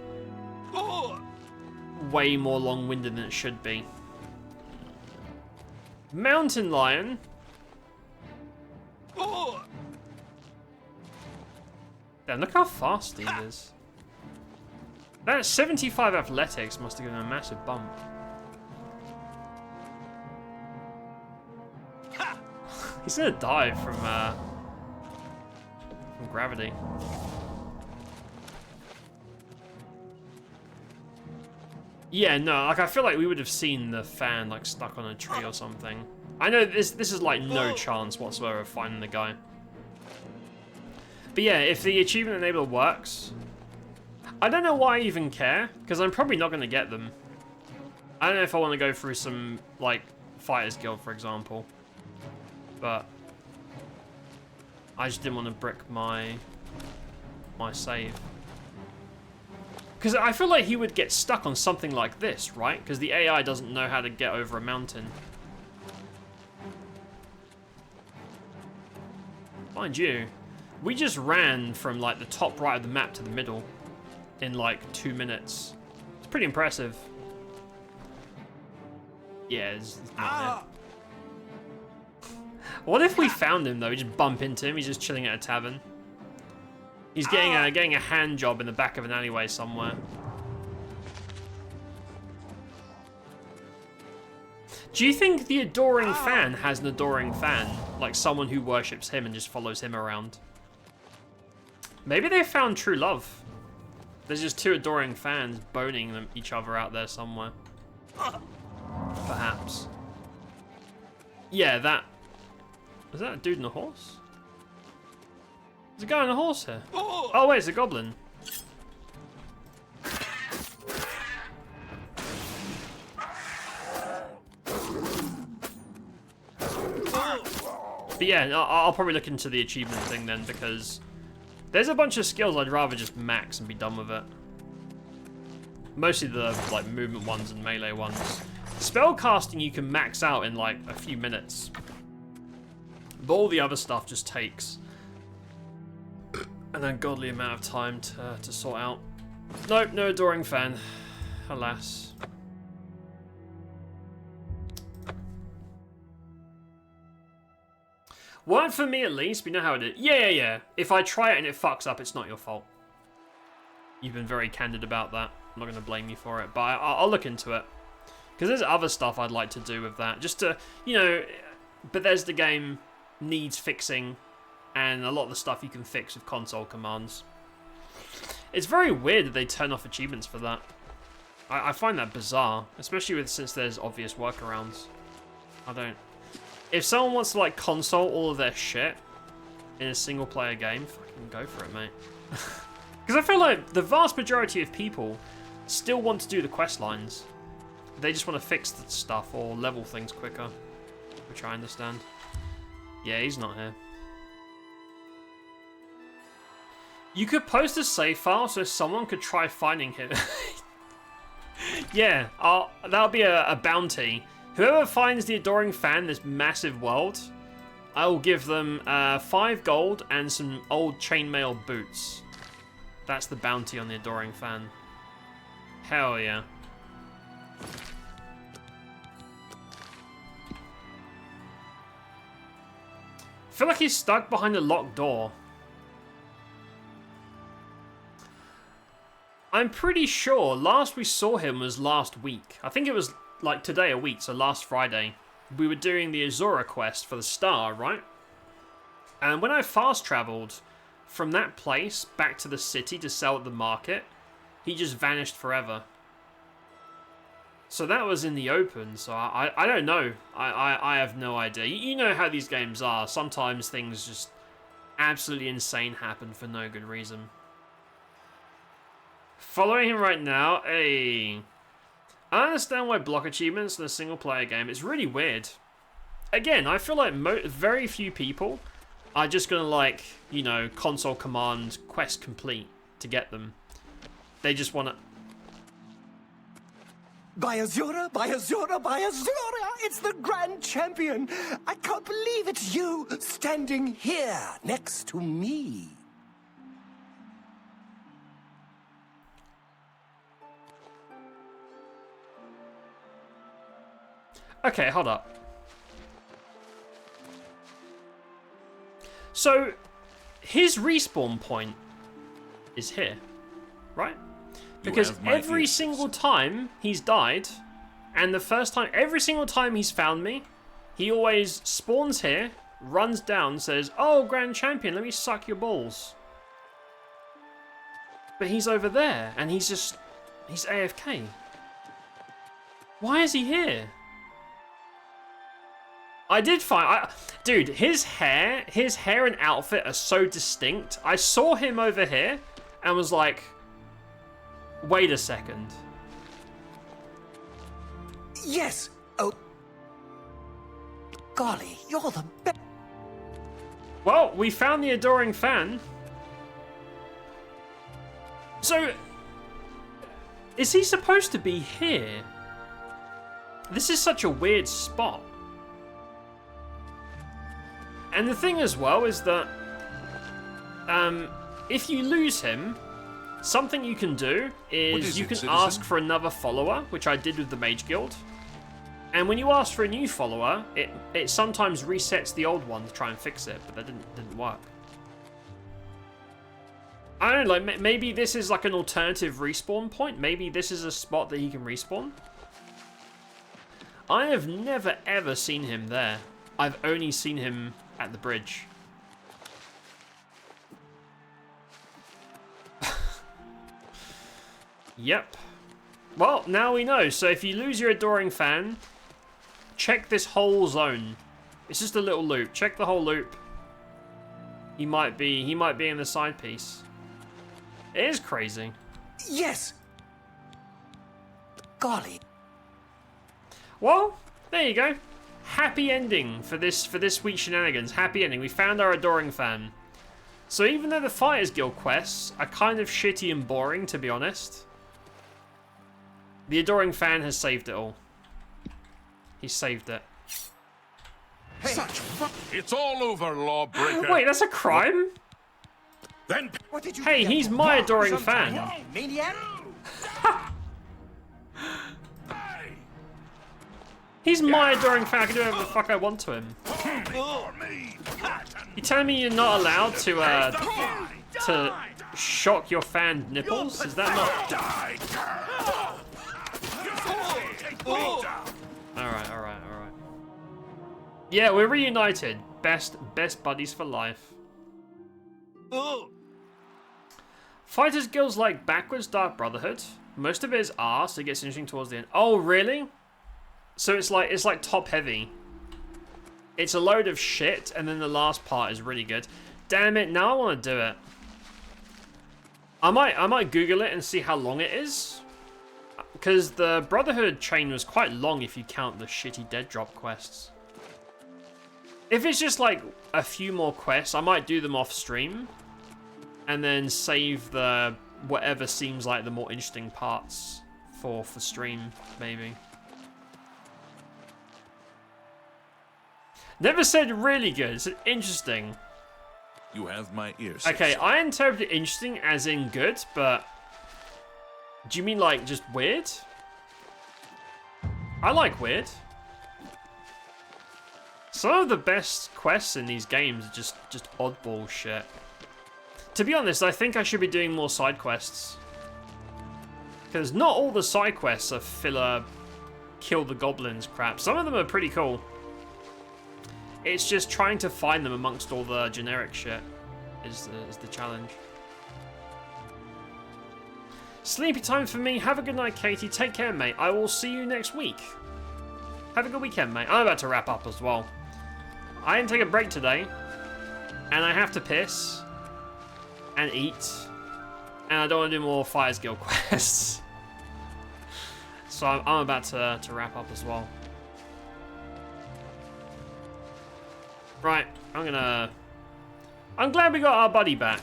way more long-winded than it should be. Mountain lion. Damn, look how fast he is. That 75 athletics must have given him a massive bump. He's gonna die from gravity. Yeah, no, like I feel like we would have seen the fan like stuck on a tree or something. I know this is like no chance whatsoever of finding the guy. But yeah, if the achievement enabler works, I don't know why I even care, because I'm probably not going to get them. I don't know if I want to go through some, like, Fighters Guild, for example. But I just didn't want to brick my save. Because I feel like he would get stuck on something like this, right? Because the AI doesn't know how to get over a mountain. Mind you, we just ran from like the top right of the map to the middle in like 2 minutes. It's pretty impressive. Yeah, it's not it. What if we found him though? We just bump into him. He's just chilling at a tavern. He's getting a hand job in the back of an alleyway somewhere. Do you think the adoring fan has an adoring fan? Like someone who worships him and just follows him around? Maybe they found true love. There's just two adoring fans boning each other out there somewhere. Perhaps. Yeah, that... Was that a dude on a horse? There's a guy on a horse here. Oh wait, it's a goblin. But yeah, I'll probably look into the achievement thing then, because there's a bunch of skills I'd rather just max and be done with it. Mostly the like movement ones and melee ones. Spell casting you can max out in like a few minutes. But all the other stuff just takes an ungodly amount of time to sort out. Nope, no adoring fan. Alas. Worked for me at least, we know how it is. Yeah. If I try it and it fucks up, it's not your fault. You've been very candid about that. I'm not going to blame you for it, but I'll look into it. Because there's other stuff I'd like to do with that. Just to, you know, Bethesda game needs fixing, and a lot of the stuff you can fix with console commands. It's very weird that they turn off achievements for that. I find that bizarre, especially since there's obvious workarounds. I don't... If someone wants to like console all of their shit in a single player game, fucking go for it, mate. Because I feel like the vast majority of people still want to do the quest lines. They just want to fix the stuff or level things quicker, which I understand. Yeah, he's not here. You could post a save file so someone could try finding him. Yeah, that'll be a bounty. Whoever finds the adoring fan in this massive world, I will give them 5 gold and some old chainmail boots. That's the bounty on the adoring fan. Hell yeah. I feel like he's stuck behind a locked door. I'm pretty sure last we saw him was last week. I think it was like today a week, so last Friday. We were doing the Azura quest for the star, right? And when I fast traveled from that place back to the city to sell at the market, he just vanished forever. So that was in the open, so I don't know. I have no idea. You know how these games are. Sometimes things just absolutely insane happen for no good reason. Following him right now, hey. I understand why block achievements in a single player game, it's really weird. Again, I feel like very few people are just gonna like, you know, console command quest complete to get them. They just wanna... By Azura, by Azura, by Azura! It's the Grand Champion! I can't believe it's you standing here next to me. Okay, hold up. So, his respawn point is here, right? Because every single time he's died, and the first time, every single time he's found me, he always spawns here, runs down, says, "Oh, Grand Champion, let me suck your balls." But he's over there, and he's AFK. Why is he here? I did find, dude, his hair and outfit are so distinct. I saw him over here and was like, wait a second. Yes. Oh. Golly, you're the best. Well, we found the adoring fan. So, is he supposed to be here? This is such a weird spot. And the thing as well is that if you lose him, something you can do is you can ask for another follower, which I did with the Mage Guild. And when you ask for a new follower, it sometimes resets the old one to try and fix it, but that didn't work. I don't know, like maybe this is like an alternative respawn point. Maybe this is a spot that he can respawn. I have never ever seen him there. I've only seen him at the bridge. Yep. Well, now we know. So if you lose your adoring fan, check this whole zone. It's just a little loop. Check the whole loop. He might be in the side piece. It is crazy. Yes. Golly. Well, there you go. Happy ending for this week's shenanigans. Happy ending. We found our adoring fan. So even though the Fighters Guild quests are kind of shitty and boring, to be honest, the adoring fan has saved it all. He saved it. Hey. It's all over, lawbreaker. Wait, that's a crime? Then what did you hey, he's my adoring fan. Maniac? He's my adoring fan. I can do whatever the fuck I want to him. You telling me you're not allowed to shock your fan nipples? Is that not? Alright. Yeah, we're reunited. Best buddies for life. Fighters Guilds like backwards Dark Brotherhood. Most of it is R, so it gets interesting towards the end. Oh, really? So it's like top heavy. It's a load of shit, and then the last part is really good. Damn it! Now I want to do it. I might Google it and see how long it is, because the Brotherhood chain was quite long if you count the shitty dead drop quests. If it's just like a few more quests, I might do them off stream, and then save the whatever seems like the more interesting parts for stream, maybe. Never said really good. It's interesting. You have my ears. Okay, I interpret interesting as in good, but do you mean like just weird? I like weird. Some of the best quests in these games are just oddball shit. To be honest, I think I should be doing more side quests. Because not all the side quests are filler kill the goblins crap. Some of them are pretty cool. It's just trying to find them amongst all the generic shit is the challenge. Sleepy time for me. Have a good night, Katie. Take care, mate. I will see you next week. Have a good weekend, mate. I'm about to wrap up as well. I didn't take a break today, and I have to piss and eat, and I don't want to do more Fighters Guild quests. So I'm about to wrap up as well. Right, I'm glad we got our buddy back.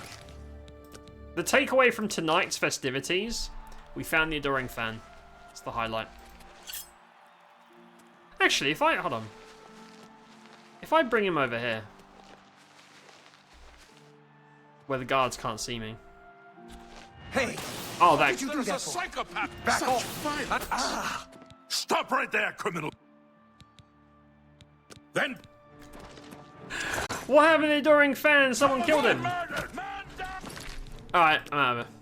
The takeaway from tonight's festivities, we found the adoring fan. It's the highlight. Actually, hold on. If I bring him over here, where the guards can't see me. Hey! Oh, that. There's a psychopath. Back Such off! violence. Stop right there, criminal. Then. What happened to the adoring fan? Someone killed him. Alright, I'm out of it.